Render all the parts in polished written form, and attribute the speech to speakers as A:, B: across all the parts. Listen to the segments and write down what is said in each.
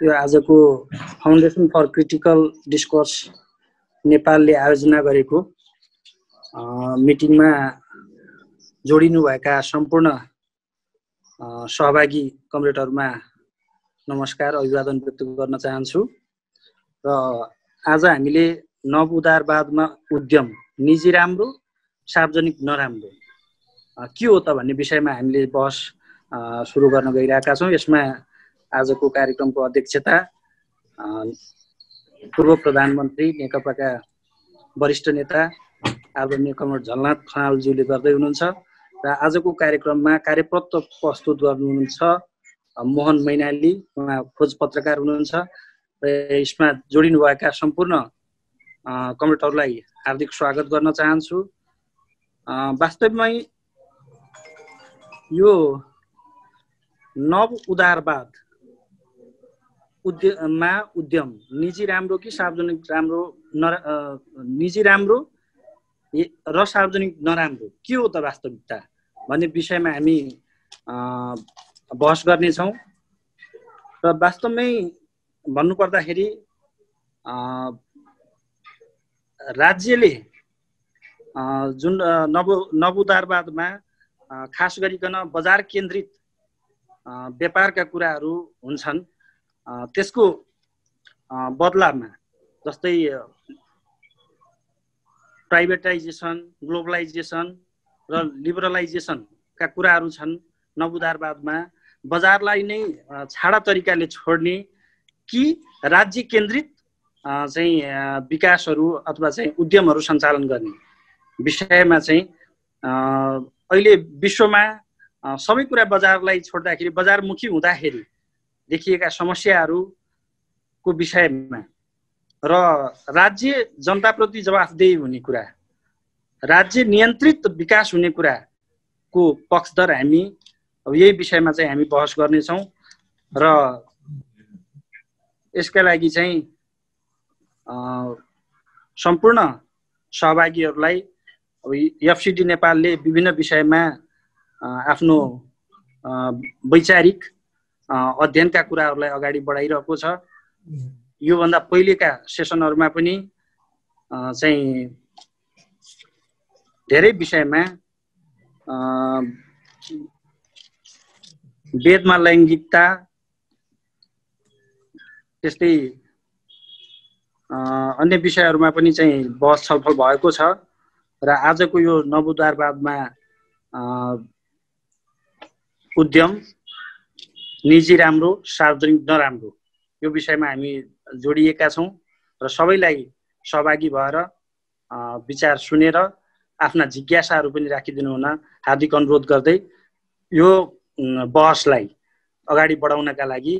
A: यो आजको foundation for critical discourse नेपालले आयोजना गरेको मिटिङमा जोडिनुभएका सम्पूर्ण सहभागी कमरेडहरुमा नमस्कार अभिवादन व्यक्त गर्न चाहन्छु। र आज हामीले नव उदारवादमा उद्यम निजी राम्रो सार्वजनिक नराम्रो के हो त भन्ने विषयमा हामीले बहस सुरु गर्न गइरहेका छौं। यसमा आजको कार्यक्रमको अध्यक्षता पूर्व प्रधानमन्त्री नेकपाका वरिष्ठ नेता आदरणीय कमरेड झलनाथ खनालज्यूले गर्दै हुनुहुन्छ र आजको कार्यक्रममा कार्यपत्र प्रस्तुत गर्नुहुन्छ मोहन मैनाली, उहाँ खोज पत्रकार हुनुहुन्छ र यसमा जोडिनुभएका सम्पूर्ण कमरेडहरुलाई हार्दिक स्वागत गर्न चाहन्छु। वास्तवमै यो नव उदारवाद उद्यम निजी राम्रो कि सार्वजनिक राम्रो निजी राम्रो र सार्वजनिक नराम्रो के हो त वास्तविकता भन्ने विषयमा हामी बहस गर्नेछौँ। र वास्तवमै भन्नुपर्दाखेरि राज्यले जुन नव उदारवादमा खास गरिकन बजार केन्द्रित व्यापारका कुराहरू हुन्छन्, त्यसको बदलामा जस्तै प्राइभेटाइजेसन, ग्लोबलाइजेसन र लिबरलाइजेसनका कुराहरू छन्। नव उदारवादमा बजारलाई नै छाडा तरिकाले छोड्ने कि राज्य केन्द्रित चाहिँ विकासहरू अथवा चाहिँ उद्यमहरू सञ्चालन गर्ने विषयमा चाहिँ अहिले विश्वमा सबै कुरा बजारलाई छोड्दाखेरि बजारमुखी हुँदाखेरि देखिएका समस्याहरूको विषयमा र राज्य जनताप्रति जवाफदेही हुने कुरा, राज्य नियन्त्रित विकास हुने कुराको पक्षधर हामी यही विषयमा चाहिँ हामी बहस गर्नेछौँ। र यसका लागि चाहिँ सम्पूर्ण सहभागीहरूलाई एफसीडी नेपालले विभिन्न विषयमा आफ्नो वैचारिक अध्ययनका कुराहरूलाई अगाडि बढाइरहेको छ। योभन्दा पहिलेका सेसनहरूमा पनि चाहिँ धेरै विषयमा वेदमा लैङ्गिकता, त्यस्तै अन्य विषयहरूमा पनि चाहिँ बहस छलफल भएको छ। र आजको यो नव उदारवादमा उद्यम निजी राम्रो सार्वजनिक नराम्रो यो विषयमा हामी जोडिएका छौँ र सबैलाई सहभागी भएर विचार सुनेर आफ्ना जिज्ञासाहरू पनि राखिदिनु हुन हार्दिक अनुरोध गर्दै यो बहसलाई अगाडि बढाउनका लागि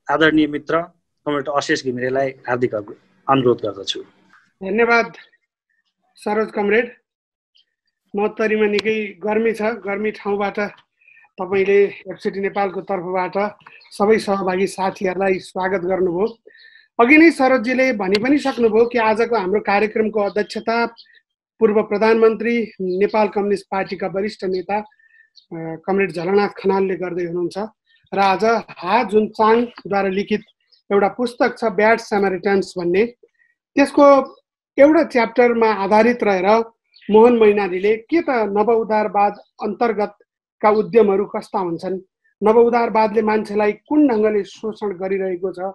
A: आदरणीय मित्र कमरेड अशेष घिमिरेलाई हार्दिक अनुरोध गर्दछु।
B: धन्यवाद सरोज कमरेड। महोत्तरीमा निकै गर्मी छ, गर्मी ठाउँबाट तपाईले एफसीडी नेपालको तर्फबाट सबै सहभागी साथीहरूलाई स्वागत गर्नुभयो। अघि नै सरोजजीले भनि पनि सक्नुभयो कि आजको हाम्रो कार्यक्रमको अध्यक्षता पूर्व प्रधानमन्त्री नेपाल कम्युनिस्ट पार्टीका वरिष्ठ नेता कमरेड झलनाथ खनालले गर्दै हुनुहुन्छ। र आज हा जुन चाङद्वारा लिखित एउटा पुस्तक छ ब्याड स्यामारिटन्स भन्ने, त्यसको एउटा च्याप्टरमा आधारित रहेर मोहन मैनालीले के त नव उदारवाद अन्तर्गतका उद्यमहरू कस्ता हुन्छन्, नव उदारवादले मान्छेलाई कुन ढङ्गले शोषण गरिरहेको छ,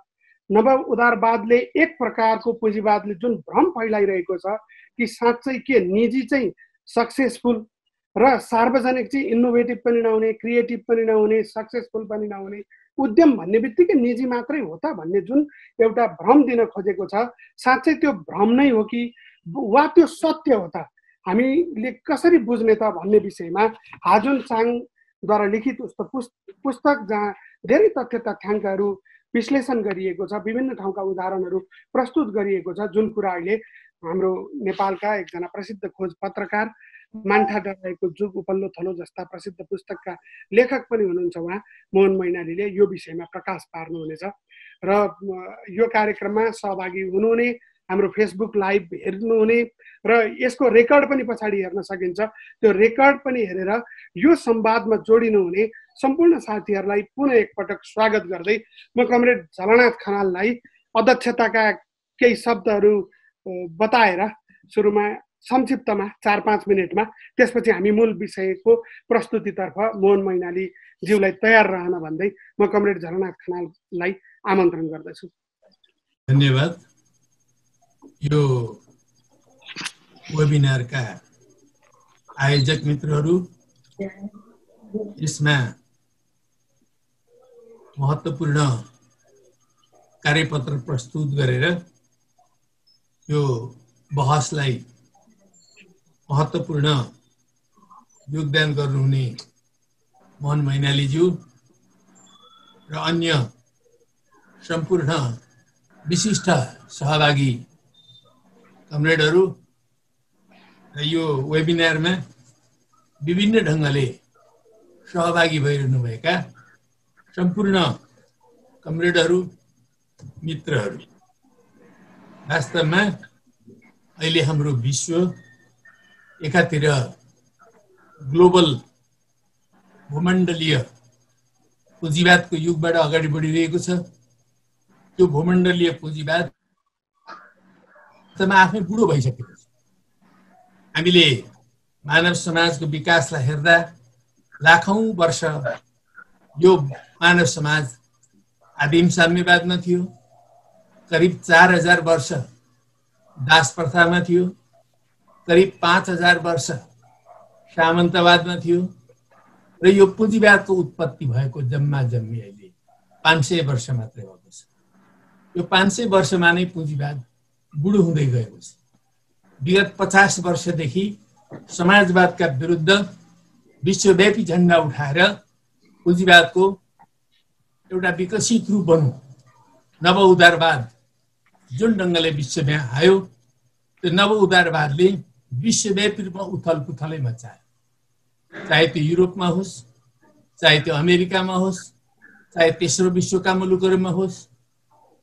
B: नव उदारवादले एक प्रकारको पुँजीवादले जुन भ्रम फैलाइरहेको छ कि साँच्चै के निजी चाहिँ सक्सेसफुल र सार्वजनिक चाहिँ इनोभेटिभ पनि नहुने, क्रिएटिभ पनि नहुने, सक्सेसफुल पनि नहुने, उद्यम भन्ने बित्तिकै निजी मात्रै हो त भन्ने जुन एउटा भ्रम दिन खोजेको छ, साँच्चै त्यो भ्रम नै हो कि वा त्यो सत्य हो त, हामीले कसरी बुझ्ने त भन्ने विषयमा हाजुन चाङद्वारा लिखित उस्तो पुस्तक जहाँ धेरै तथ्य तथ्याङ्कहरू विश्लेषण गरिएको छ, विभिन्न ठाउँका उदाहरणहरू प्रस्तुत गरिएको छ, जुन कुरा अहिले हाम्रो नेपालका एकजना प्रसिद्ध खोज पत्रकार मान्ठा डराएको जुग उपल्लो थलो जस्ता प्रसिद्ध पुस्तकका लेखक पनि हुनुहुन्छ उहाँ मोहन मैनालीले यो विषयमा प्रकाश पार्नुहुनेछ। र यो कार्यक्रममा सहभागी हुनुहुने, हाम्रो फेसबुक लाइभ हेर्नुहुने र यसको रेकर्ड पनि पछाडि हेर्न सकिन्छ। त्यो रेकर्ड पनि हेरेर यो संवादमा जोडिनुहुने सम्पूर्ण साथीहरूलाई पुनः एकपटक स्वागत गर्दै म कमरेड झलनाथ खनाललाई अध्यक्षताका केही शब्दहरू बताएर सुरुमा संक्षिप्तमा 4-5 मिनटमा, त्यसपछि हामी मूल विषयको प्रस्तुतितर्फ मोहन मैनाली ज्यूलाई तयार रहन भन्दै म कमरेड झलनाथ खनाललाई आमन्त्रण गर्दछु।
C: धन्यवाद। यो वेबिनारका आयोजक मित्रहरू, यसमा महत्त्वपूर्ण कार्यपत्र प्रस्तुत गरेर यो बहसलाई महत्त्वपूर्ण योगदान गर्नुहुने मोहन मैनालीज्यू र अन्य सम्पूर्ण विशिष्ट सहभागी कमरेडहरू र यो वेबिनारमा विभिन्न ढङ्गले सहभागी भइरहनुभएका सम्पूर्ण कमरेडहरू, मित्रहरू, वास्तवमा अहिले हाम्रो विश्व एकातिर ग्लोबल भूमण्डलीय पुँजीवादको युगबाट अगाडि बढिरहेको छ। त्यो भूमण्डलीय पुँजीवाद आफै बुढो भइसकेको छ। हामीले मानव समाजको विकासलाई हेर्दा लाखौं वर्ष यो मानव समाज आदिम साम्यवादमा थियो, करिब 4000 वर्ष दास प्रथामा थियो, करिब 5000 वर्ष सामन्तवादमा थियो र यो पुँजीवादको उत्पत्ति भएको जम्मी अहिले 500 वर्ष मात्रै भएको छ। यो 500 वर्षमा नै पुँजीवाद बुढो हुँदै गएको छ। विगत 50 वर्षदेखि समाजवादका विरुद्ध विश्वव्यापी झण्डा उठाएर पुँजीवादको एउटा विकसित रूप बनौँ, नव उदारवाद जुन ढङ्गले विश्वमा आयो, त्यो नव उदारवादले विश्वव्यापी रूपमा उथलपुथलै मचायो। चाहे त्यो युरोपमा होस्, चाहे त्यो अमेरिकामा होस्, चाहे तेस्रो विश्वका मुलुकहरूमा होस्,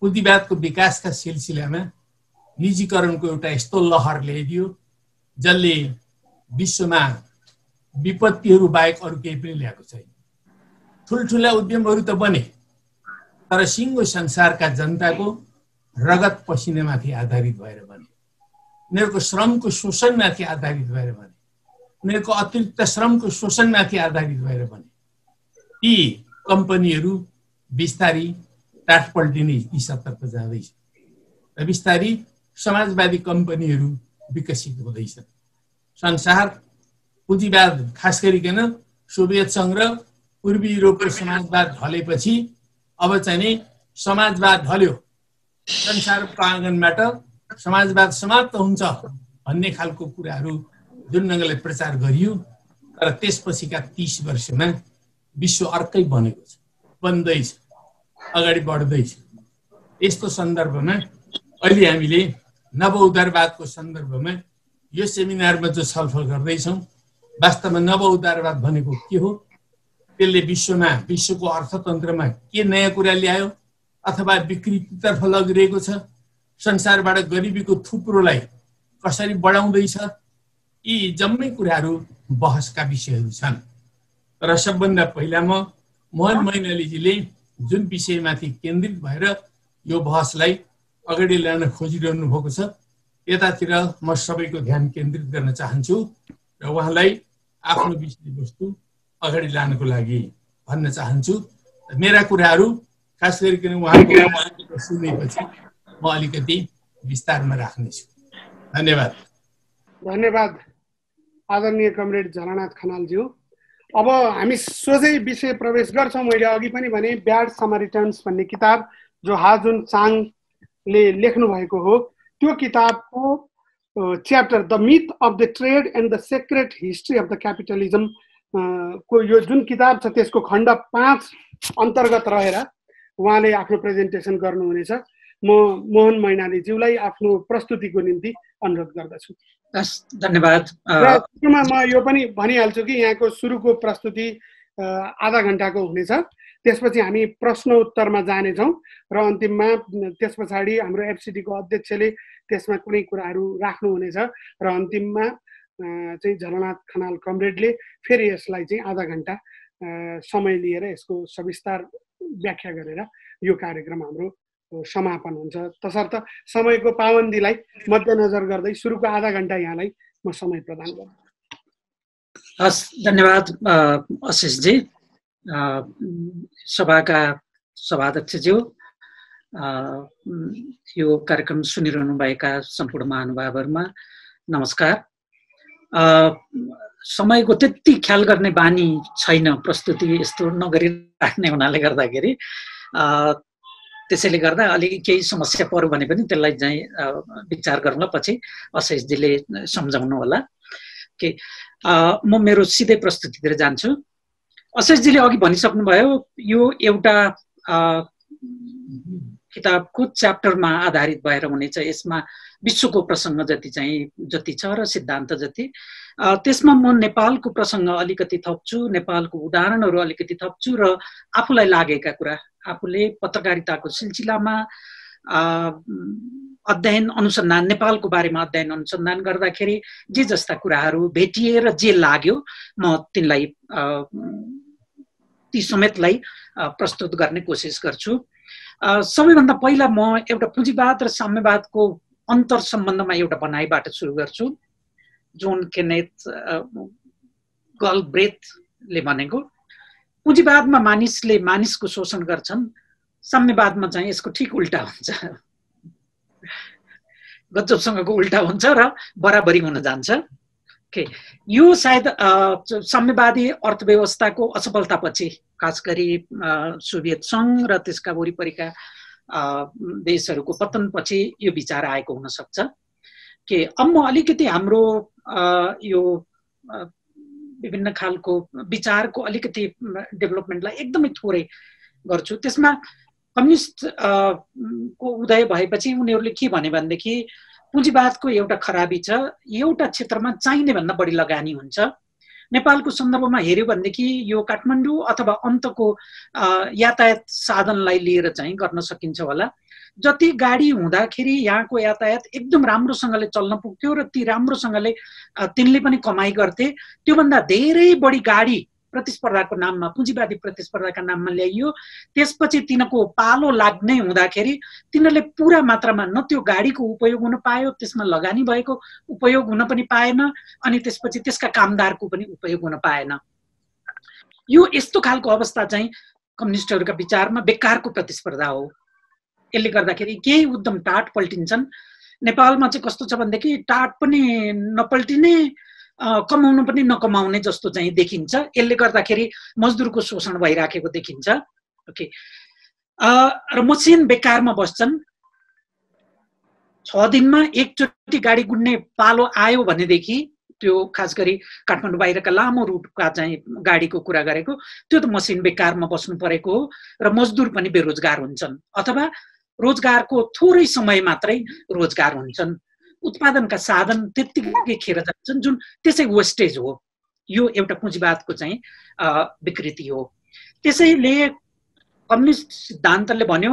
C: पुँजीवादको विकासका सिलसिलामा निजीकरणको एउटा यस्तो लहर ल्याइदियो जसले विश्वमा विपत्तिहरू बाहेक अरू केही पनि ल्याएको छैन। ठुल्ठुला उद्यमहरू त बने, तर सिङ्गो संसारका जनताको रगत पसिनामाथि आधारित भएर बने, उनीहरूको श्रमको शोषणमाथि आधारित भएर बने, उनीहरूको अतिरिक्त श्रमको शोषणमाथि आधारित भएर बने। ती कम्पनीहरू बिस्तारै टाट पल्टिने दिशातर्फ जाँदैछ र बिस्तारै समाजवादी कम्पनीहरू विकसित हुँदैछन्। संसार पुँजीवाद खास गरिकन सोभियत सङ्घ र पूर्वी युरोपको समाजवाद ढलेपछि अब चाहिँ समाजवाद ढल्यो, संसारको आँगनबाट समाजवाद समाप्त हुन्छ भन्ने खालको कुराहरू जुन ढङ्गले प्रचार गरियो, तर त्यसपछिका 30 वर्षमा विश्व अर्कै बनेको छ, बन्दैछ, अगाडि बढ्दैछ। यस्तो सन्दर्भमा अहिले हामीले नव उदारवादको सन्दर्भमा यो सेमिनारमा जो छलफल गर्दैछौँ, वास्तवमा नव उदारवाद भनेको के हो, त्यसले विश्वमा विश्वको अर्थतन्त्रमा के नयाँ कुरा ल्यायो अथवा विकृतितर्फ लगिरहेको छ, संसारबाट गरिबीको थुप्रोलाई कसरी बढाउँदैछ, यी जम्मै कुराहरू बहसका विषयहरू छन्। तर सबभन्दा पहिला म मोहन मैनालीजीले जुन विषयमाथि केन्द्रित भएर यो बहसलाई अगाडि ल्याउन खोजिरहनु भएको छ, यतातिर म सबैको ध्यान केन्द्रित गर्न चाहन्छु र उहाँलाई आफ्नो विषयवस्तु अगाडि लानको लागि भन्न चाहन्छु। मेरा कुराहरू खास गरिकन उहाँको सुनेपछि म अलिकति विस्तारमा राख्नेछु। धन्यवाद।
B: धन्यवाद आदरणीय कमरेड झलनाथ खनालज्यू। अब हामी सोझै विषय प्रवेश गर्छौँ। मैले अघि पनि भने ब्याड समरिटन्स भन्ने किताब जो हाजुन चाङले लेख्नु भएको हो, त्यो किताबको chapter the myth of the trade and the secret history of the capitalism को यो जुन किताब छ त्यसको खण्ड 5 अन्तर्गत रहेर उहाँले आफ्नो प्रेजेन्टेसन गर्नुहुनेछ। म मोहन मैनालीज्यूलाई आफ्नो प्रस्तुतिको निम्ति अनुरोध गर्दछु।
A: धन्यवाद।
B: सुरुमा म यो पनि भनिहाल्छु कि यहाँको सुरुको प्रस्तुति आधा घण्टाको हुनेछ त्यसपछि हामी प्रश्न उत्तरमा जानेछौँ र अन्तिममा त्यस पछाडि हाम्रो एफसिटीको अध्यक्षले त्यसमा कुनै कुराहरू राख्नुहुनेछ र अन्तिममा चाहिँ झलनाथ खनाल कमरेडले फेरि यसलाई चाहिँ आधा घण्टा समय लिएर यसको सविस्तार व्याख्या गरेर यो कार्यक्रम हाम्रो समापन हुन्छ। तसर्थ समयको पाबन्दीलाई मध्यनजर गर्दै सुरुको आधा घण्टा यहाँलाई म समय प्रदान गर्छु।
D: हस्, धन्यवाद आशिषजी। सभाका सभाध्यक्षज्यू, यो कार्यक्रम सुनिरहनुभएका सम्पूर्ण महानुभावहरूमा नमस्कार। समयको त्यति ख्याल गर्ने बानी छैन, प्रस्तुति यस्तो नगरिराख्ने हुनाले गर्दाखेरि त्यसैले गर्दा अलिक केही समस्या पर्यो भने पनि त्यसलाई चाहिँ विचार गरौँला, पछि आशिषजीले सम्झाउनु होला। के म मेरो सिधै प्रस्तुतितिर जान्छु। आशिषजीले अघि भनिसक्नुभयो यो एउटा किताबको च्याप्टरमा आधारित भएर हुनेछ। यसमा विश्वको प्रसङ्ग जति छ र सिद्धान्त जति, त्यसमा म नेपालको प्रसङ्ग अलिकति थप्छु, नेपालको उदाहरणहरू अलिकति थप्छु र आफूलाई लागेका कुरा, आफूले पत्रकारिताको सिलसिलामा अध्ययन अनुसन्धान, नेपालको बारेमा अध्ययन अनुसन्धान गर्दाखेरि जे जस्ता कुराहरू भेटिए र जे लाग्यो म तिनलाई ती समेतलाई प्रस्तुत गर्ने कोसिस गर्छु। सबैभन्दा पहिला म एउटा पुँजीवाद र साम्यवादको अन्तर सम्बन्धमा एउटा भनाइबाट सुरु गर्छु। जोन केनेथ गलब्रेथले भनेको, पुँजीवादमा मानिसले मानिसको शोषण गर्छन्, साम्यवादमा चाहिँ यसको ठिक उल्टा हुन्छ, गजबसँगको उल्टा हुन्छ र बराबरी हुन जान्छ। के यो सायद साम्यवादी अर्थव्यवस्थाको असफलतापछि, खास गरी सोभियत सङ्घ र त्यसका वरिपरिका देशहरूको पतनपछि यो विचार आएको हुन सक्छ। के अब म अलिकति हाम्रो यो विभिन्न खालको विचारको अलिकति डेभलपमेन्टलाई एकदमै थोरै गर्छु। त्यसमा कम्युनिस्ट को उदय भएपछि उनीहरूले के भने भनेदेखि पुँजीवादको एउटा खराबी छ, एउटा क्षेत्रमा चाहिने भन्दा बढी लगानी हुन्छ। नेपालको सन्दर्भमा हेर्यो भनेदेखि यो काठमाडौँ अथवा अन्तको यातायात साधनलाई लिएर चाहिँ गर्न सकिन्छ होला। जति गाडी हुँदाखेरि यहाँको यातायात एकदम राम्रोसँगले चल्न पुग्थ्यो र ती राम्रोसँगले तिनले पनि कमाइ गर्थे, त्योभन्दा धेरै बढी गाडी प्रतिस्पर्धाको नाममा, पुँजीवादी प्रतिस्पर्धाका नाममा ल्याइयो। त्यसपछि तिनको पालो लाग्ने हुँदाखेरि तिनीहरूले पुरा मात्रामा न त्यो गाडीको उपयोग हुन पायो, त्यसमा लगानी भएको उपयोग हुन पनि पाएन, अनि त्यसपछि त्यसका कामदारको पनि उपयोग हुन पाएन। यो यस्तो खालको अवस्था चाहिँ कम्युनिस्टहरूका विचारमा बेकारको प्रतिस्पर्धा हो। यसले गर्दाखेरि केही उद्यम टाट पल्टिन्छन्। नेपालमा चाहिँ कस्तो छ भनेदेखि टाट पनि नपल्टिने, कमाउनु पनि नकमाउने जस्तो चाहिँ देखिन्छ। यसले गर्दाखेरि मजदुरको शोषण भइराखेको देखिन्छ। ओके, र मसिन बेकारमा बस्छन्। 6 दिनमा एकचोटि गाडी गुड्ने पालो आयो भनेदेखि, त्यो खास गरी काठमाडौँ बाहिरका लामो रुटका चाहिँ गाडीको कुरा गरेको, त्यो त मसिन बेकारमा बस्नु परेको हो र मजदुर पनि बेरोजगार हुन्छन्, अथवा रोजगारको थोरै समय मात्रै रोजगार हुन्छन्। उत्पादनका साधन त्यत्तिकै खेर जान्छन्, जुन त्यसै वेस्टेज हो। यो एउटा पुँजीवादको चाहिँ विकृति हो। त्यसैले कम्युनिस्ट सिद्धान्तले भन्यो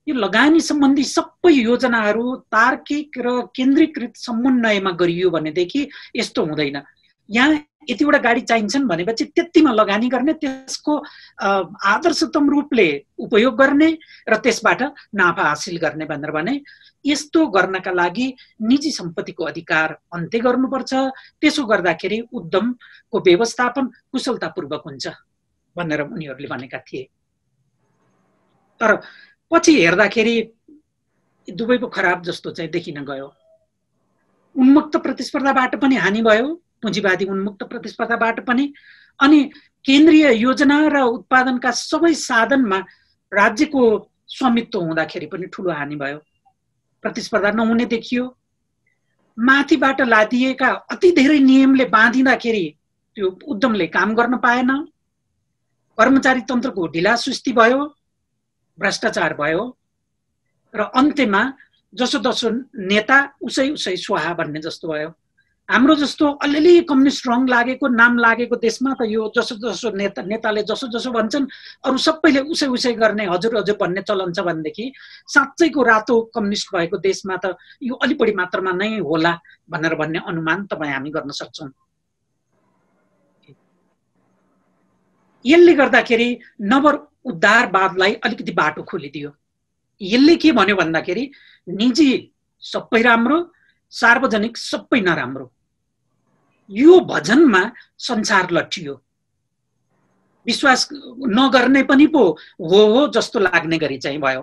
D: यो लगानी सम्बन्धी सबै योजनाहरू तार्किक र केन्द्रीकृत समन्वयमा गरियो भनेदेखि यस्तो हुँदैन। यहाँ यतिवटा गाडी चाहिन्छन् भनेपछि त्यतिमा लगानी गर्ने, त्यसको आदर्शतम रूपले उपयोग गर्ने र त्यसबाट नाफा हासिल गर्ने भनेर भने, यस्तो गर्नका लागि निजी सम्पत्तिको अधिकार अन्त्य गर्नुपर्छ। त्यसो गर्दाखेरि उद्यमको व्यवस्थापन कुशलतापूर्वक हुन्छ भनेर उनीहरूले भनेका थिए। तर पछि हेर्दाखेरि दुवै पो खराब जस्तो चाहिँ देखिन गयो। उन्मुक्त प्रतिस्पर्धाबाट पनि हानि भयो, पुँजीवादी उन्मुक्त प्रतिस्पर्धाबाट पनि, अनि केन्द्रीय योजना र उत्पादनका सबै साधनमा राज्यको स्वामित्व हुँदाखेरि पनि ठुलो हानि भयो। प्रतिस्पर्धा नहुने देखियो। माथिबाट लादिएका अति धेरै नियमले बाँधिँदाखेरि त्यो उद्यमले काम गर्न पाएन। कर्मचारी तन्त्रको ढिलासुस्ती भयो, भ्रष्टाचार भयो र अन्त्यमा जसो तसो नेता उसै स्वाहा भन्ने जस्तो भयो। हाम्रो जस्तो अलिअलि कम्युनिस्ट रङ लागेको नाम लागेको देशमा त यो जसो जसो नेताले जसो जसो भन्छन् अरू सबैले उसै उसै गर्ने हजुर हजुर भन्ने चलन छ भनेदेखि साँच्चैको रातो कम्युनिस्ट भएको देशमा त यो अलि बढी मात्रामा नै होला भनेर भन्ने अनुमान तपाईँ हामी गर्न सक्छौँ। यसले गर्दाखेरि नव उद्धारवादलाई अलिकति बाटो खोलिदियो। यसले के भन्यो भन्दाखेरि निजी सबै राम्रो, सार्वजनिक सबै नराम्रो। यो भजनमा संसार लट्ठियो। विश्वास नगर्ने पनि पो हो जस्तो लाग्ने गरी चाहिँ भयो।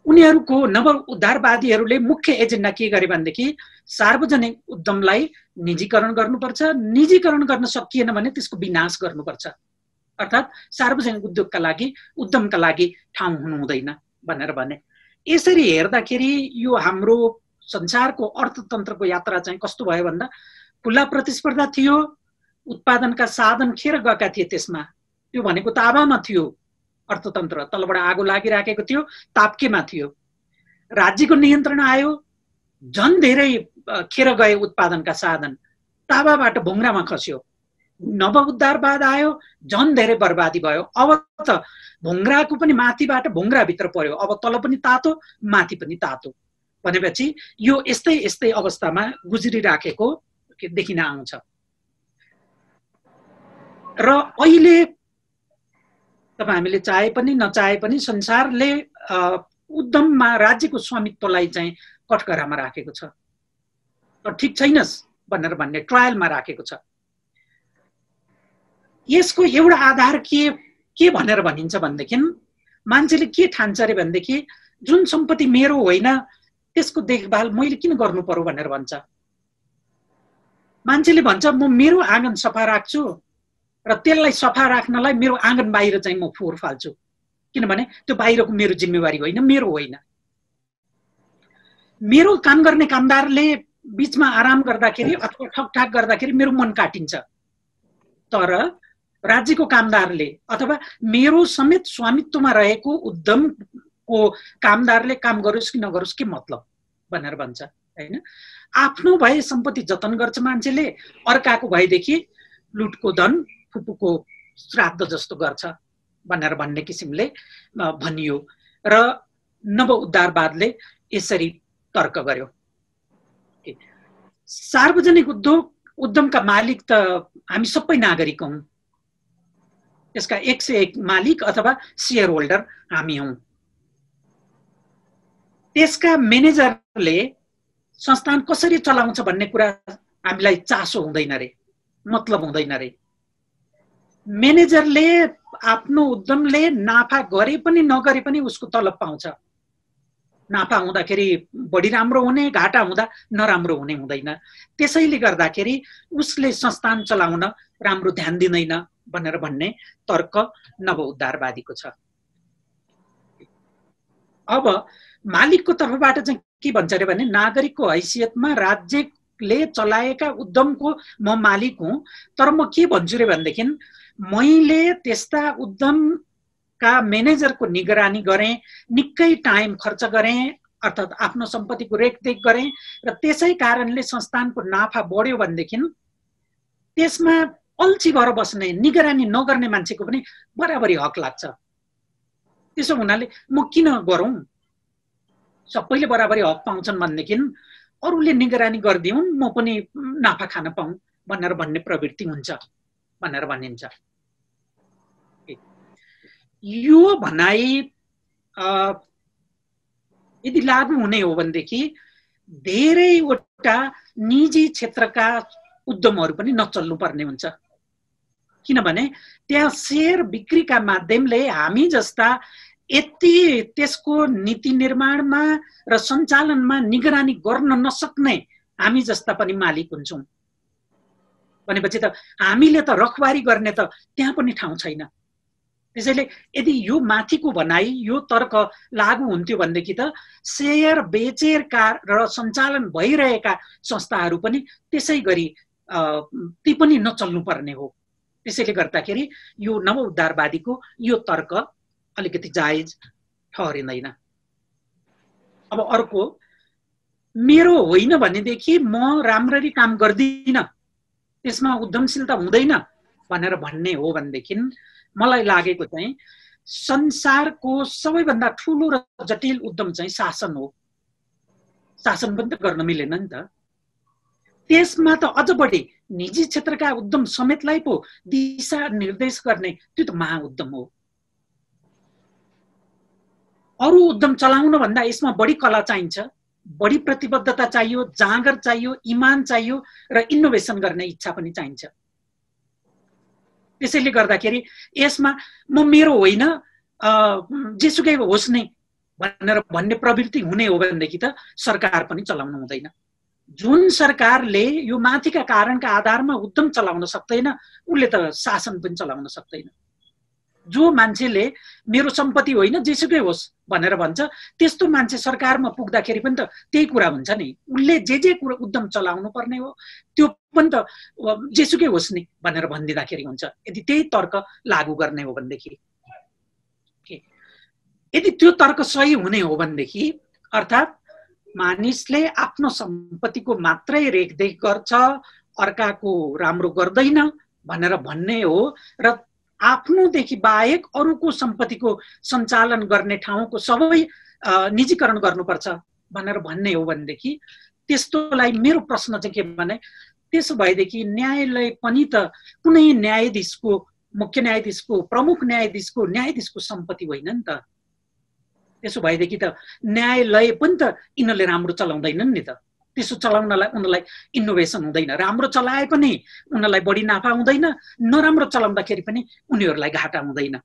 D: उनीहरूको नव उद्धारवादीहरूले मुख्य एजेन्डा के गरे भनेदेखि सार्वजनिक उद्यमलाई निजीकरण गर्नुपर्छ, निजीकरण गर्न सकिएन भने त्यसको विनाश गर्नुपर्छ, अर्थात् सार्वजनिक उद्यमका लागि ठाउँ हुनु हुँदैन भनेर भने। यसरी हेर्दाखेरि यो हाम्रो संसारको अर्थतन्त्रको यात्रा चाहिँ कस्तो भयो भन्दा खुला प्रतिस्पर्धा थियो, उत्पादनका साधन खेर गएका थिए त्यसमा, त्यो भनेको ताबामा थियो अर्थतन्त्र, तलबाट आगो लागिराखेको थियो, तापकेमा थियो। राज्यको नियन्त्रण आयो, झन् धेरै खेर गए उत्पादनका साधन, ताबाबाट भुङ्रामा खस्यो। नव उद्धारवाद आयो, झन् धेरै बर्बादी भयो। अब त भुङ्राको पनि माथिबाट भुङ्राभित्र पर्यो, अब तल पनि तातो माथि पनि तातो भनेपछि यो यस्तै यस्तै अवस्थामा गुज्रिराखेको देखिन आउँछ। र अहिले तपाईँ हामीले चाहे पनि नचाहे पनि संसारले उद्यममा राज्यको स्वामित्वलाई चाहिँ कठघरामा राखेको छ, ठिक छैनस् भनेर भन्ने ट्रायलमा राखेको छ। यसको एउटा आधार के भनेर भनिन्छ भनेदेखि मान्छेले के ठान्छ अरे भनेदेखि जुन सम्पत्ति मेरो होइन त्यसको देखभाल मैले किन गर्नु पर्यो भनेर भन्छ। मान्छेले भन्छ म मेरो आँगन सफा राख्छु र त्यसलाई सफा राख्नलाई मेरो आँगन बाहिर चाहिँ म फोहोर फाल्छु, किनभने त्यो बाहिरको मेरो जिम्मेवारी होइन, मेरो होइन। मेरो काम गर्ने कामदारले बीचमा आराम गर्दाखेरि अथवा ठकठाक गर्दाखेरि मेरो मन काटिन्छ, तर राज्यको कामदारले अथवा मेरो समेत स्वामित्वमा रहेको उद्यमको कामदारले काम गरोस् कि नगरोस् के मतलब भनेर भन्छ हैन। आफ्नो भए सम्पत्ति जतन गर्छ मान्छेले, अर्काको भएदेखि लुटको धन फुपूको श्राद्ध जस्तो गर्छ भनेर भन्ने किसिमले भनियो र नव उद्धारवादले यसरी तर्क गर्यो। सार्वजनिक उद्यमका मालिक त हामी सबै नागरिक हौं, यसका 101 मालिक अथवा शेयर होल्डर हामी हौं। त्यसका म्यानेजरले संस्थान कसरी चलाउँछ भन्ने कुरा हामीलाई चासो हुँदैन रे, मतलब हुँदैन रे। म्यानेजरले आफ्नो उद्यमले नाफा गरे पनि नगरे पनि उसको तलब पाउँछ। नाफा हुँदाखेरि बढी राम्रो हुने, घाटा हुँदा नराम्रो हुने हुँदैन। त्यसैले गर्दाखेरि उसले संस्थान चलाउन राम्रो ध्यान दिँदैन भनेर भन्ने तर्क नव उद्धारवादीको छ। अब मालिकको तर्फबाट चाहिँ के भन्छ अरे भने नागरिकको हैसियतमा राज्यले चलाएका उद्यमको म मालिक हुँ, तर म के भन्छु रे भनेदेखि मैले त्यस्ता उद्यमका म्यानेजरको निगरानी गरेँ, निकै टाइम खर्च गरेँ, अर्थात् आफ्नो सम्पत्तिको रेखदेख गरेँ र त्यसै कारणले संस्थानको नाफा बढ्यो भनेदेखि त्यसमा अल्छी भएर बस्ने, निगरानी नगर्ने मान्छेको पनि बराबरी हक लाग्छ। त्यसो हुनाले म किन गरौँ, सबैले बराबरी हक पाउँछन् भनेदेखि अरूले निगरानी गरिदिउन्, म पनि नाफा खान पाऊँ भनेर भन्ने प्रवृत्ति हुन्छ भनेर भनिन्छ। यो भनाइ यदि लागू हुने हो भनेदेखि धेरैवटा निजी क्षेत्रका उद्यमहरू पनि नचल्नु पर्ने हुन्छ, किनभने त्यहाँ शेयर बिक्रीका माध्यमले हामी जस्ता यति त्यसको नीति निर्माणमा र सञ्चालनमा निगरानी गर्न नसक्ने हामी जस्ता पनि मालिक हुन्छौँ भनेपछि त हामीले त रखवारी गर्ने त त्यहाँ पनि ठाउँ छैन। त्यसैले यदि यो माथिको भनाइ, यो तर्क लागू हुन्थ्यो भनेदेखि त शेयर बेचेरका र सञ्चालन भइरहेका संस्थाहरू पनि त्यसै गरी ती पनि नचल्नु पर्ने हो। त्यसैले गर्दाखेरि यो नव उद्धारवादीको यो तर्क अलिकति जायज ठहरिँदैन। अब अर्को मेरो होइन भनेदेखि म राम्ररी काम गर्दिनँ, त्यसमा उद्यमशीलता हुँदैन भनेर भन्ने हो भनेदेखि मलाई लागेको चाहिँ संसारको सबैभन्दा ठुलो र जटिल उद्यम चाहिँ शासन हो। शासन पनि त गर्न मिलेन नि त। त्यसमा त अझ बढी निजी क्षेत्रका उद्यम समेतलाई पो दिशा निर्देश गर्ने त्यो त महाउद्यम हो। अरू उद्यम चलाउन भन्दा यसमा बढी कला चाहिन्छ, बढी प्रतिबद्धता चाहियो, जाँगर चाहियो, इमान चाहियो र इनोभेसन गर्ने इच्छा पनि चाहिन्छ। त्यसैले गर्दाखेरि यसमा म मेरो होइन जेसुकै होस् नै भनेर भन्ने प्रवृत्ति हुने हो भनेदेखि त सरकार पनि चलाउनु हुँदैन। जुन सरकारले यो माथिका कारणका आधारमा उद्यम चलाउन सक्दैन उसले त शासन पनि चलाउन सक्दैन। जो मान्छेले मेरो सम्पत्ति होइन जेसुकै होस् भनेर भन्छ त्यस्तो मान्छे सरकारमा पुग्दाखेरि पनि त त्यही कुरा हुन्छ नि, उसले जे कुरा उद्यम चलाउनु पर्ने हो त्यो पनि त जेसुकै होस् नि भनेर भनिदिँदाखेरि हुन्छ। यदि त्यही तर्क लागू गर्ने हो भनेदेखि, यदि त्यो तर्क सही हुने हो भनेदेखि अर्थात् मानिसले आफ्नो सम्पत्तिको मात्रै रेखदेख गर्छ, अर्काको राम्रो गर्दैन भनेर भन्ने हो र आफ्नोदेखि बाहेक अरूको सम्पत्तिको सञ्चालन गर्ने ठाउँको सबै निजीकरण गर्नुपर्छ भनेर भन्ने हो भनेदेखि त्यस्तोलाई मेरो प्रश्न चाहिँ के भने त्यसो भएदेखि न्यायालय पनि त कुनै न्यायाधीशको, मुख्य न्यायाधीशको, प्रमुख न्यायाधीशको सम्पत्ति होइन नि त। त्यसो भएदेखि त न्यायालय पनि त यिनीहरूले राम्रो चलाउँदैनन् नि त। त्यसो चलाउनलाई उनीहरूलाई इनोभेसन हुँदैन, राम्रो चलाए पनि उनीहरूलाई बढी नाफा हुँदैन, नराम्रो चलाउँदाखेरि पनि उनीहरूलाई घाटा हुँदैन।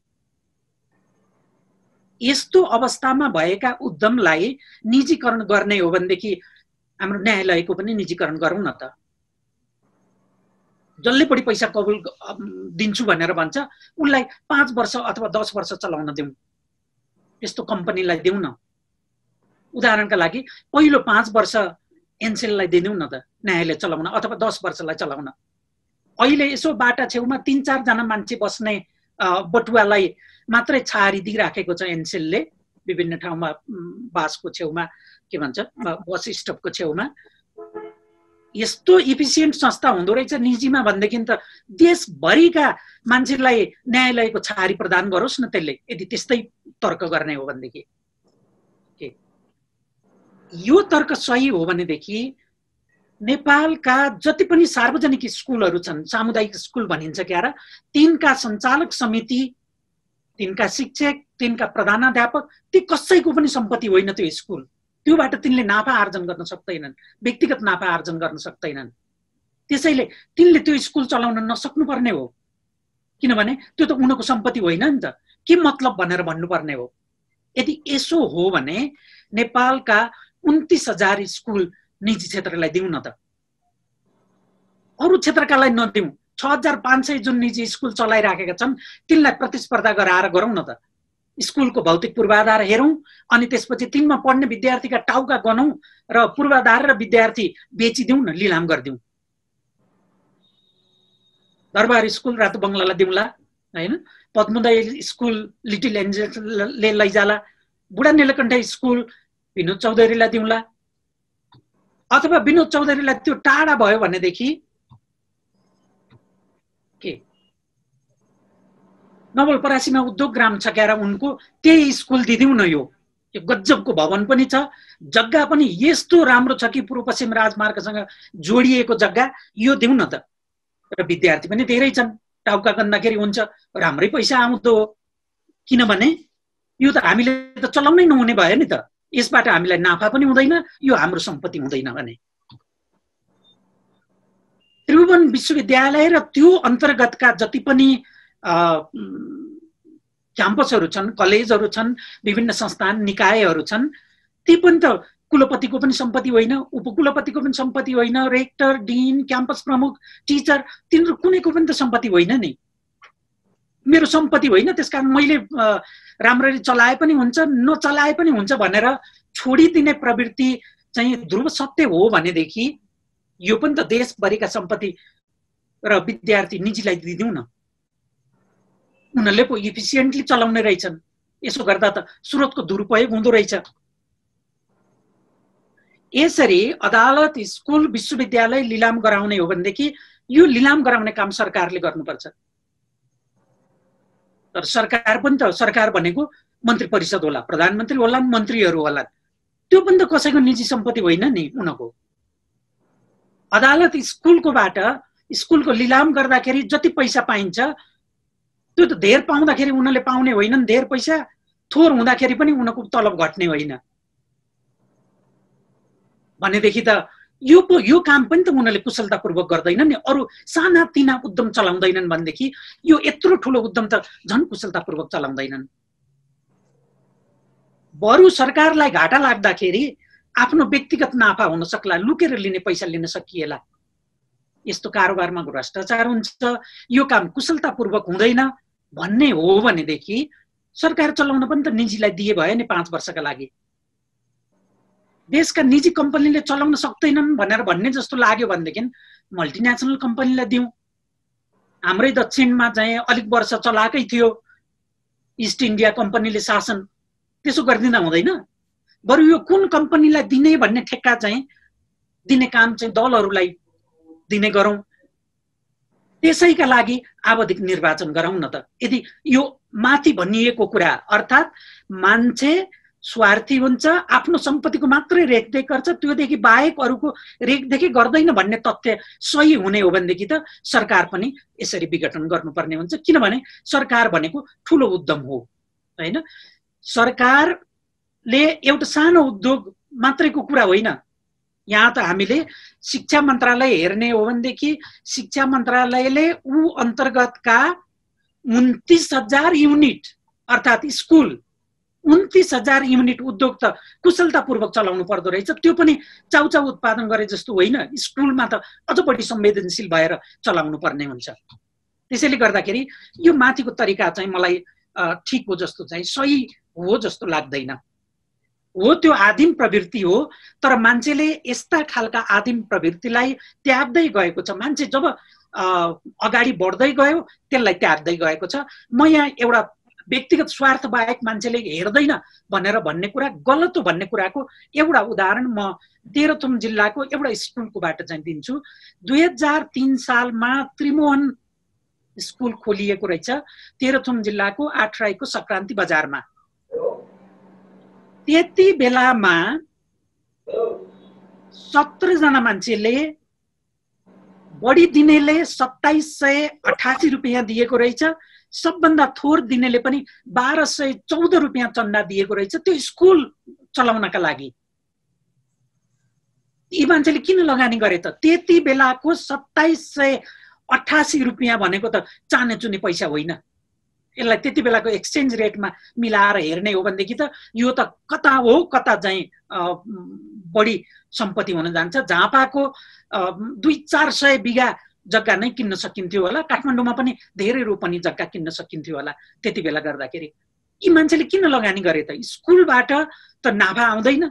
D: यस्तो अवस्थामा भएका उद्यमलाई निजीकरण गर्ने हो भनेदेखि हाम्रो न्यायालयको पनि निजीकरण गरौँ न त। जसले बढी पैसा कबुल दिन्छु भनेर भन्छ उसलाई 5 वर्ष अथवा 10 वर्ष चलाउन दिउँ, त्यस्तो कम्पनीलाई दिउँ न। उदाहरणका लागि पहिलो 5 वर्ष एनसेललाई दिदिउँ न त न्यायालय चलाउन अथवा 10 वर्षलाई चलाउन। अहिले यसो बाटा छेउमा 3-4 जना मान्छे बस्ने बटुवालाई मात्रै छारी दिइराखेको छ एनसेलले, विभिन्न ठाउँमा बासको छेउमा के भन्छ बस स्टपको छेउमा। यस्तो इफिसियन्ट संस्था हुँदो रहेछ निजीमा भनेदेखि त देशभरिका मान्छेलाई न्यायालयको छारी प्रदान गरोस् न त्यसले, यदि त्यस्तै तर्क गर्ने हो भनेदेखि। यो तर्क सही हो भनेदेखि नेपालका जति पनि सार्वजनिक स्कुलहरू छन्, सामुदायिक स्कुल भनिन्छ क्या र, तिनका सञ्चालक समिति, तिनका शिक्षक, तिनका प्रधानाध्यापक ती कसैको पनि सम्पत्ति होइन त्यो स्कुल। त्योबाट तिनले नाफा आर्जन गर्न सक्दैनन्, व्यक्तिगत नाफा आर्जन गर्न सक्दैनन्। त्यसैले तिनले त्यो स्कुल चलाउन नसक्नुपर्ने हो, किनभने त्यो त उनीहरूको सम्पत्ति होइन नि त। के मतलब भनेर भन्नुपर्ने हो। यदि यसो हो भने नेपालका 29,000 स्कुल निजी क्षेत्रलाई दिउँ न त, अरू क्षेत्रकालाई नदिउँ। 6,500 जुन निजी स्कुल चलाइराखेका छन् तिनलाई प्रतिस्पर्धा गराएर गरौँ न त। स्कुलको भौतिक पूर्वाधार हेरौँ अनि त्यसपछि तिनमा पढ्ने विद्यार्थीका टाउका गनौँ र पूर्वाधार र विद्यार्थी बेचिदिउँ न, लिलाम गरिदिउँ। दरबार स्कुल रातो बङ्गलालाई दिउँला होइन, पद्मोदय स्कुल लिटिल एन्जलले लैजाला, बुढा नीलकण्ठ स्कुल विनोद चौधरीलाई दिउँला। अथवा विनोद चौधरीलाई त्यो टाढा भयो भनेदेखि के नवलपरासीमा उद्योग ग्राम छ क्यार उनको, त्यही स्कुल दिदिउँ न। यो गजबको भवन पनि छ, जग्गा पनि यस्तो राम्रो छ कि पूर्व पश्चिम राजमार्गसँग जोडिएको जग्गा, यो दिउँ न त। र विद्यार्थी पनि धेरै छन्, टाउका गन्दाखेरि हुन्छ, राम्रै पैसा आउँदो हो। किनभने यो त हामीले त चलाउनै नहुने भयो नि त, यसबाट हामीलाई नाफा पनि हुँदैन, यो हाम्रो सम्पत्ति हुँदैन भने। त्रिभुवन विश्वविद्यालय र त्यो अन्तर्गतका जति पनि क्याम्पसहरू छन्, कलेजहरू छन्, विभिन्न संस्थान निकायहरू छन्, ती पनि त कुलपतिको पनि सम्पत्ति होइन, उपकुलपतिको पनि सम्पत्ति होइन, रेक्टर, डिन, क्याम्पस प्रमुख, टिचर, तिनीहरू कुनैको पनि त सम्पत्ति होइन नि। मेरो सम्पत्ति होइन, त्यसकारण मैले राम्ररी चलाए पनि हुन्छ, नचलाए पनि हुन्छ भनेर छोडिदिने प्रवृत्ति चाहिँ ध्रुव सत्य हो भनेदेखि यो पनि त देशभरिका सम्पत्ति र विद्यार्थी निजीलाई दिदिउँ न। उनीहरूले पो इफिसियन्टली चलाउने रहेछन्, यसो गर्दा त स्रोतको दुरुपयोग हुँदो रहेछ। यसरी अदालत, स्कुल, विश्वविद्यालय लिलाम गराउने हो भनेदेखि यो लिलाम गराउने काम सरकारले गर्नुपर्छ। तर सरकार पनि त, सरकार भनेको मन्त्री परिषद होला, प्रधानमन्त्री होला, मन्त्रीहरू होला, त्यो पनि त कसैको निजी सम्पत्ति होइन नि उनको। अदालत स्कुलकोबाट स्कुलको लिलाम गर्दाखेरि जति पैसा पाइन्छ त्यो त धेर पाउँदाखेरि उनीहरूले पाउने होइनन् धेर पैसा, थोर हुँदाखेरि पनि उनको तलब घट्ने होइन भनेदेखि त यो काम पनि त उनीहरूले कुशलतापूर्वक गर्दैनन् नि। अरू साना तिना उद्यम चलाउँदैनन् भनेदेखि यो यत्रो ठुलो उद्यम त झन् कुशलतापूर्वक चलाउँदैनन्। बरु सरकारलाई घाटा लाग्दाखेरि आफ्नो व्यक्तिगत नाफा हुन सक्ला, लुकेर लिने पैसा लिन सकिएला। यस्तो कारोबारमा भ्रष्टाचार हुन्छ, यो काम कुशलतापूर्वक हुँदैन भन्ने हो भनेदेखि सरकार चलाउन पनि त निजीलाई दिए भयो नि 5 वर्षका लागि। देशका निजी कम्पनीले चलाउन सक्दैनन् भनेर भन्ने जस्तो लाग्यो भनेदेखि मल्टिनेसनल कम्पनीलाई दिउँ। हाम्रै दक्षिणमा चाहिँ अलिक वर्ष चलाएकै थियो इस्ट इन्डिया कम्पनीले शासन, त्यसो गरिदिँदा हुँदैन? बरु यो कुन कम्पनीलाई दिने भन्ने ठेक्का चाहिँ दिने काम चाहिँ दलहरूलाई दिने गरौँ। त्यसैका लागि आवधिक निर्वाचन गरौँ न त। यदि यो माथि भनिएको कुरा अर्थात् मान्छे स्वार्थी हुन्छ, आफ्नो सम्पत्तिको मात्रै रेखदेख गर्छ, त्योदेखि बाहेक अरूको रेखदेखि गर्दैन भन्ने तथ्य सही हुने हो भनेदेखि त सरकार पनि यसरी विघटन गर्नुपर्ने हुन्छ। किनभने सरकार भनेको ठुलो उद्यम हो हैन। सरकारले एउटा सानो उद्योग मात्रैको कुरा होइन। यहाँ त हामीले शिक्षा मन्त्रालय हेर्ने हो भनेदेखि शिक्षा मन्त्रालयले ऊ अन्तर्गतका 29,000 युनिट अर्थात् स्कुल 29,000 युनिट उद्योग त कुशलतापूर्वक चलाउनु पर्दो रहेछ। त्यो पनि चाउचाउ उत्पादन गरे जस्तो होइन, स्कुलमा त अझ बढी संवेदनशील भएर चलाउनु पर्ने हुन्छ। त्यसैले गर्दाखेरि यो माथिको तरिका चाहिँ मलाई ठिक हो जस्तो चाहिँ सही हो जस्तो लाग्दैन। हो त्यो आदिम प्रवृत्ति हो, तर मान्छेले यस्ता खालका आदिम प्रवृत्तिलाई त्याग्दै गएको छ। मान्छे जब अगाडि बढ्दै गयो त्यसलाई त्याग्दै गएको छ। म यहाँ एउटा व्यक्तिगत स्वार्थ बाहेक मान्छेले हेर्दैन भनेर भन्ने कुरा गलत हो भन्ने कुराको एउटा उदाहरण म तेह्रथुम जिल्लाको एउटा स्कुलकोबाट चाहिँ दिन्छु। 2003 सालमा त्रिमोहन स्कुल खोलिएको रहेछ तेह्रथुम जिल्लाको आठराईको सङ्क्रान्ति बजारमा। त्यति बेलामा 17 जना मान्छेले, बढी दिनेले 2788 रुपियाँ दिएको रहेछ, सबभन्दा थोर दिनेले पनि 1214 रुपियाँ चन्दा दिएको रहेछ त्यो स्कुल चलाउनका लागि। यी मान्छेले किन लगानी गरे त? त्यति बेलाको 2788 रुपियाँ भनेको त चानेचुने पैसा होइन। यसलाई त्यति बेलाको एक्सचेन्ज रेटमा मिलाएर हेर्ने हो भनेदेखि त यो त कता हो कता चाहिँ बढी सम्पत्ति हुन जान्छ। झापाको 200-400 बिघा जग्गा नै किन्न सकिन्थ्यो होला, काठमाडौँमा पनि धेरै रोपनी जग्गा किन्न सकिन्थ्यो होला त्यति बेला गर्दाखेरि। यी मान्छेले किन लगानी गरे त? स्कुलबाट त नाफा आउँदैन,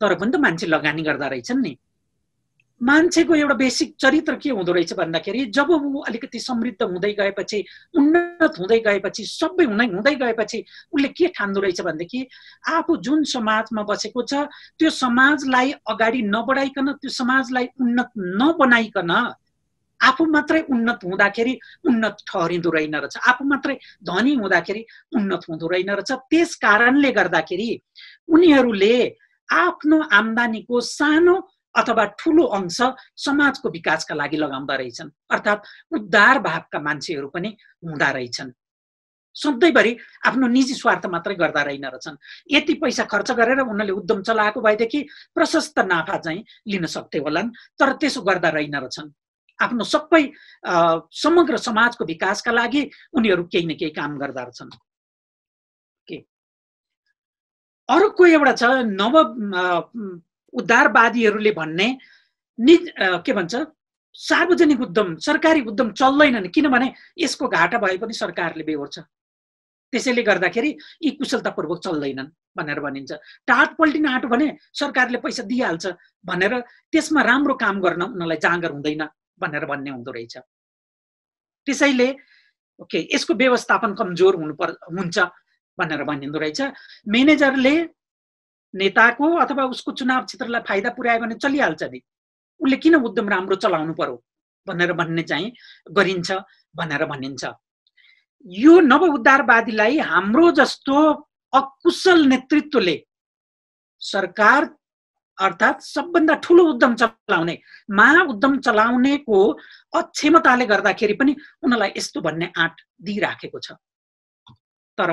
D: तर पनि त मान्छे लगानी गर्दा रहेछन् नि। मान्छेको एउटा बेसिक चरित्र के हुँदो रहेछ भन्दाखेरि जब ऊ अलिकति समृद्ध हुँदै गएपछि, उन्नत हुँदै गएपछि, सबै हुँदै गएपछि उसले के ठान्दो रहेछ भनेदेखि आफू जुन समाजमा बसेको छ त्यो समाजलाई अगाडि नबढाइकन, त्यो समाजलाई उन्नत नबनाइकन आफू मात्रै उन्नत हुँदाखेरि उन्नत ठहरिँदो रहेन रहेछ, आफू मात्रै धनी हुँदाखेरि उन्नत हुँदो रहेन रहेछ। त्यस कारणले गर्दाखेरि उनीहरूले आफ्नो आम्दानीको सानो अथवा ठुलो अंश समाजको विकासका लागि लगाउँदा रहेछन्। अर्थात् उद्धार भावका मान्छेहरू पनि हुँदा रहेछन्। सधैँभरि आफ्नो निजी स्वार्थ मात्रै गर्दा रहेन रहेछन्। यति पैसा खर्च गरेर उनीहरूले उद्यम चलाएको भएदेखि प्रशस्त नाफा चाहिँ लिन सक्थे होलान्, तर त्यसो गर्दा रहेन रहेछन्। आफ्नो सबै समग्र समाजको विकासका लागि उनीहरू केही न केही काम गर्दा रहेछन्। अर्को एउटा छ नव उद्धारवादीहरूले भन्ने के भन्छ सार्वजनिक उद्यम, सरकारी उद्यम चल्दैनन् किनभने यसको घाटा भए पनि सरकारले बेहोर्छ, त्यसैले गर्दाखेरि यी कुशलतापूर्वक चल्दैनन् भनेर भनिन्छ। टाट पल्टिन आँटो भने सरकारले पैसा दिइहाल्छ भनेर त्यसमा राम्रो काम गर्न उनीहरूलाई जाँगर हुँदैन भनेर भन्ने हुँदो रहेछ। त्यसैले ओके यसको व्यवस्थापन कमजोर हुन्छ भनेर भनिँदो रहेछ। म्यानेजरले नेताको अथवा उसको चुनाव क्षेत्रलाई फाइदा पुर्यायो भने चलिहाल्छ नि, उसले किन उद्यम राम्रो चलाउनु पर्यो भनेर भन्ने चाहिँ गरिन्छ भनेर भनिन्छ। यो नव उद्धारवादीलाई हाम्रो जस्तो अकुशल नेतृत्वले सरकार अर्थात् सबभन्दा ठुलो उद्यम चलाउने महाउद्यम चलाउनेको अक्षमताले गर्दाखेरि पनि उनीहरूलाई यस्तो भन्ने आँट दिइराखेको छ। तर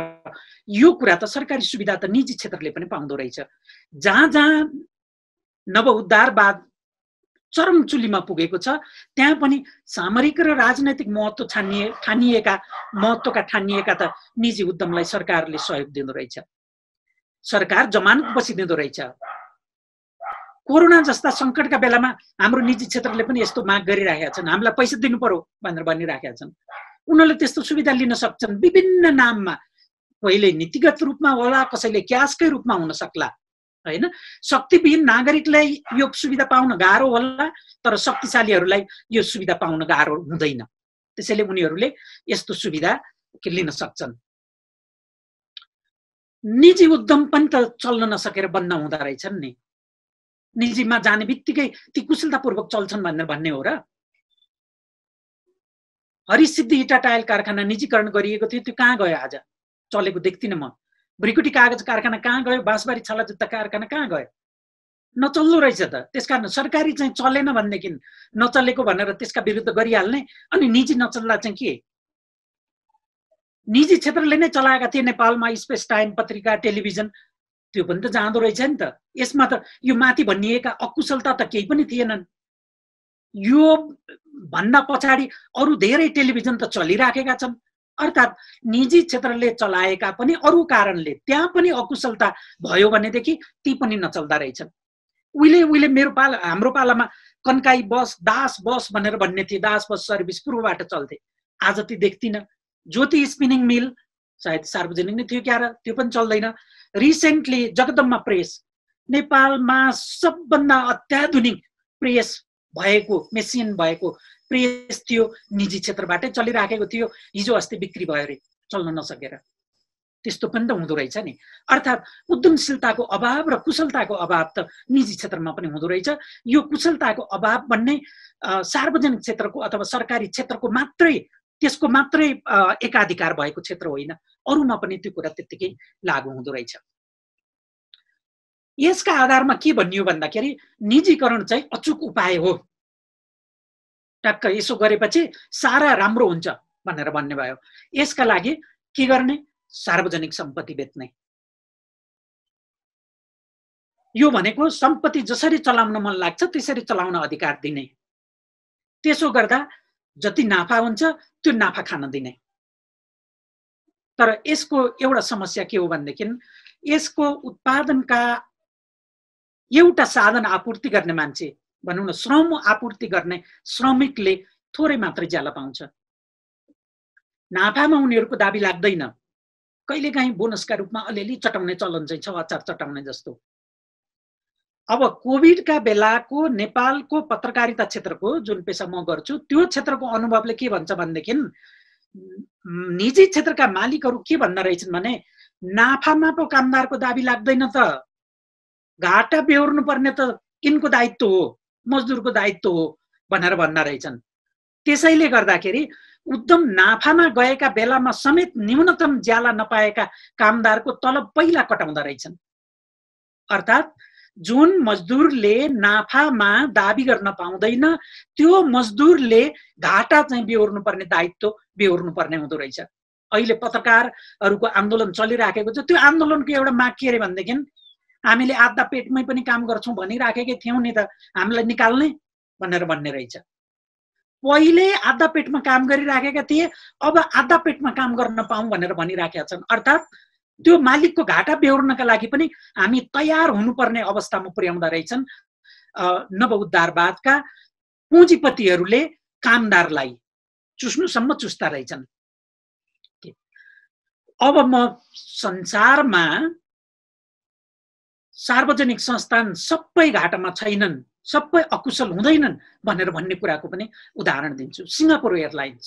D: यो कुरा त सरकारी सुविधा त निजी क्षेत्रले पनि पाउँदो रहेछ। जहाँ जहाँ नव उद्धारवाद चरम चुलीमा पुगेको छ त्यहाँ पनि सामरिक र राजनैतिक महत्त्व ठानिएका त निजी उद्यमलाई सरकारले सहयोग दिँदो रहेछ। सरकार जमानत बसिदिँदो रहेछ। कोरोना जस्ता सङ्कटका बेलामा हाम्रो निजी क्षेत्रले पनि यस्तो माग गरिराखेका छन्, हामीलाई पैसा दिनु पर्यो भनेर भनिराखेका छन्। उनीहरूले त्यस्तो सुविधा लिन सक्छन् विभिन्न नाममा, कहिले नीतिगत रूपमा होला, कसैले क्यासकै रूपमा हुन सक्ला हैन। शक्तिविहीन नागरिकलाई यो सुविधा पाउन गाह्रो होला, तर शक्तिशालीहरूलाई यो सुविधा पाउन गाह्रो हुँदैन। त्यसैले उनीहरूले यस्तो सुविधा लिन सक्छन्। निजी उद्यम पनि त चल्न नसकेर बन्द हुँदो रहेछन् नि। निजीमा जाने बित्तिकै ती कुशलतापूर्वक चल्छन् भनेर भन्ने हो र? हरिसिद्धि इटा टायल कारखाना निजीकरण गरिएको थियो, त्यो कहाँ गयो? आज चलेको देख्दिनँ म। भ्रिकुटी कागज कारखाना कहाँ गयो? बाँसबारी छाला जुत्ता कारखाना कहाँ गयो? नचल्दो रहेछ त। त्यसकारण सरकारी चाहिँ चलेन भनेदेखि नचलेको भनेर त्यसका विरुद्ध गरिहाल्ने, अनि निजी नचल्दा चाहिँ के? निजी क्षेत्रले नै चलाएका थिए नेपालमा स्पेस टाइम पत्रिका, टेलिभिजन, त्यो पनि त जाँदो रहेछ नि त। यसमा त यो माथि भनिएका अकुशलता त केही पनि थिएनन्। यो भन्दा पछाडि अरू धेरै टेलिभिजन त चलिराखेका छन्, अर्थात् निजी क्षेत्रले चलाएका पनि अरू कारणले त्यहाँ पनि अकुशलता भयो भनेदेखि ती पनि नचल्दा रहेछन्। उहिले मेरो पाला, हाम्रो पालामा कन्काई बस, दास बस भनेर भन्ने थिए। दास बस सर्भिस पूर्वबाट चल्थे। आज ती देख्दिन। ज्योति स्पिनिङ मिल सायद सार्वजनिक नै थियो क्या र, त्यो पनि चल्दैन। रिसेन्टली जगदम्बा प्रेस, नेपालमा सबभन्दा अत्याधुनिक प्रेस भएको, मेसिन भएको प्रेस थियो, निजी क्षेत्रबाटै चलिराखेको थियो। हिजो अस्ति बिक्री भयो रे, चल्न नसकेर। त्यस्तो पनि त हुँदो रहेछ नि। अर्थात् उद्यमशीलताको अभाव र कुशलताको अभाव त निजी क्षेत्रमा पनि हुँदो रहेछ। यो कुशलताको अभाव भन्ने सार्वजनिक क्षेत्रको अथवा सरकारी क्षेत्रको मात्रै, त्यसको मात्रै एकाधिकार भएको क्षेत्र होइन, अरूमा पनि त्यो कुरा त्यत्तिकै लागू हुँदो रहेछ। यसका आधारमा के भनियो भन्दाखेरि निजीकरण चाहिँ अचुक उपाय हो, टक्क यसो गरेपछि सारा राम्रो हुन्छ भनेर भन्ने भयो। यसका लागि के गर्ने? सार्वजनिक सम्पत्ति बेच्ने। यो भनेको सम्पत्ति जसरी चलाउन मन लाग्छ त्यसरी चलाउन अधिकार दिने। त्यसो गर्दा जति नाफा हुन्छ त्यो नाफा खान दिने। तर यसको एउटा समस्या के हो भनेदेखि यसको उत्पादनका एउटा साधन आपूर्ति गर्ने मान्छे, भनौँ न श्रम आपूर्ति गर्ने श्रमिकले थोरै मात्रै ज्याला पाउँछ। नाफामा उनीहरूको दाबी लाग्दैन। कहिलेकाहीँ बोनसका रूपमा अलिअलि चटाउने चलन चाहिँ छ, अचार चटाउने जस्तो। अब कोभिडका बेलाको नेपालको पत्रकारिता क्षेत्रको, जुन पेसा म गर्छु, त्यो क्षेत्रको अनुभवले के भन्छ भनेदेखि निजी क्षेत्रका मालिकहरू के भन्न रहेछन् भने नाफामा पो कामदारको दाबी लाग्दैन त, घाटा बेहोर्नु पर्ने त किनको दायित्व हो? मजदुरको दायित्व हो भनेर भन्न रहेछन्। त्यसैले गर्दाखेरि उद्यम नाफामा गएका बेलामा समेत न्यूनतम ज्याला नपाएका कामदारको तलब पहिला कटाउँदा रहेछन्। अर्थात् जुन मजदुरले नाफामा दाबी गर्न पाउँदैन त्यो मजदुरले घाटा चाहिँ बेहोर्नु पर्ने दायित्व बेहोर्नु पर्ने हुँदो रहेछ। अहिले पत्रकारहरूको आन्दोलन चलिराखेको छ। त्यो आन्दोलनको एउटा माग के अरे भनेदेखि हामीले आधा पेटमै पनि काम गर्छौँ भनिराखेकै थियौँ नि त, हामीलाई निकाल्ने भनेर भन्ने रहेछ। पहिले आधा पेटमा काम गरिराखेका थिए, अब आधा पेटमा काम गर्न पाऊँ भनेर भनिराखेका छन्। अर्थात् त्यो मालिकको घाटा बेहोर्नका लागि पनि हामी तयार हुनुपर्ने अवस्थामा पुर्याउँदा रहेछन् नवउद्धारवादका पुँजीपतिहरूले कामदारलाई चुस्नुसम्म चुस्ता रहेछन्। अब म संसारमा सार्वजनिक संस्थान सबै घाटामा छैनन्, सबै अकुशल हुँदैनन् भनेर भन्ने कुराको पनि उदाहरण दिन्छु। सिङ्गापुर एयरलाइन्स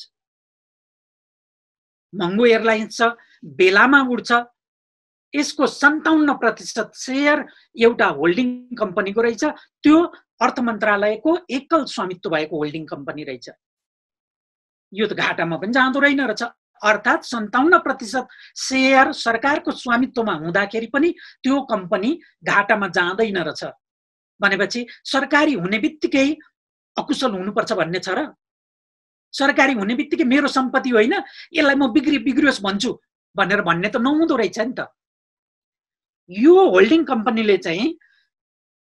D: महँगो एयरलाइन्स छ, बेलामा उड्छ, यसको 57% सेयर एउटा होल्डिङ कम्पनीको रहेछ। त्यो अर्थ मन्त्रालयको एकल स्वामित्व भएको होल्डिङ कम्पनी रहेछ। यो त घाटामा पनि जाँदो रहेन रहेछ। अर्थात् 57% सेयर सरकारको स्वामित्वमा हुँदाखेरि पनि त्यो कम्पनी घाटामा जाँदैन रहेछ। भनेपछि सरकारी हुने बित्तिकै अकुशल हुनुपर्छ भन्ने छ र? सरकारी हुने बित्तिकै मेरो सम्पत्ति होइन यसलाई म बिग्रियोस् भन्छु भनेर भन्ने त नहुँदो रहेछ नि त। यो होल्डिङ कम्पनीले चाहिँ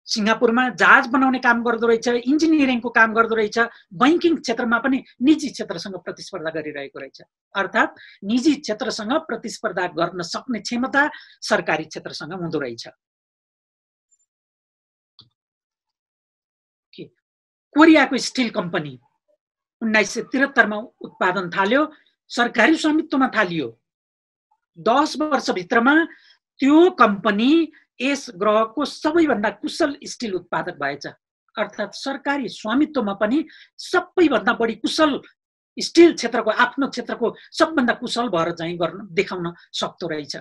D: सिङ्गापुरमा जहाज बनाउने काम गर्दो रहेछ, इन्जिनियरिङको काम गर्दो रहेछ, बैंकिङ क्षेत्रमा पनि निजी क्षेत्रसँग प्रतिस्पर्धा गरिरहेको रहेछ। अर्थात् निजी क्षेत्रसँग प्रतिस्पर्धा गर्न सक्ने क्षमता सरकारी क्षेत्रसँग हुँदो रहेछ। कोरियाको स्टिल कम्पनी 1973 मा उत्पादन थाल्यो, सरकारी स्वामित्वमा थालियो। 10 वर्षभित्रमा त्यो कम्पनी यस ग्रहको सबैभन्दा कुशल स्टिल उत्पादक भएछ। अर्थात् सरकारी स्वामित्वमा पनि सबैभन्दा बढी कुशल स्टिल क्षेत्रको आफ्नो क्षेत्रको सबभन्दा कुशल भएर चाहिँ गर्न देखाउन सक्दो रहेछ।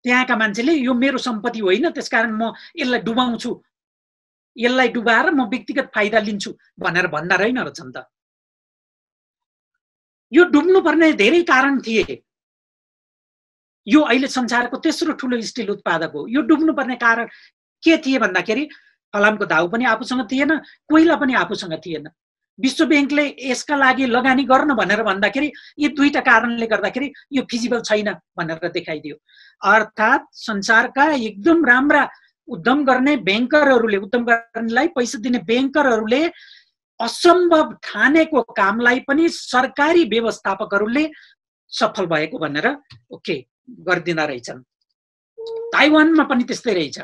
D: त्यहाँका मान्छेले यो मेरो सम्पत्ति होइन त्यसकारण म यसलाई डुबाउँछु, यसलाई डुबाएर म व्यक्तिगत फाइदा लिन्छु भनेर भन्दा रहेन रहेछ नि त। यो डुब्नुपर्ने धेरै कारण थिए। यो अहिले संसारको तेस्रो ठुलो स्टिल उत्पादक हो। यो डुब्नुपर्ने कारण के थिए भन्दाखेरि फलामको धाउ पनि आफूसँग थिएन, कोइला पनि आफूसँग थिएन। विश्व बैंकले यसका लागि लगानी गर्न भनेर भन्दाखेरि यी दुईटा कारणले गर्दाखेरि यो फिजिबल छैन भनेर देखाइदियो। अर्थात् संसारका एकदम राम्रा उद्यम गर्ने ब्याङ्करहरूले, उद्यम गर्नेलाई पैसा दिने ब्याङ्करहरूले असम्भव ठानेको कामलाई पनि सरकारी व्यवस्थापकहरूले सफल भएको भनेर ओके गरिदिँदा रहेछन्। ताइवानमा पनि त्यस्तै रहेछ।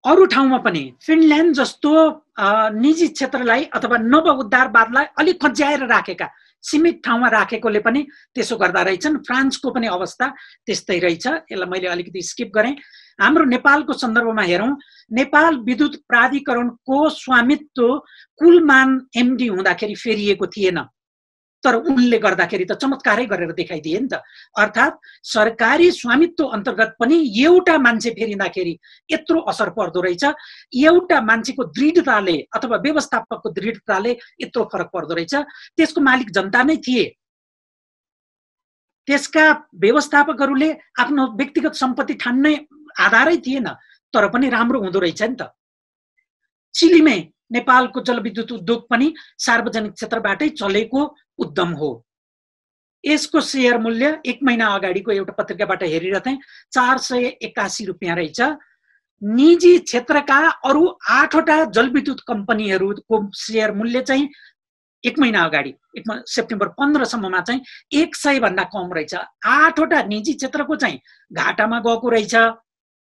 D: अरू ठाउँमा पनि फिनल्यान्ड जस्तो निजी क्षेत्रलाई अथवा नव उद्धारवादलाई अलिक खज्याएर राखेका, सीमित ठाउँमा राखेकोले पनि त्यसो गर्दा रहेछन्। फ्रान्सको पनि अवस्था त्यस्तै रहेछ। यसलाई मैले अलिकति स्किप गरेँ। हाम्रो नेपालको सन्दर्भमा हेरौँ, नेपाल विद्युत प्राधिकरणको स्वामित्व कुलमान एमडी हुँदाखेरि फेरिएको थिएन, तर उनले गर्दाखेरि त चमत्कारै गरेर देखाइदिए नि त। अर्थात् सरकारी स्वामित्व अन्तर्गत पनि एउटा मान्छे फेरिँदाखेरि यत्रो असर पर्दो रहेछ, एउटा मान्छेको दृढताले अथवा व्यवस्थापकको दृढताले यत्रो फरक पर्दो रहेछ। त्यसको मालिक जनता नै थिए। त्यसका व्यवस्थापकहरूले आफ्नो व्यक्तिगत सम्पत्ति ठान्ने आधारै थिएन, तर पनि राम्रो हुँदो रहेछ नि त। चिलीमै नेपालको जलविद्युत उद्योग पनि सार्वजनिक क्षेत्रबाटै चलेको उद्यम हो। यसको शेयर मूल्य 1 महिना अगाडिको एउटा पत्रिकाबाट हेरिरहेँ 481 रुपियाँ रहेछ। निजी क्षेत्रका अरू 8वटा जलविद्युत कम्पनीहरूको शेयर मूल्य चाहिँ 1 महिना अगाडि सेप्टेम्बर 15 सम्ममा चाहिँ 100 भन्दा कम रहेछ। 8वटा निजी क्षेत्रको चाहिँ घाटामा गएको रहेछ,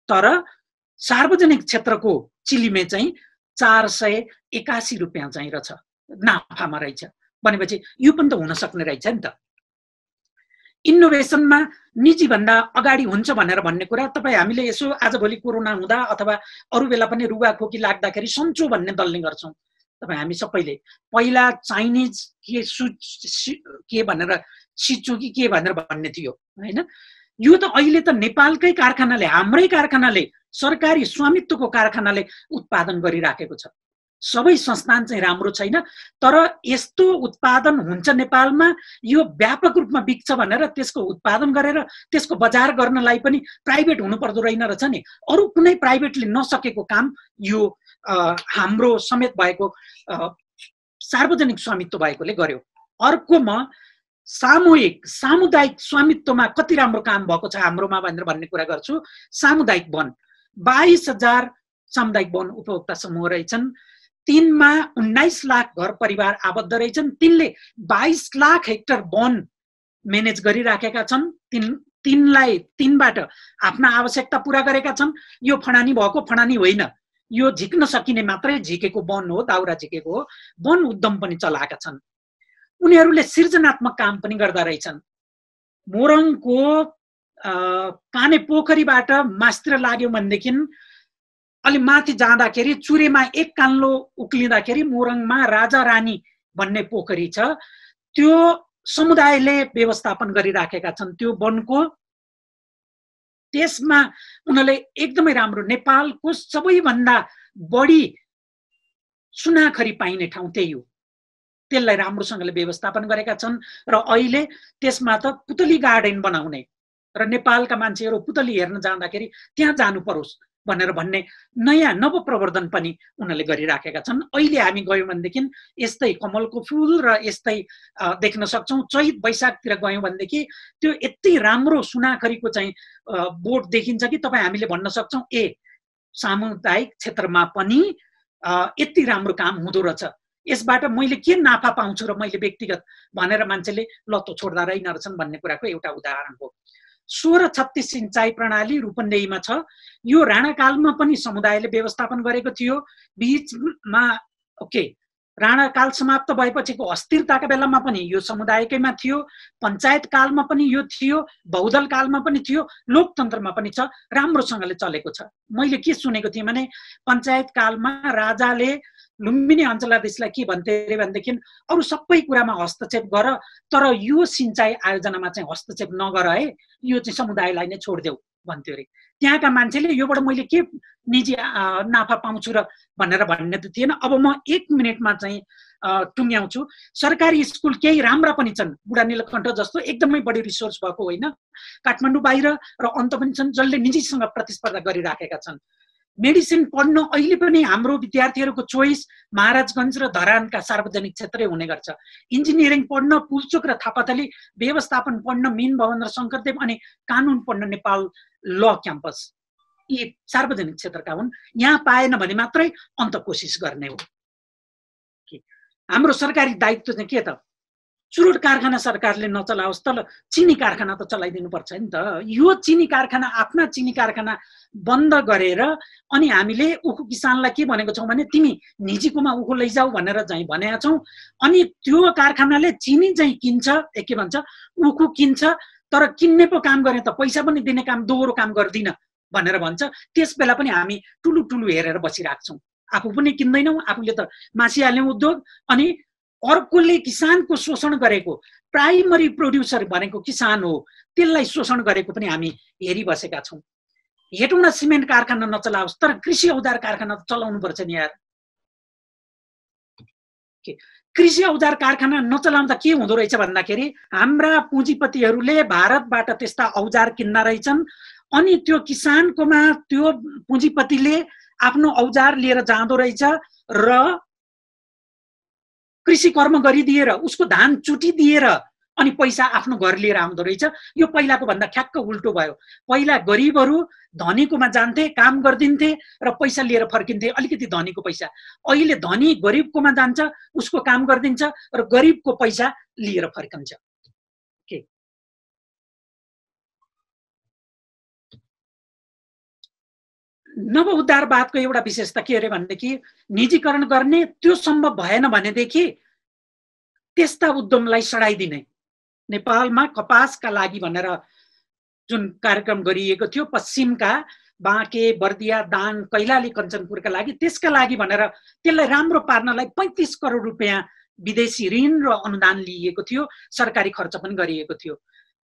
D: तर सार्वजनिक क्षेत्रको चिलीमे चाहिँ 481 रुपियाँ चाहिँ रहेछ, नाफामा रहेछ। भनेपछि यो पनि त हुन सक्ने रहेछ नि त। इनोभेसनमा निजी भन्दा अगाडि हुन्छ भनेर भन्ने कुरा तपाईँ हामीले यसो आजभोलि कोरोना हुँदा अथवा अरू बेला पनि रुगाखोकी लाग्दाखेरि सन्चो भन्ने दल्ने गर्छौँ। तपाईँ हामी सबैले पहिला चाइनिज के भनेर सिचो कि के भनेर भन्ने थियो होइन। यो त अहिले त नेपालकै कारखानाले, हाम्रै कारखानाले, सरकारी स्वामित्वको कारखानाले उत्पादन गरिराखेको छ। सबै संस्थान चाहिँ राम्रो छैन, तर यस्तो उत्पादन हुन्छ नेपालमा, यो व्यापक रूपमा बिक्छ भनेर त्यसको उत्पादन गरेर त्यसको बजार गर्नलाई पनि प्राइभेट हुनुपर्दो रहेन रहेछ नि। अरू कुनै प्राइभेटले नसकेको काम यो हाम्रो समेत भएको सार्वजनिक स्वामित्व भएकोले गर्यो। अर्कोमा सामुदायिक स्वामित्वमा कति राम्रो काम भएको छ हाम्रोमा भनेर भन्ने कुरा गर्छु। सामुदायिक वन 22,000 सामुदायिक वन उपभोक्ता समूह रहेछन्। तिनमा 19 लाख घर परिवार आबद्ध रहेछन्। तिनले 22 लाख हेक्टर वन म्यानेज गरिराखेका छन्। तिनबाट आफ्ना आवश्यकता पूरा गरेका छन्। यो फडानी भएको फडानी होइन, यो झिक्न सकिने मात्रै झिकेको वन हो, दाउरा झिकेको हो। वन उद्यम पनि चलाएका छन्। उनीहरूले सृजनात्मक काम पनि गर्दा रहेछन्। मोरङको काने पोखरीबाट मास्तिर लाग्यो भनेदेखि अलि माथि जाँदाखेरि चुरेमा एक कान्लो उक्लिँदाखेरि मोरङमा राजा रानी भन्ने पोखरी छ। त्यो समुदायले व्यवस्थापन गरिराखेका छन् त्यो वनको, त्यसमा उनीहरूले एकदमै राम्रो नेपालको सबैभन्दा बढी सुनाखरी पाइने ठाउँ त्यही हो, त्यसलाई राम्रोसँगले व्यवस्थापन गरेका छन्। र अहिले त्यसमा त पुतली गार्डन बनाउने र नेपालका मान्छेहरू पुतली हेर्न जाँदाखेरि त्यहाँ जानु परोस् भनेर भन्ने नयाँ नवप्रवर्धन पनि उनीहरूले गरिराखेका छन्। अहिले हामी गयौँ भनेदेखि यस्तै कमलको फुल र यस्तै देख्न सक्छौँ। चैत वैशाखतिर गयौँ भनेदेखि त्यो यति राम्रो सुनाखरीको चाहिँ बोर्ड देखिन्छ कि तपाईँ हामीले भन्न सक्छौँ ए सामुदायिक क्षेत्रमा पनि यति राम्रो काम हुँदो रहेछ, यसबाट मैले के नाफा पाउँछु र मैले व्यक्तिगत भनेर मान्छेले लत्तो छोड्दा रहेनछन् भन्ने कुराको एउटा उदाहरण हो। 1636 सिंचाइ प्रणाली रूपन्देहीमा छ। यो राणाकालमा पनि समुदायले व्यवस्थापन गरेको थियो। बीचमा राणाकाल समाप्त भएपछिको अस्थिरताका बेलामा पनि यो समुदायकैमा थियो, पञ्चायत कालमा पनि यो थियो, बहुदल कालमा पनि थियो, लोकतन्त्रमा पनि छ, राम्रोसँगले चलेको छ। मैले के सुनेको थिएँ भने पञ्चायत कालमा राजाले लुम्बिनी अञ्चलाधीशलाई के भन्थे अरे भनेदेखि अरू सबै कुरामा हस्तक्षेप गर, तर यो सिंचाइ आयोजनामा चाहिँ हस्तक्षेप नगर है, यो चाहिँ समुदायलाई नै छोडिदेऊ भन्थ्यो अरे। त्यहाँका मान्छेले योबाट मैले के निजी नाफा पाउँछु र भनेर भन्ने त थिएन। अब म 1 मिनटमा चाहिँ टुङ्ग्याउँछु। सरकारी स्कुल केही राम्रा पनि छन्, बुढा नीलकण्ठ जस्तो एकदमै बढी रिसोर्स भएको होइन, काठमाडौँ बाहिर र अन्त पनि छन् जसले निजीसँग प्रतिस्पर्धा गरिराखेका छन्। मेडिसिन पढ्न अहिले पनि हाम्रो विद्यार्थीहरूको चोइस महाराजगञ्ज र धरानका सार्वजनिक क्षेत्रै हुने गर्छ। इन्जिनियरिङ पढ्न पुल्चोक र थापाथली, व्यवस्थापन पढ्न मीन भवन र शङ्करदेव अनि कानुन पढ्न नेपाल ल क्याम्पस, यी सार्वजनिक क्षेत्रका हुन्। यहाँ पाएन भने मात्रै अन्त कोसिस गर्ने हो। हाम्रो सरकारी दायित्व चाहिँ के त? चुरोट कारखाना सरकारले नचलाओस् त चिनी कारखाना त चलाइदिनु पर्छ नि त। यो चिनी कारखाना, आफ्ना चिनी कारखाना बन्द गरेर अनि हामीले उखु किसानलाई के भनेको छौँ भने तिमी निजीकोमा उखु लैजाऊ भनेर चाहिँ भनेका छौँ। अनि त्यो कारखानाले चिनी चाहिँ किन्छ, के भन्छ उखु किन्छ, तर किन्ने पो काम गर्ने त पैसा पनि दिने काम दोहोरो काम गर्दिन भनेर भन्छ। त्यस बेला पनि हामी टुलु टुलु हेरेर बसिराख्छौँ, आफू पनि किन्दैनौँ, आफूले त मासिहाल्यौँ उद्योग, अनि अर्कोले किसानको शोषण गरेको, प्राइमरी प्रोड्युसर भनेको किसान हो, त्यसलाई शोषण गरेको पनि हामी हेरिबसेका छौँ। हेटौँडा सिमेन्ट कारखाना नचलाओस्, तर कृषि औजार कारखाना चलाउनु पर्छ नि यार। कृषि औजार कारखाना नचलाउँदा के हुँदो रहेछ भन्दाखेरि हाम्रा पुँजीपतिहरूले भारतबाट त्यस्ता औजार किन्न रहेछन्, अनि त्यो किसानकोमा त्यो पुँजीपतिले आफ्नो औजार लिएर जाँदो रहेछ र कृषि कर्म गरिदिएर उसको धान चुटिदिएर अनि पैसा आफ्नो घर लिएर आउँदो रहेछ। यो पहिलाको भन्दा ठ्याक्क उल्टो भयो। पहिला गरिबहरू धनीकोमा जान्थे, काम गरिदिन्थे र पैसा लिएर फर्किन्थे, अलिकति धनीको पैसा। अहिले धनी गरिबकोमा जान्छ, उसको काम गरिदिन्छ र गरिबको पैसा लिएर फर्कन्छ। नवउद्धारवादको एउटा विशेषता के अरे भनेदेखि निजीकरण गर्ने, त्यो सम्भव भएन भनेदेखि त्यस्ता उद्यमलाई सडाइदिने। नेपालमा कपासका लागि भनेर जुन कार्यक्रम गरिएको थियो, पश्चिमका बाँके, बर्दिया, दाङ, कैलाली, कञ्चनपुरका लागि, त्यसका लागि भनेर त्यसलाई राम्रो पार्नलाई 35 करोड रुपियाँ विदेशी ऋण र अनुदान लिइएको थियो, सरकारी खर्च पनि गरिएको थियो।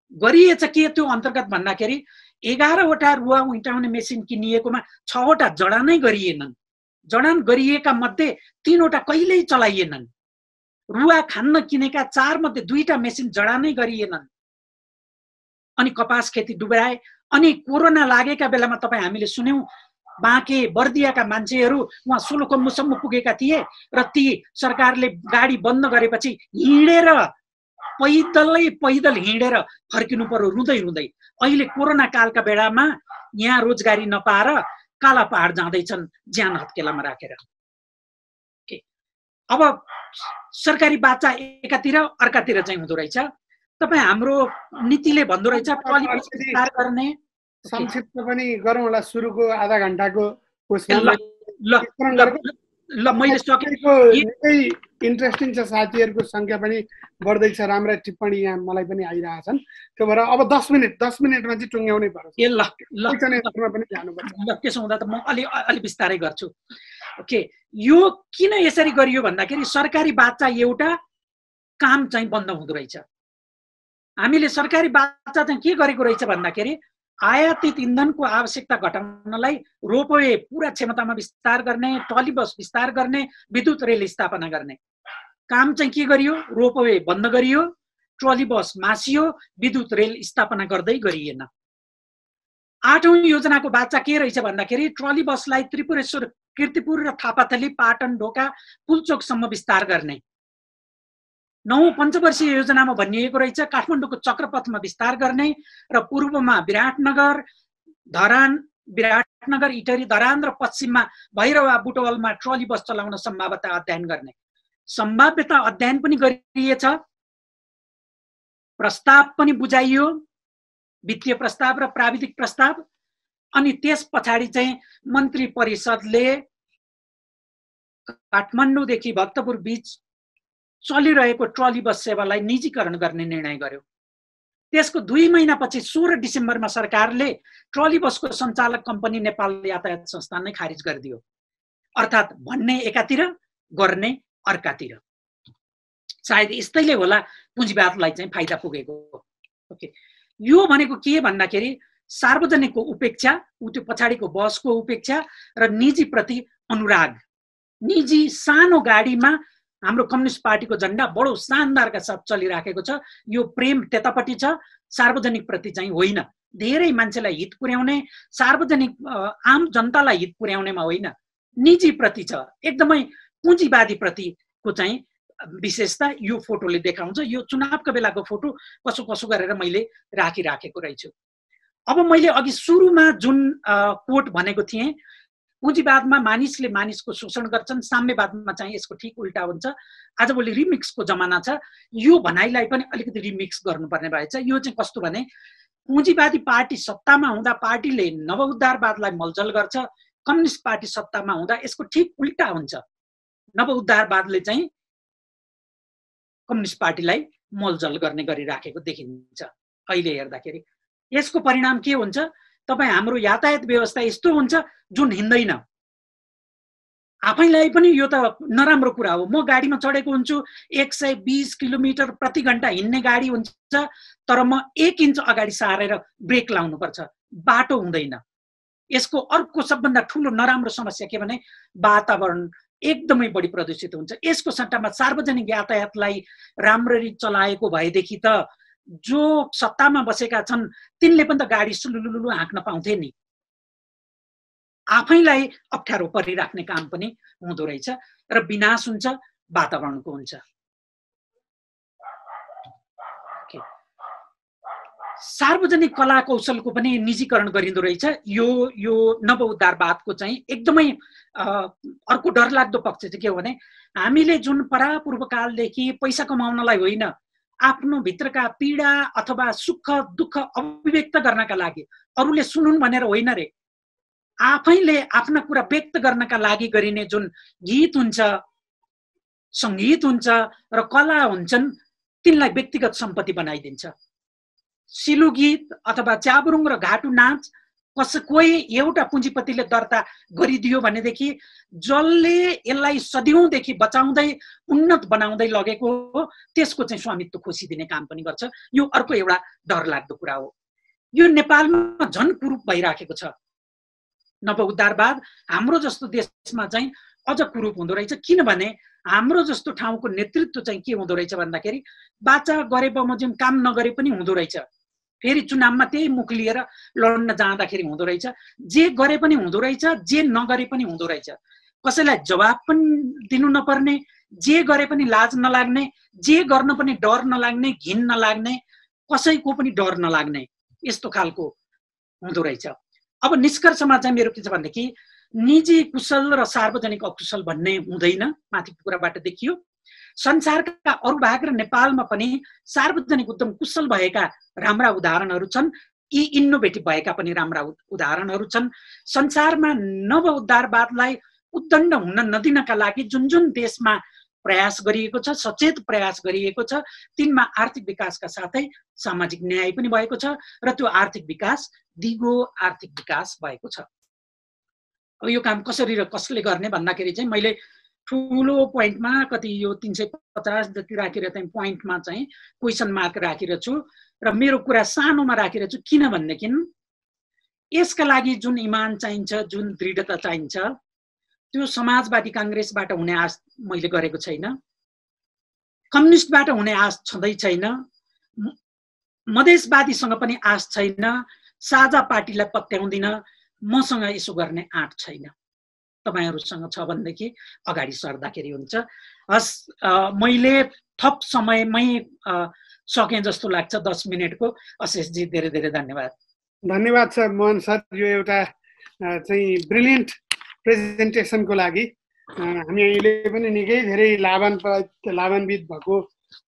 D: गरिएछ के त्यो अन्तर्गत भन्दाखेरि 11वटा रुवा उल्टाउने मेसिन किनिएकोमा 6वटा जडानै गरिएनन्। जडान गरिएका मध्ये 3वटा कहिल्यै चलाइएनन्। रुवा खान्न किनेका 4 मध्ये 2टा मेसिन जडानै गरिएनन्। अनि कपास खेती डुबाए। अनि कोरोना लागेका बेलामा तपाईँ हामीले सुन्यौँ, बाँके बर्दियाका मान्छेहरू उहाँ सोलुखम्बुसम्म पुगेका थिए र ती सरकारले गाडी बन्द गरेपछि हिँडेर पैदल हिँडेर फर्किनु पर्यो रुँदै रुँदै। अहिले कोरोना कालका बेलामा यहाँ रोजगारी नपाएर काला पहाड जाँदैछन् ज्यान हत्केलामा राखेर। अब सरकारी बाचा एकातिर अर्कातिर चाहिँ हुँदो रहेछ। तपाईँ हाम्रो नीतिले भन्दो रहेछ गर्ने।
B: संक्षिप्त पनि गरौँ होला, सुरुको आधा घण्टाको
D: मैले सकेको
B: निकै इन्ट्रेस्टिङ छ। साथीहरूको संख्या पनि बढ्दैछ, राम्रा टिप्पणी यहाँ मलाई पनि आइरहेछन्। त्यो भएर अब 10 मिनटमा चाहिँ टुङ्ग्याउनै पर्छ।
D: त्यसो हुँदा त म अलि बिस्तारै गर्छु। ओके, यो किन यसरी गरियो भन्दाखेरि सरकारी बाचा एउटा काम चाहिँ बन्द हुँदो रहेछ। हामीले सरकारी बाचा चाहिँ के गरेको रहेछ भन्दाखेरि आयातित इन्धनको आवश्यकता घटाउनलाई रोपवे पुरा क्षमतामा विस्तार गर्ने, ट्रली बस विस्तार गर्ने, विद्युत रेल स्थापना गर्ने काम चाहिँ के गरियो? रोपवे बन्द गरियो, ट्रली बस मासियो, विद्युत रेल स्थापना गर्दै गरिएन। 8औं योजनाको बाचा के रहेछ भन्दाखेरि ट्रली बसलाई त्रिपुरेश्वर, कीर्तिपुर र थापाथली, पाटन, ढोका, पुल्चोकसम्म विस्तार गर्ने। 9औं पञ्चवर्षीय योजनामा भनिएको रहेछ काठमाडौँको चक्रपथमा विस्तार गर्ने र पूर्वमा विराटनगर, धरान, विराटनगर, इटहरी, धरान र पश्चिममा भैरवा, बुटवलमा ट्रली बस चलाउन सम्भाव्यता अध्ययन गर्ने। सम्भाव्यता अध्ययन पनि गरिएछ, प्रस्ताव पनि बुझाइयो, वित्तीय प्रस्ताव र प्राविधिक प्रस्ताव। अनि त्यस पछाडि चाहिँ मन्त्री परिषदले काठमाडौँदेखि भक्तपुर बीच चलिरहेको ट्रली बस सेवालाई निजीकरण गर्ने निर्णय गर्यो। त्यसको 2 महिनापछि 16 डिसेम्बरमा सरकारले ट्रली बसको सञ्चालक कम्पनी नेपाल यातायात संस्थान नै खारिज गरिदियो। अर्थात् भन्ने एकातिर, गर्ने अर्कातिर। सायद यस्तैले होला पुँजीवादलाई चाहिँ फाइदा पुगेको। ओके, यो भनेको के भन्दाखेरि सार्वजनिकको उपेक्षा, त्यो पछाडिको बसको उपेक्षा र निजी प्रति अनुराग। निजी सानो गाडीमा हाम्रो कम्युनिस्ट पार्टीको झण्डा बडो शानदारका साथ चलिराखेको छ। यो प्रेम त्यतापट्टि छ, सार्वजनिक प्रति चाहिँ होइन। धेरै मान्छेलाई हित पुर्याउने, सार्वजनिक आम जनतालाई हित पुर्याउनेमा होइन, निजी प्रति छ। एकदमै पुँजीवादी प्रतिको चाहिँ विशेषता यो फोटोले देखाउँछ। यो चुनावको बेलाको फोटो कसो कसो गरेर मैले राखिराखेको रहेछु। अब मैले अघि सुरुमा जुन कोट भनेको थिएँ, पुँजीवादमा मानिसले मानिसको शोषण गर्छन्, साम्यवादमा चाहिँ यसको ठिक उल्टा हुन्छ। आजभोलि रिमिक्सको जमाना छ, यो भनाइलाई पनि अलिकति रिमिक्स गर्नुपर्ने भएछ। यो चाहिँ कस्तो भने पुँजीवादी पार्टी सत्तामा हुँदा पार्टीले नवउद्धारवादलाई मलजल गर्छ, कम्युनिस्ट पार्टी सत्तामा हुँदा यसको ठिक उल्टा हुन्छ। नवउद्धारवादले चाहिँ कम्युनिस्ट पार्टीलाई मलजल गर्ने गरिराखेको देखिन्छ। अहिले हेर्दाखेरि यसको परिणाम के हुन्छ? तपाईँ हाम्रो यातायात व्यवस्था यस्तो हुन्छ जुन हिँड्दैन। आफैलाई पनि यो त नराम्रो कुरा हो। म गाडीमा चढेको हुन्छु, 120 किलोमिटर प्रति घण्टा हिँड्ने गाडी हुन्छ, तर म 1 इन्च अगाडि सारेर ब्रेक लाउनुपर्छ, बाटो हुँदैन। यसको अर्को सबभन्दा ठुलो नराम्रो समस्या के भने वातावरण एकदमै बढी प्रदूषित हुन्छ। यसको सट्टामा सार्वजनिक यातायातलाई राम्ररी चलाएको भएदेखि त जो सत्तामा बसेका छन् तिनले पनि त गाडी सुलुलुलु हाँक्न पाउँथे नि। आफैलाई अप्ठ्यारो परिराख्ने काम पनि हुँदो रहेछ र विनाश हुन्छ, वातावरणको हुन्छ। सार्वजनिक कला कौशलको पनि निजीकरण गरिँदो रहेछ। यो नवउद्धारवादको चाहिँ एकदमै अर्को डरलाग्दो पक्ष चाहिँ के हो भने हामीले जुन परापूर्वकालदेखि पैसा कमाउनलाई होइन, आफ्नो भित्रका पीडा अथवा सुख दुःख अभिव्यक्त गर्नका लागि, अरूले सुनुन् भनेर होइन रे, आफैले आफ्ना कुरा व्यक्त गर्नका लागि गरिने जुन गीत हुन्छ, सङ्गीत हुन्छ र कला हुन्छन्, तिनलाई व्यक्तिगत सम्पत्ति बनाइदिन्छ। सिलु गीत अथवा च्याबुरुङ र घाटु नाच कोही एउटा पुँजीपतिले दर्ता गरिदियो भनेदेखि जसले यसलाई सदियौँदेखि बचाउँदै उन्नत बनाउँदै लगेको हो त्यसको चाहिँ स्वामित्व खोसिदिने काम पनि गर्छ। यो अर्को एउटा डरलाग्दो कुरा हो। यो नेपालमा झन् कुरूप भइराखेको छ। नवउद्धारवाद हाम्रो जस्तो देशमा चाहिँ अझ कुरूप हुँदो रहेछ। किनभने हाम्रो जस्तो ठाउँको नेतृत्व चाहिँ के हुँदो रहेछ भन्दाखेरि बाचा गरे बमोजिम काम नगरे पनि हुँदो रहेछ। फेरि चुनावमा त्यही मुख लिएर लड्न जाँदाखेरि हुँदो रहेछ। जे गरे पनि हुँदो रहेछ, जे नगरे पनि हुँदो रहेछ। कसैलाई जवाब पनि दिनु नपर्ने, जे गरे पनि लाज नलाग्ने, जे गर्न पनि डर नलाग्ने, घिन नलाग्ने, कसैको पनि डर नलाग्ने, यस्तो खालको हुँदो रहेछ। अब निष्कर्षमा चाहिँ मेरो के छ भनेदेखि निजी कुशल र सार्वजनिक अकुशल भन्ने हुँदैन, माथिको कुराबाट देखियो। संसारका अरू भाग र नेपालमा पनि सार्वजनिक उद्यम कुशल भएका राम्रा उदाहरणहरू छन्। यी इनोभेटिभ भएका पनि राम्रा उदाहरणहरू छन्। संसारमा नवउद्धारवादलाई उद्दण्ड हुन नदिनका लागि जुन जुन देशमा प्रयास गरिएको छ, सचेत प्रयास गरिएको छ, तिनमा आर्थिक विकासका साथै सामाजिक न्याय पनि भएको छ र त्यो आर्थिक विकास दिगो आर्थिक विकास भएको छ। अब यो काम कसरी र कसले गर्ने भन्दाखेरि चाहिँ मैले ठुलो पोइन्टमा कति यो 350 जति राखेर चाहिँ पोइन्टमा चाहिँ क्वेसन मार्क राखेर छु र मेरो कुरा सानोमा राखेर छु। किनभनेदेखि यसका लागि जुन इमान चाहिन्छ, जुन दृढता चाहिन्छ, त्यो समाजवादी काङ्ग्रेसबाट हुने आश मैले गरेको छैन, कम्युनिस्टबाट हुने आश छँदै छैन, मधेसवादीसँग पनि आश छैन, साझा पार्टीलाई पत्याउँदिन, मसँग यसो गर्ने आँट छैन। तपाईहरुसँग छ भनेदेखि अगाडि सर्दाखेरि हुन्छ। हस्, मैले थप समयमै सकेँ जस्तो लाग्छ, 10 मिनेटको। अशेषजी धेरै धेरै धन्यवाद।
B: धन्यवाद सर, मोहन सर, यो एउटा चाहिँ ब्रिलियन्ट प्रेजेन्टेसनको लागि। हामी अहिले पनि निकै धेरै लाभान्वित भएको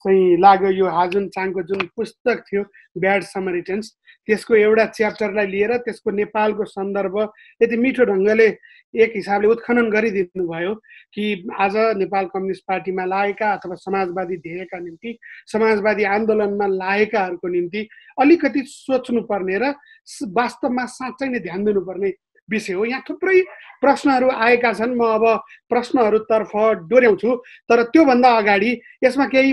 B: चाहिँ लाग्यो। यो हाजुन चाङको जुन पुस्तक थियो ब्याड समरिटन्स, त्यसको एउटा च्याप्टरलाई लिएर त्यसको नेपालको सन्दर्भ यति मिठो ढङ्गले एक हिसाबले उत्खनन गरिदिनु भयो कि आज नेपाल कम्युनिस्ट पार्टीमा लागेका अथवा समाजवादी ध्येयका निम्ति, समाजवादी आन्दोलनमा लागेकाहरूको निम्ति अलिकति सोच्नुपर्ने र वास्तवमा साँच्चै नै ध्यान दिनुपर्ने विषय हो। यहाँ थुप्रै प्रश्नहरू आएका छन्, म अब प्रश्नहरूतर्फ डोर्याउँछु। तर त्योभन्दा अगाडि यसमा केही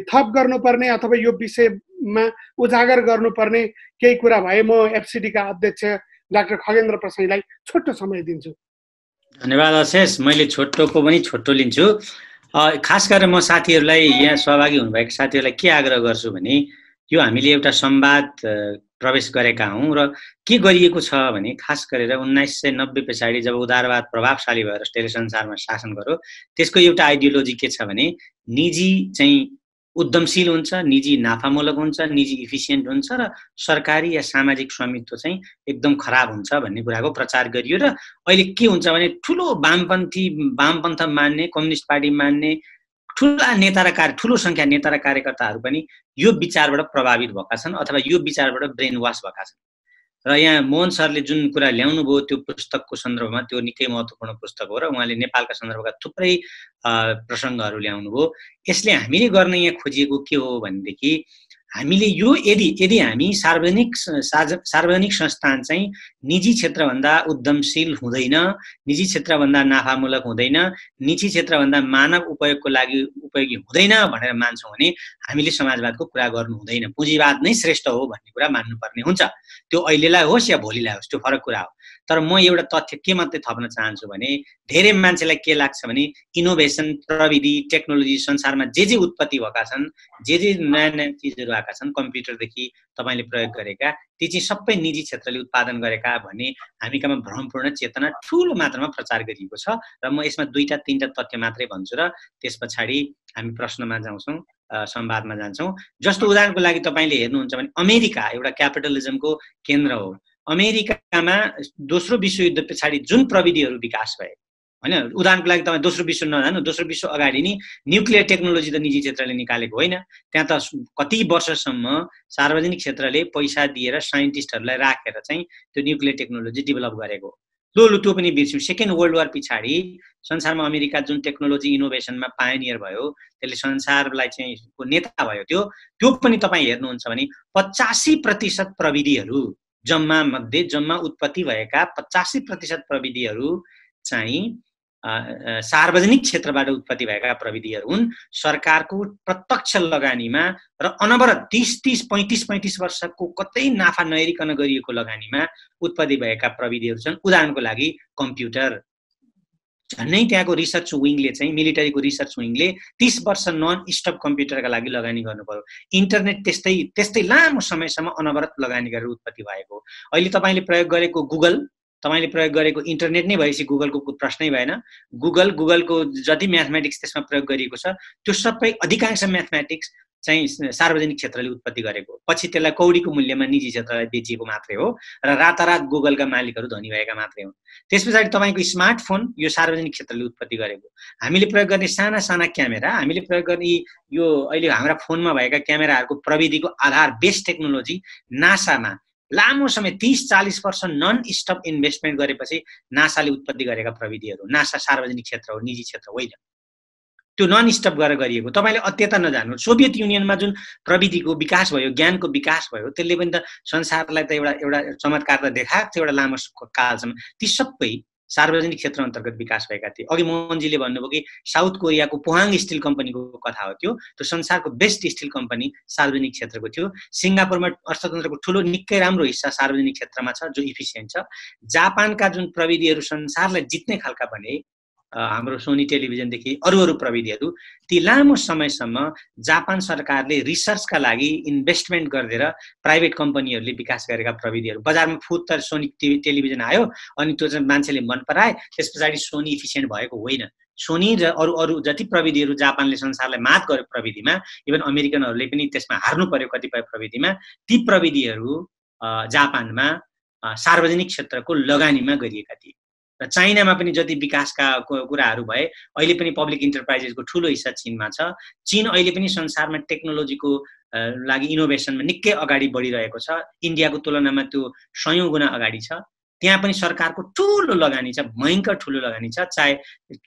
B: थप गर्नुपर्ने अथवा यो विषयमा उजागर गर्नुपर्ने केही कुरा भए म एफसिडीका अध्यक्ष डाक्टर खगेन्द्र प्रसाईलाई छोटो समय दिन्छु।
E: धन्यवाद अशेष। मैले छोटोको पनि छोटो लिन्छु। खास गरेर म साथीहरूलाई, यहाँ सहभागी हुनुभएका साथीहरूलाई के आग्रह गर्छु भने, यो हामीले एउटा संवाद प्रवेश गरेका हौँ र के गरिएको छ भने, खास गरेर 1990 पछाडि जब उदारवाद प्रभावशाली भएर टेलिसंसारमा शासन गर्यो, त्यसको एउटा आइडियोलोजी के छ भने निजी चाहिँ उद्यमशील हुन्छ, निजी नाफामूलक हुन्छ, निजी इफिसियन्ट हुन्छ र सरकारी या सामाजिक स्वामित्व चाहिँ एकदम खराब हुन्छ भन्ने कुराको प्रचार गरियो। र अहिले के हुन्छ भने ठुलो वामपन्थ मान्ने, कम्युनिस्ट पार्टी मान्ने ठुला नेता र ठुलो संख्या नेता र कार्यकर्ताहरू पनि यो विचारबाट प्रभावित भएका छन् अथवा यो विचारबाट ब्रेन वास भएका छन्। र यहाँ मोहन सरले जुन कुरा ल्याउनु भयो त्यो पुस्तकको सन्दर्भमा, त्यो निकै महत्त्वपूर्ण पुस्तक हो र उहाँले नेपालका सन्दर्भका थुप्रै प्रसङ्गहरू ल्याउनु भयो। यसले हामीले गर्न यहाँ खोजिएको के हो भनेदेखि, हामीले यो यदि हामी सार्वजनिक संस्थान चाहिँ निजी क्षेत्रभन्दा उद्यमशील हुँदैन, निजी क्षेत्रभन्दा नाफामूलक हुँदैन, निजी क्षेत्रभन्दा मानव उपयोगको लागि उपयोगी हुँदैन भनेर मान्छौँ भने हामीले समाजवादको कुरा गर्नु हुँदैन। पुँजीवाद नै श्रेष्ठ हो भन्ने कुरा मान्नुपर्ने हुन्छ। त्यो अहिलेलाई होस् या भोलिलाई होस्, त्यो फरक कुरा हो। तर म एउटा तथ्य के मात्रै थप्न चाहन्छु भने, धेरै मान्छेलाई के लाग्छ भने इनोभेसन, प्रविधि, टेक्नोलोजी संसारमा जे उत्पत्ति भएका छन्, जे नयाँ नयाँ चिजहरू आएका छन्, कम्प्युटरदेखि तपाईँले प्रयोग गरेका, ती चाहिँ सबै निजी क्षेत्रले उत्पादन गरेका भन्ने हामीकामा भ्रमपूर्ण चेतना ठुलो मात्रामा प्रचार गरिएको छ। र म यसमा 2-3टा तथ्य मात्रै भन्छु र त्यस पछाडि हामी प्रश्नमा जान्छौँ, संवादमा जान्छौँ। जस्तो उदाहरणको लागि तपाईँले हेर्नुहुन्छ भने अमेरिका एउटा क्यापिटलिजमको केन्द्र हो। अमेरिकामा दोस्रो विश्वयुद्ध पछाडि जुन प्रविधिहरू विकास भए, होइन, उदाहरणको लागि तपाईँ दोस्रो विश्व नजानु, दोस्रो विश्व अगाडि नि न्युक्लियर टेक्नोलोजी त निजी क्षेत्रले निकालेको होइन। त्यहाँ त कति वर्षसम्म सार्वजनिक क्षेत्रले पैसा दिएर साइन्टिस्टहरूलाई राखेर चाहिँ त्यो न्युक्लियर टेक्नोलोजी डेभलप गरेको। लो त्यो पनि बिर्स्यौँ। सेकेन्ड वर्ल्ड वार पछाडि संसारमा अमेरिका जुन टेक्नोलोजी इनोभेसनमा पायोनियर भयो, त्यसले संसारलाई चाहिँ नेता भयो। त्यो पनि तपाईँ हेर्नुहुन्छ भने 85% प्रविधिहरू जम्मा उत्पत्ति भएका 85% प्रविधिहरू चाहिँ सार्वजनिक क्षेत्रबाट उत्पत्ति भएका प्रविधिहरू हुन्। सरकारको प्रत्यक्ष लगानीमा र अनवरत 30-35 वर्षको कतै नाफा नहेरिकन गरिएको लगानीमा उत्पत्ति भएका प्रविधिहरू छन्। उदाहरणको लागि कम्प्युटर, झन्नै त्यहाँको रिसर्च विङले चाहिँ, मिलिटरीको रिसर्च विङले 30 वर्ष नन स्टप कम्प्युटरका लागि लगानी गर्नु पर्यो। इन्टरनेट त्यस्तै लामो समयसम्म अनवरत लगानी गरेर उत्पत्ति भएको। अहिले तपाईँले प्रयोग गरेको गुगल, तपाईँले प्रयोग गरेको इन्टरनेट नै भएपछि गुगलको प्रश्नै भएन। गुगलको जति म्याथमेटिक्स त्यसमा प्रयोग गरिएको छ, त्यो सबै अधिकांश म्याथमेटिक्स चाहिँ सार्वजनिक क्षेत्रले उत्पत्ति गरेको, पछि त्यसलाई कौडीको मूल्यमा निजी क्षेत्रलाई बेचिएको मात्रै हो र रातारात गुगलका मालिकहरू धनी भएका मात्रै हुन्। त्यस पछाडि तपाईँको स्मार्टफोन यो सार्वजनिक क्षेत्रले उत्पत्ति गरेको। हामीले प्रयोग गर्ने साना क्यामेरा, हामीले प्रयोग गर्ने यो अहिले हाम्रा फोनमा भएका क्यामेराहरूको प्रविधिको आधार बेस टेक्नोलोजी नासामा लामो समय 30-40 वर्ष नन स्टप इन्भेस्टमेन्ट गरेपछि नासाले उत्पत्ति गरेका प्रविधिहरू। नासा सार्वजनिक क्षेत्र हो, निजी क्षेत्र होइन। त्यो नन स्टप गरेर गरिएको। तपाईँले अत्यता नजान्नु, सोभियत युनियनमा जुन प्रविधिको विकास भयो, ज्ञानको विकास भयो, त्यसले पनि त संसारलाई त एउटा चमत्कार त देखाएको थियो एउटा लामो कालसम्म। ती सबै सार्वजनिक क्षेत्र अन्तर्गत विकास भएका थिए। अघि मोहनजीले भन्नुभयो कि साउथ कोरियाको पोहाङ स्टिल कम्पनीको कथा हो त्यो संसारको बेस्ट स्टिल कम्पनी सार्वजनिक क्षेत्रको थियो। सिङ्गापुरमा अर्थतन्त्रको ठुलो निकै राम्रो हिस्सा सार्वजनिक क्षेत्रमा छ जो इफिसियन्ट छ। जापानका जुन प्रविधिहरू संसारलाई जित्ने खालका भने हाम्रो सोनी टेलिभिजनदेखि अरू प्रविधिहरू ती लामो समयसम्म जापान सरकारले रिसर्चका लागि इन्भेस्टमेन्ट गरिदिएर प्राइभेट कम्पनीहरूले विकास गरेका प्रविधिहरू बजारमा फुत्तर सोनी टेलिभिजन आयो अनि त्यो चाहिँ मान्छेले मन पराए, त्यस पछाडि सोनी इफिसियन्ट भएको होइन। सोनी र अरू जति प्रविधिहरू जापानले संसारलाई मात गर्यो प्रविधिमा, इभन अमेरिकनहरूले पनि त्यसमा हार्नु पर्यो कतिपय प्रविधिमा, ती प्रविधिहरू जापानमा सार्वजनिक क्षेत्रको लगानीमा गरिएका थिए। र चाइनामा पनि जति विकासका कुराहरू भए अहिले पनि पब्लिक इन्टरप्राइजेसको ठुलो हिस्सा चीनमा छ। चीन अहिले पनि संसारमा टेक्नोलोजीको लागि इनोभेसनमा निकै अगाडि बढिरहेको छ। इन्डियाको तुलनामा त्यो 100औं गुणा अगाडि छ। त्यहाँ पनि सरकारको ठुलो लगानी छ, भयङ्कर ठुलो लगानी छ। चाहे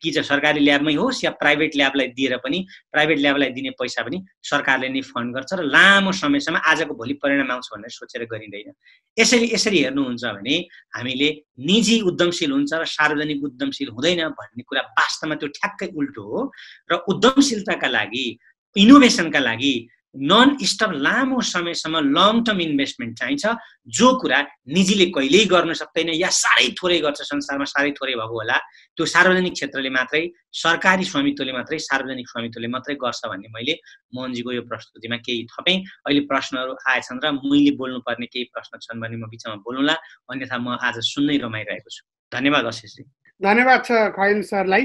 E: कि चाहिँ सरकारी ल्याबमै होस् या प्राइभेट ल्याबलाई दिएर पनि प्राइभेट ल्याबलाई दिने पैसा पनि सरकारले नै फन्ड गर्छ र लामो समयसम्म आजको भोलि परिणाम आउँछ भनेर सोचेर गरिँदैन। यसरी हेर्नुहुन्छ भने हामीले निजी उद्यमशील हुन्छ र सार्वजनिक उद्यमशील हुँदैन भन्ने कुरा वास्तवमा त्यो ठ्याक्कै उल्टो हो। र उद्यमशीलताका लागि, इनोभेसनका लागि नन स्टप लामो समयसम्म लङ टर्म इन्भेस्टमेन्ट चाहिन्छ, जो कुरा निजीले कहिल्यै गर्न सक्दैन या साह्रै थोरै गर्छ। संसारमा साह्रै थोरै भएको होला, त्यो सार्वजनिक क्षेत्रले मात्रै, सरकारी स्वामित्वले मात्रै, सार्वजनिक स्वामित्वले मात्रै गर्छ भन्ने मैले मोहनजीको यो प्रस्तुतिमा केही थपेँ। अहिले प्रश्नहरू आएछन् र मैले बोल्नुपर्ने केही प्रश्न छन् भने म बिचमा बोलौँला, अन्यथा म आज सुन्नै रमाइरहेको छु। धन्यवाद अशेषजी।
B: धन्यवाद छ खयन सरलाई।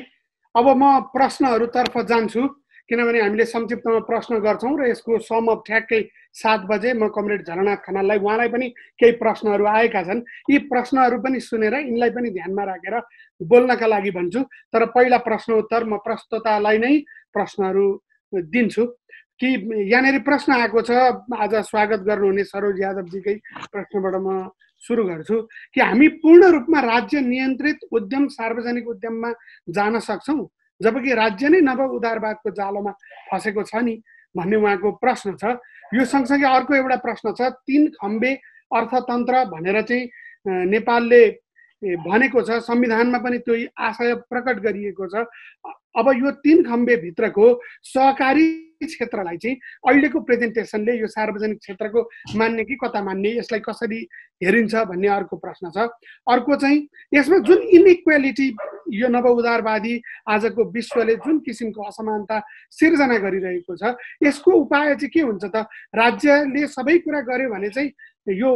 B: अब म प्रश्नहरूतर्फ जान्छु, किनभने हामीले संक्षिप्तमा प्रश्न गर्छौँ र यसको समअप ठ्याक्कै 7 बजे म कमरेड झलनाथ खनाललाई, उहाँलाई पनि केही प्रश्नहरू आएका छन्, यी प्रश्नहरू पनि सुनेर यिनलाई पनि ध्यानमा राखेर बोल्नका लागि भन्छु। तर पहिला प्रश्नोत्तर म प्रस्तोतालाई नै प्रश्नहरू दिन्छु कि यहाँनिर प्रश्न आएको छ। आज स्वागत गर्नुहुने सरोज यादवजीकै प्रश्नबाट म सुरु गर्छु कि हामी पूर्ण रूपमा राज्य नियन्त्रित उद्यम सार्वजनिक उद्यममा जान सक्छौँ, जबकि राज्य नै नव उदारवादको जालोमा फसेको छ नि भन्ने उहाँको प्रश्न छ। यो सँगसँगै अर्को एउटा प्रश्न छ, 3 खम्बे अर्थतन्त्र भनेर चाहिँ नेपालले भनेको छ, संविधानमा पनि त्यो आशय प्रकट गरिएको छ। अब यो 3 खम्बे भित्रको सहकारी क्षेत्रलाई चाहिँ अहिलेको प्रेजेन्टेसनले यो सार्वजनिक क्षेत्रको मान्ने कि कता मान्ने, यसलाई कसरी हेरिन्छ भन्ने अर्को प्रश्न छ। अर्को चाहिँ यसमा जुन इनइक्वालिटी यो नव उदारवादी आजको विश्वले जुन किसिमको असमानता सिर्जना गरिरहेको छ, यसको उपाय चाहिँ के हुन्छ त? राज्यले सबै कुरा गर्यो भने चाहिँ यो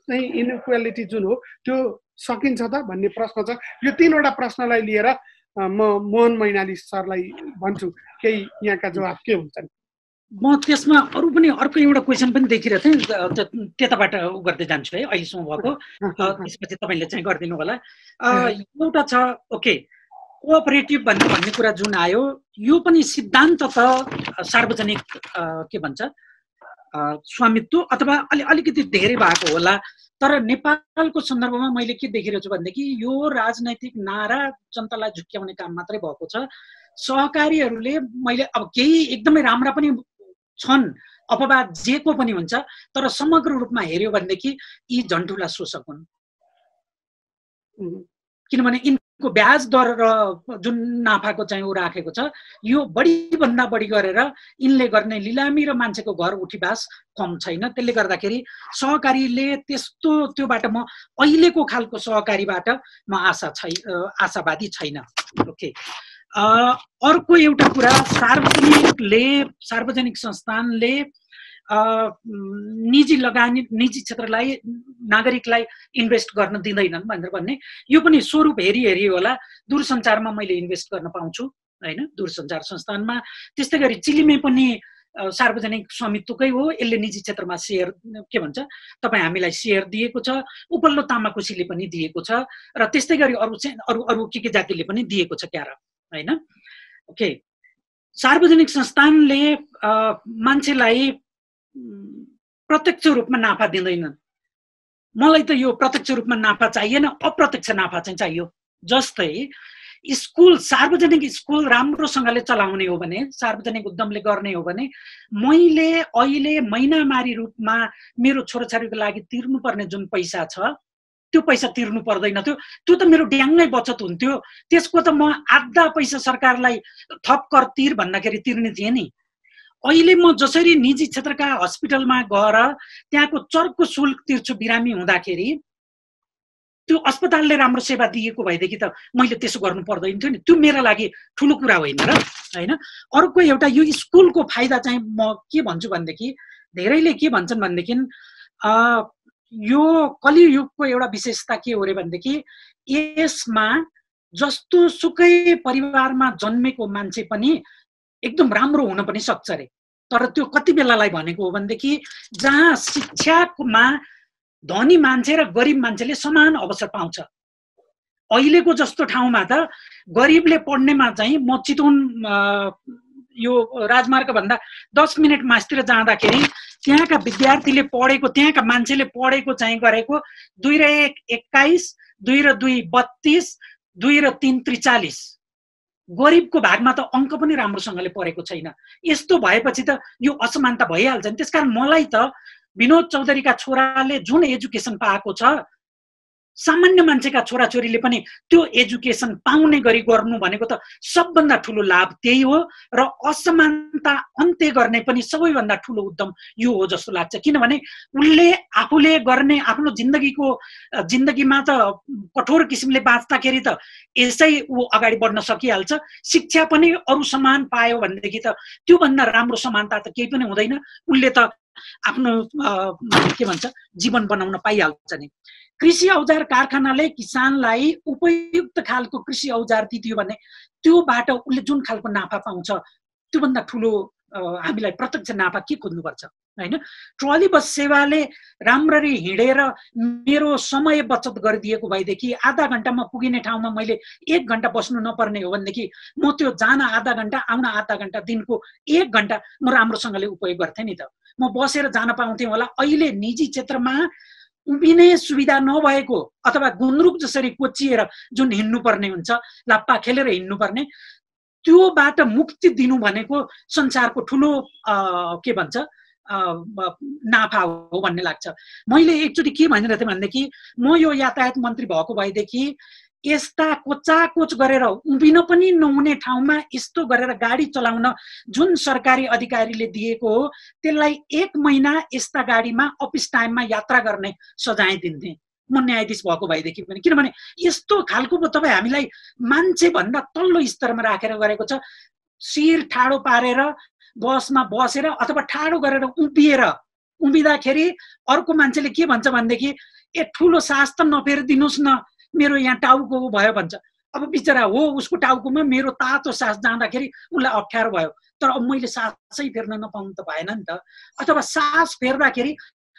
B: चाहिँ इनइक्वालिटी जुन हो त्यो सकिन्छ त भन्ने प्रश्न छ। यो 3वटा प्रश्नलाई लिएर म मोहन मैनाली सरलाई भन्छु, केही यहाँका जवाफ के हुन्छन्?
D: म त्यसमा अरू पनि अर्को एउटा क्वेसन पनि देखिरहेको थिएँ, त्यताबाट उ गर्दै जान्छु है अहिलेसम्म भएको, त्यसपछि तपाईँले चाहिँ गरिदिनु होला। एउटा छ ओके कोअपरेटिभ भन्ने कुरा जुन आयो, यो पनि सिद्धान्त त सार्वजनिक के भन्छ स्वामित्व अथवा अलिकति धेरै भएको होला, तर नेपालको सन्दर्भमा मैले के देखिरहेको छु भनेदेखि यो राजनैतिक नारा जनतालाई झुक्क्याउने काम मात्रै भएको छ। सहकारीहरूले मैले अब केही एकदमै राम्रा पनि छन्, अपवाद जेको पनि हुन्छ, तर समग्र रूपमा हेर्यो भनेदेखि यी झन्ठुला शोषक हुन्। किनभने यिनको ब्याज दर र जुन नाफाको चाहिँ ऊ राखेको छ, यो बढीभन्दा बढी गरेर यिनले गर्ने लिलामी र मान्छेको घर उठीबास कम छैन। त्यसले गर्दाखेरि सहकारीले त्यस्तो त्योबाट म अहिलेको खालको सहकारीबाट म आशावादी छैन। ओके, अर्को एउटा कुरा, सार्वजनिक संस्थानले निजी क्षेत्रलाई नागरिकलाई इन्भेस्ट गर्न दिँदैनन् भनेर भन्ने, यो पनि स्वरूप हेरी होला। दूरसञ्चारमा मैले इन्भेस्ट गर्न पाउँछु हैन, दूरसञ्चार संस्थानमा। त्यस्तै गरी चिलीमै पनि सार्वजनिक स्वामित्वकै हो, यसले निजी क्षेत्रमा सेयर के भन्छ तपाईँ हामीलाई सेयर दिएको छ, उपल्लो तामाकोसीले पनि दिएको छ, र त्यस्तै गरी अरू के जातिले पनि दिएको छ क्यार हैन। ओके, सार्वजनिक संस्थानले मान्छेलाई प्रत्यक्ष रूपमा नाफा दिँदैनन्। मलाई त यो प्रत्यक्ष रूपमा नाफा चाहिएन, अप्रत्यक्ष नाफा चाहिँ चाहियो। जस्तै स्कुल, सार्वजनिक स्कुल राम्रोसँगले चलाउने हो भने, सार्वजनिक उद्यमले गर्ने हो भने, मैले अहिले महिनामारी रूपमा मेरो छोराछोरीको लागि तिर्नुपर्ने जुन पैसा छ त्यो पैसा तिर्नु पर्दैन थियो, त्यो त मेरो ड्याङ्गै बचत हुन्थ्यो, त्यसको त म आधा पैसा सरकारलाई थप कर तिर भन्दाखेरि तिर्ने थिएँ नि। अहिले म जसरी निजी क्षेत्रका हस्पिटलमा गएर त्यहाँको चर्को शुल्क तिर्छु बिरामी हुँदाखेरि, त्यो अस्पतालले राम्रो सेवा दिएको भएदेखि त मैले त्यसो गर्नु पर्दैन थियो नि। त्यो मेरो लागि ठुलो कुरा होइन र, होइन। अर्को एउटा यो स्कुलको फाइदा चाहिँ म के भन्छु भनेदेखि, धेरैले के भन्छन् भनेदेखि यो कलियुगको एउटा विशेषता के हो रे भनेदेखि, यसमा जस्तो सुकै परिवारमा जन्मेको मान्छे पनि एकदम राम्रो हुन पनि सक्छ रे। तर त्यो कति बेलालाई भनेको हो भनेदेखि जहाँ शिक्षामा धनी मान्छे र गरिब मान्छेले समान अवसर पाउँछ। अहिलेको जस्तो ठाउँमा त गरिबले पढ्नेमा चाहिँ म चितवन यो राजमार्ग भन्दा 10 मिनट मास्तिर जाँदाखेरि त्यहाँका विद्यार्थीले पढेको, त्यहाँका मान्छेले पढेको चाहिँ गरेको 2 र 1 21, 2 र 2 32, 2 र 3 43। गरिबको भागमा त अङ्क पनि राम्रोसँगले पढेको छैन। यस्तो भएपछि त यो असमानता भइहाल्छ नि। त्यसकारण मलाई त विनोद चौधरीका छोराले जुन एजुकेसन पाएको छ, सामान्य मान्छेका छोराछोरीले पनि त्यो एजुकेसन पाउने गरी गर्नु भनेको त सबभन्दा ठुलो लाभ त्यही हो। र असमानता अन्त्य गर्ने पनि सबैभन्दा ठुलो उद्यम यो हो जस्तो लाग्छ। किनभने उनले आफूले गर्ने आफ्नो जिन्दगीमा त कठोर किसिमले बाँच्दाखेरि त यसै ऊ अगाडि बढ्न सकिहाल्छ। शिक्षा पनि अरू समान पायो भनेदेखि त त्योभन्दा राम्रो समानता त केही पनि हुँदैन। उनले त आफ्नो के भन्छ जीवन बनाउन पाइहाल्छ नि। कृषि औजार कारखानाले किसानलाई उपयुक्त खालको कृषि औजार दिदियो भने त्योबाट उसले जुन खालको नाफा पाउँछ, त्योभन्दा ठुलो हामीलाई प्रत्यक्ष नाफा के खोज्नुपर्छ, होइन। ट्रली बस सेवाले राम्ररी हिँडेर मेरो समय बचत गरिदिएको भएदेखि आधा घन्टामा पुगिने ठाउँमा मैले 1 घन्टा बस्नु नपर्ने हो भनेदेखि म त्यो जान आधा घन्टा, आउन आधा घन्टा, दिनको 1 घन्टा म राम्रोसँगले उपयोग गर्थेँ नि त। म बसेर जान पाउँथेँ होला। अहिले निजी क्षेत्रमा उभिने सुविधा नभएको अथवा गुन्द्रुक जसरी कोचिएर जुन हिँड्नुपर्ने हुन्छ, लाप्पा खेलेर हिँड्नुपर्ने, त्योबाट मुक्ति दिनु भनेको संसारको ठुलो के भन्छ नाफा हो भन्ने लाग्छ। मैले एकचोटि के भनिरहेको थिएँ भनेदेखि, म यो यातायात मन्त्री भएको भएदेखि यस्ता कोचाकोच गरेर उभिन पनि नहुने ठाउँमा यस्तो गरेर गाडी चलाउन जुन सरकारी अधिकारीले दिएको हो, त्यसलाई 1 महिना यस्ता गाडीमा अफिस टाइममा यात्रा गर्ने सजाय दिन्थे म न्यायाधीश भएको भएदेखि पनि। किनभने यस्तो खालको तपाईँ हामीलाई मान्छे भन्दा तल्लो स्तरमा राखेर गरेको छ। शिर ठाडो पारेर बसमा बसेर अथवा ठाडो गरेर उभिँदाखेरि अर्को मान्छेले के भन्छ भनेदेखि, ए ठुलो सास त नफेरिदिनुहोस् न, मेरो यहाँ टाउको भयो भन्छ। अब बिचरा हो, उसको टाउकोमा मेरो तातो सास जाँदाखेरि उसलाई अप्ठ्यारो भयो। तर अब मैले सासै फेर्न नपाउनु त भएन नि त। अथवा सास फेर्दाखेरि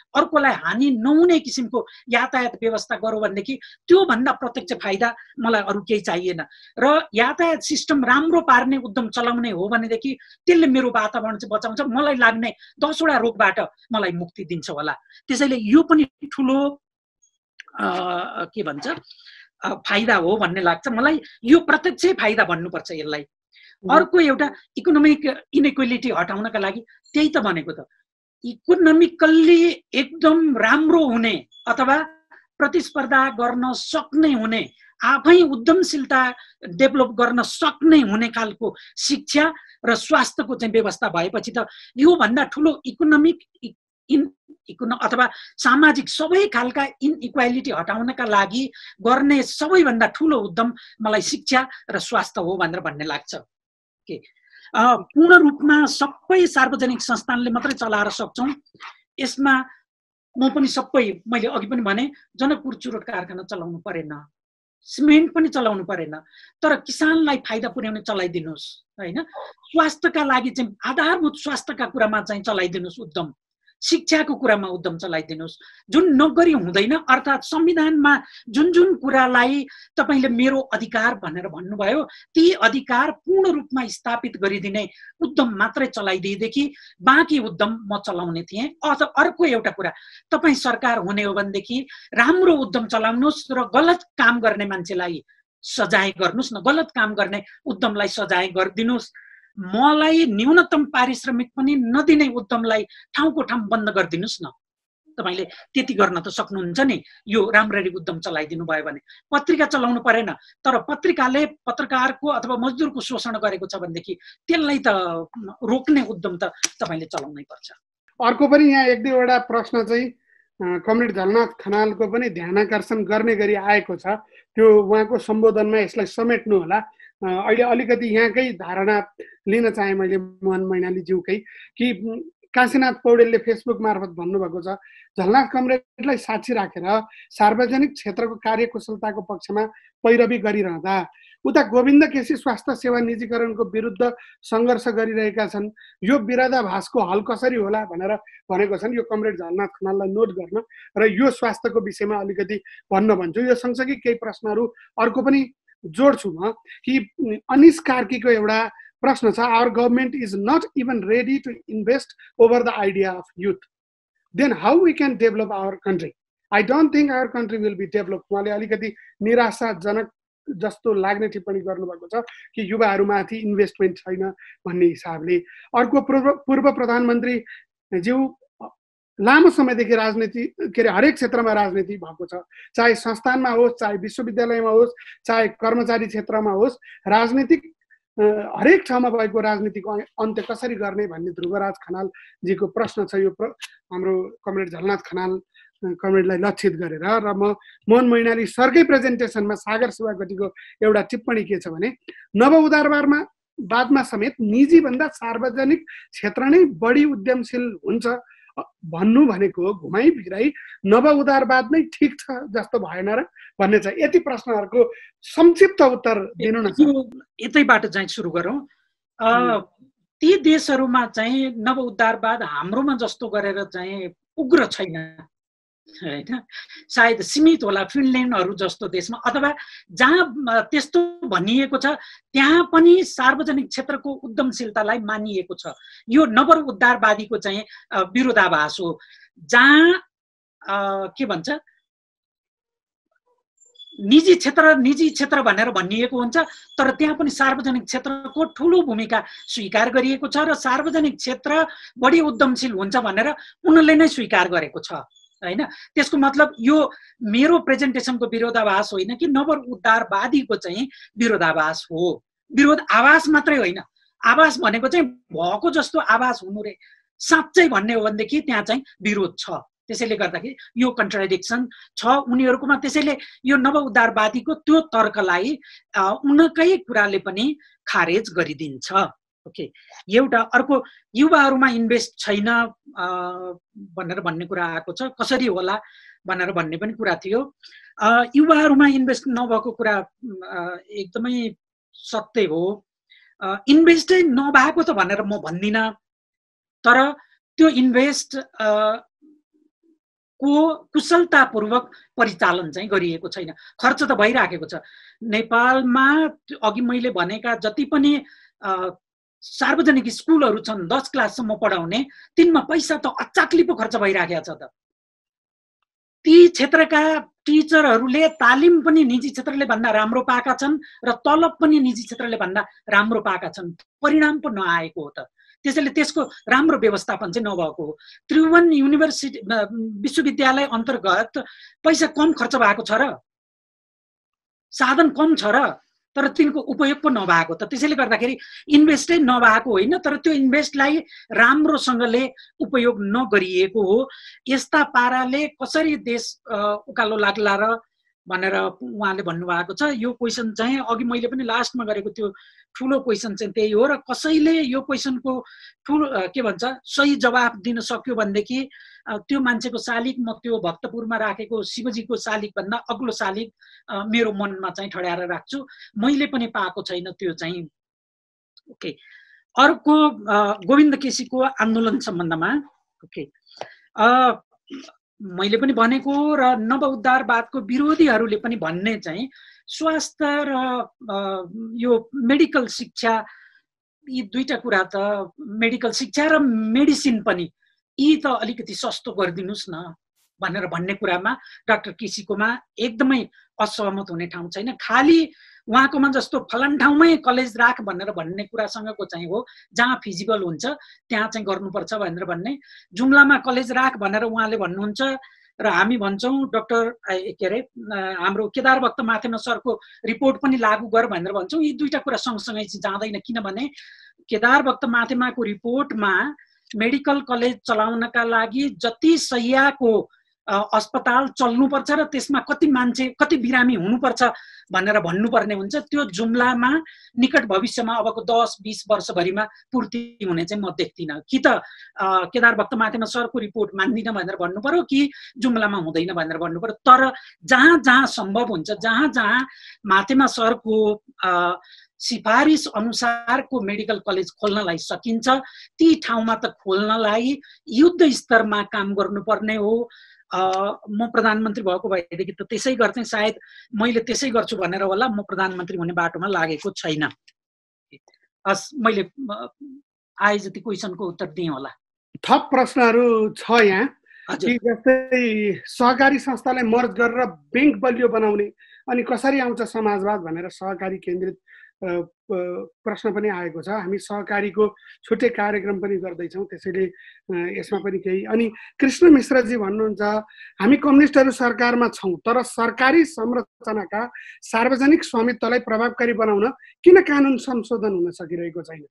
D: अर्कोलाई हानि नहुने किसिमको यातायात व्यवस्था गरौँ भनेदेखि त्योभन्दा प्रत्यक्ष फाइदा मलाई अरू केही चाहिएन। र यातायात सिस्टम राम्रो पार्ने उद्यम चलाउने हो भनेदेखि त्यसले मेरो वातावरण चाहिँ बचाउँछ, मलाई लाग्ने 10 वटा रोगबाट मलाई मुक्ति दिन्छ होला। त्यसैले यो पनि ठुलो के भन्छ फाइदा हो भन्ने लाग्छ मलाई। यो प्रत्यक्ष फाइदा भन्नुपर्छ यसलाई। अर्को एउटा इकोनोमिक इनइक्वालिटी हटाउनका लागि त्यही त भनेको त, इकोनोमिकल्ली एकदम राम्रो हुने अथवा प्रतिस्पर्धा गर्न सक्ने हुने, आफै उद्यमशीलता डेभलप गर्न सक्ने हुने खालको शिक्षा र स्वास्थ्यको चाहिँ व्यवस्था भएपछि त योभन्दा ठुलो इकोनोमिक अथवा सामाजिक सबै खालका इनइक्वालिटी हटाउनका लागि गर्ने सबैभन्दा ठुलो उद्यम मलाई शिक्षा र स्वास्थ्य हो भनेर भन्ने लाग्छ। पूर्ण रूपमा सबै सार्वजनिक संस्थानले मात्रै चलाएर सक्छौँ। यसमा म पनि सबै, मैले अघि पनि भने, जनकपुर चुरोट कारखाना चलाउनु परेन, सिमेन्ट पनि चलाउनु परेन, तर किसानलाई फाइदा पुर्याउने चलाइदिनुहोस्, होइन। स्वास्थ्यका लागि चाहिँ आधारभूत स्वास्थ्यका कुरामा चाहिँ चलाइदिनुहोस् उद्यम, शिक्षाको कुरामा उद्यम चलाइदिनुहोस्। जुन नगरी हुँदैन, अर्थात् संविधानमा जुन जुन कुरालाई तपाईँले मेरो अधिकार भनेर भन्नुभयो, ती अधिकार पूर्ण रूपमा स्थापित गरिदिने उद्यम मात्रै चलाइदिएदेखि बाँकी उद्यम म चलाउने थिएँ। अर्को एउटा कुरा, तपाईँ सरकार हुने हो भनेदेखि राम्रो उद्यम चलाउनुहोस् र गलत काम गर्ने मान्छेलाई सजाय गर्नुहोस् न, गलत काम गर्ने उद्यमलाई सजाय गरिदिनुहोस्। मलाई न्यूनतम पारिश्रमिक पनि नदिने उद्यमलाई ठाउँको ठाउँ बन्द गरिदिनुहोस् न। तपाईले त्यति गर्न त सक्नुहुन्छ नि, यो राम्ररी उद्यम चलाइदिनु भयो भने। पत्रिका चलाउनु परेन, तर पत्रिकाले पत्रकारको अथवा मजदुरको शोषण गरेको छ भनेदेखि त्यसलाई त रोक्ने उद्यम त तपाईले चलाउनै पर्छ।
B: अर्को पनि यहाँ एक दुईवटा प्रश्न चाहिँ कमरेड झलनाथ खनालको पनि ध्यानाकर्षण गर्ने गरी आएको छ, त्यो उहाँको सम्बोधनमा यसलाई समेट्नु होला। अहिले अलिकति यहाँकै धारणा लिन चाहे मैले मोहन मैनालीज्यूकै कि काशीनाथ पौडेलले फेसबुक मार्फत भन्नुभएको छ, झलनाथ कमरेडलाई साक्षी राखेर सार्वजनिक क्षेत्रको कार्यकुशलताको पक्षमा पैरवी गरिरहँदा उता गोविन्द केसी स्वास्थ्य सेवा निजीकरणको विरुद्ध सङ्घर्ष गरिरहेका छन्, यो विरोधाभासको हल कसरी होला भनेर भनेको छन्। यो कमरेड झलनाथ खनाललाई नोट गर्न र यो स्वास्थ्यको विषयमा अलिकति भन्न भन्छु। यो सँगसँगै केही प्रश्नहरू अर्को पनि जोड्छु म कि अनिश कार्कीको एउटा प्रश्न छ, our government is not even ready to invest over the idea of youth, then how we can develop our country? I don't think our country will be develop. उहाँले अलिकति निराशाजनक जस्तो लाग्ने टिप्पणी गर्नुभएको छ कि युवाहरूमाथि इन्भेस्टमेन्ट छैन भन्ने हिसाबले। अर्को पूर्व प्रधानमन्त्री ज्यू लामो समयदेखि राजनीति के अरे हरेक क्षेत्रमा राजनीति भएको छ, चाहे संस्थानमा होस्, चाहे विश्वविद्यालयमा होस्, चाहे कर्मचारी क्षेत्रमा होस्, राजनीतिक हरेक ठाउँमा भएको राजनीतिको अन्त्य कसरी गर्ने भन्ने ध्रुवराज खनालजीको प्रश्न छ। यो हाम्रो कमरेड झलनाथ खनाल कमरेडलाई लक्षित गरेर र म मोहन मैनाली सरकै प्रेजेन्टेसनमा सागर शिवाकोटीको एउटा टिप्पणी के छ भने, नव उदारवादमा बादमा समेत निजी भन्दा सार्वजनिक क्षेत्र नै बढी उद्यमशील हुन्छ भन्नु भनेको घुमाइ फिराइ नव उदारवाद नै ठिक छ जस्तो भएन र भन्ने छ। यति प्रश्नहरूको संक्षिप्त उत्तर दिनु न।
D: यतैबाट चाहिँ सुरु गरौँ। ती देशहरूमा चाहिँ नव उदारवाद हाम्रोमा जस्तो गरेर चाहिँ उग्र छैन हैन, सायद सीमित होला फिनल्यान्डहरू जस्तो देशमा, अथवा जहाँ त्यस्तो भनिएको छ त्यहाँ पनि सार्वजनिक क्षेत्रको उद्यमशीलतालाई मानिएको छ। यो नव उदारवादीको चाहिँ विरोधाभास हो, जहाँ के भन्छ निजी क्षेत्र भनेर भनिएको हुन्छ, तर त्यहाँ पनि सार्वजनिक क्षेत्रको ठुलो भूमिका स्वीकार गरिएको छ र सार्वजनिक क्षेत्र बढी उद्यमशील हुन्छ भनेर उनीहरूले नै स्वीकार गरेको छ हैन। त्यसको मतलब यो मेरो प्रेजेन्टेसनको विरोधाभास होइन कि नव उदारवादीको चाहिँ विरोधाभास हो। विरोध आवाज मात्रै होइन, आवाज भनेको चाहिँ भएको जस्तो आवाज हुनु रे। साँच्चै भन्ने हो भनेदेखि त्यहाँ चाहिँ विरोध छ, त्यसैले गर्दाखेरि यो कन्ट्राडिक्सन छ उनीहरूकोमा। त्यसैले यो नव उदारवादीको त्यो तर्कलाई उनकै कुराले पनि खारेज गरिदिन्छ। ओके, एउटा अर्को युवाहरूमा इन्भेस्ट छैन भनेर भन्ने कुरा आएको छ, कसरी होला भनेर भन्ने पनि कुरा थियो। युवाहरूमा इन्भेस्ट नभएको कुरा एकदमै सत्य हो। इन्भेस्टै नभएको त भनेर म भन्दिनँ, तर त्यो इन्भेस्ट को कुशलतापूर्वक परिचालन चाहिँ गरिएको छैन। खर्च त भइराखेको छ। नेपालमा अघि मैले भनेका जति पनि सार्वजनिक स्कुलहरू छन् 10 क्लाससम्म पढाउने, तिनमा पैसा त अचाक्ली पो खर्च भइराखेको छ त। ती क्षेत्रका टिचरहरूले तालिम पनि निजी क्षेत्रले भन्दा राम्रो पाएका छन् र तलब पनि निजी क्षेत्रले भन्दा राम्रो पाएका छन्, परिणाम पो नआएको हो त। त्यसैले त्यसको राम्रो व्यवस्थापन चाहिँ नभएको हो। त्रिभुवन युनिभर्सिटी विश्वविद्यालय अन्तर्गत पैसा कम खर्च भएको छ र, साधन कम छ र, तर तिनको उपयोग पो नभएको त। त्यसैले गर्दाखेरि इन्भेस्टै नभएको होइन, तर त्यो इन्भेस्टलाई राम्रोसँगले उपयोग नगरिएको हो। यस्ता पाराले कसरी देश उकालो लाग्ला र भनेर उहाँले भन्नुभएको छ। यो क्वेसन चाहिँ अघि मैले पनि लास्टमा गरेको त्यो ठुलो क्वेसन चाहिँ त्यही हो। र कसैले यो क्वेसनको ठुलो के भन्छ सही जवाफ दिन सक्यो भनेदेखि त्यो मान्छेको शालिग म त्यो भक्तपुरमा राखेको शिवजीको शालिग भन्दा अग्लो शालिग मेरो मनमा चाहिँ ठड्याएर राख्छु। मैले पनि पाएको छैन त्यो चाहिँ। ओके, अर्को गोविन्द केसीको आन्दोलन सम्बन्धमा ओके मैले पनि भनेको र नव उदारवादको विरोधीहरूले पनि भन्ने चाहिँ स्वास्थ्य र यो मेडिकल शिक्षा, यी दुईटा कुरा त मेडिकल शिक्षा र मेडिसिन पनि यी त अलिकति सस्तो गरिदिनुस् न भनेर भन्ने कुरामा डाक्टर केसीकोमा एकदमै असहमत हुने ठाउँ छैन। खाली उहाँकोमा जस्तो फलान ठाउँमै कलेज राख भनेर भन्ने कुरासँगको चाहिँ हो, जहाँ फिजिबल हुन्छ त्यहाँ चाहिँ गर्नुपर्छ भनेर भन्ने। जुम्लामा कलेज राख भनेर उहाँले भन्नुहुन्छ र हामी भन्छौँ डाक्टर के अरे हाम्रो केदार भक्त माथेमा सरको रिपोर्ट पनि लागू गर भनेर भन्छौँ। यी दुईटा कुरा सँगसँगै चाहिँ जाँदैन, किनभने केदार भक्त माथेमाको रिपोर्टमा मेडिकल कलेज चलाउनका लागि जति शैय्याको अस्पताल चल्नुपर्छ र त्यसमा कति मान्छे कति बिरामी हुनुपर्छ भनेर भन्नुपर्ने हुन्छ, त्यो जुम्लामा निकट भविष्यमा अबको 10-20 वर्षभरिमा पूर्ति हुने चाहिँ म देख्दिनँ। कि त केदार भक्त माथेमा सरको रिपोर्ट मान्दिनँ भनेर भन्नु पर्यो, कि जुम्लामा हुँदैन भनेर भन्नु पर्यो। तर जहाँ जहाँ सम्भव हुन्छ, जहाँ जहाँ माथेमा सरको सिफारिस अनुसारको मेडिकल कलेज खोल्नलाई सकिन्छ ती ठाउँमा त खोल्नलाई युद्ध स्तरमा काम गर्नुपर्ने हो। म प्रधानमन्त्री भएको भएदेखि त त्यसै गर्थे, सायद मैले त्यसै गर्छु भनेर होला म प्रधानमन्त्री हुने बाटोमा लागेको छैन। मैले आए जति क्वेसनको उत्तर दिएँ होला।
B: थप प्रश्नहरू छ यहाँ, जस्तै सहकारी संस्थालाई मर्ज गरेर ब्याङ्क बलियो बनाउने अनि कसरी आउँछ समाजवाद भनेर सहकारी केन्द्रित प्रश्न पनि आएको छ। हामी सहकारीको छुट्टै कार्यक्रम पनि गर्दैछौँ, त्यसैले यसमा पनि केही। अनि कृष्ण मिश्रजी भन्नुहुन्छ हामी कम्युनिस्टहरू सरकारमा छौँ तर सरकारी संरचनाका सार्वजनिक स्वामित्वलाई प्रभावकारी बनाउन किन कानुन संशोधन हुन सकिरहेको छैन?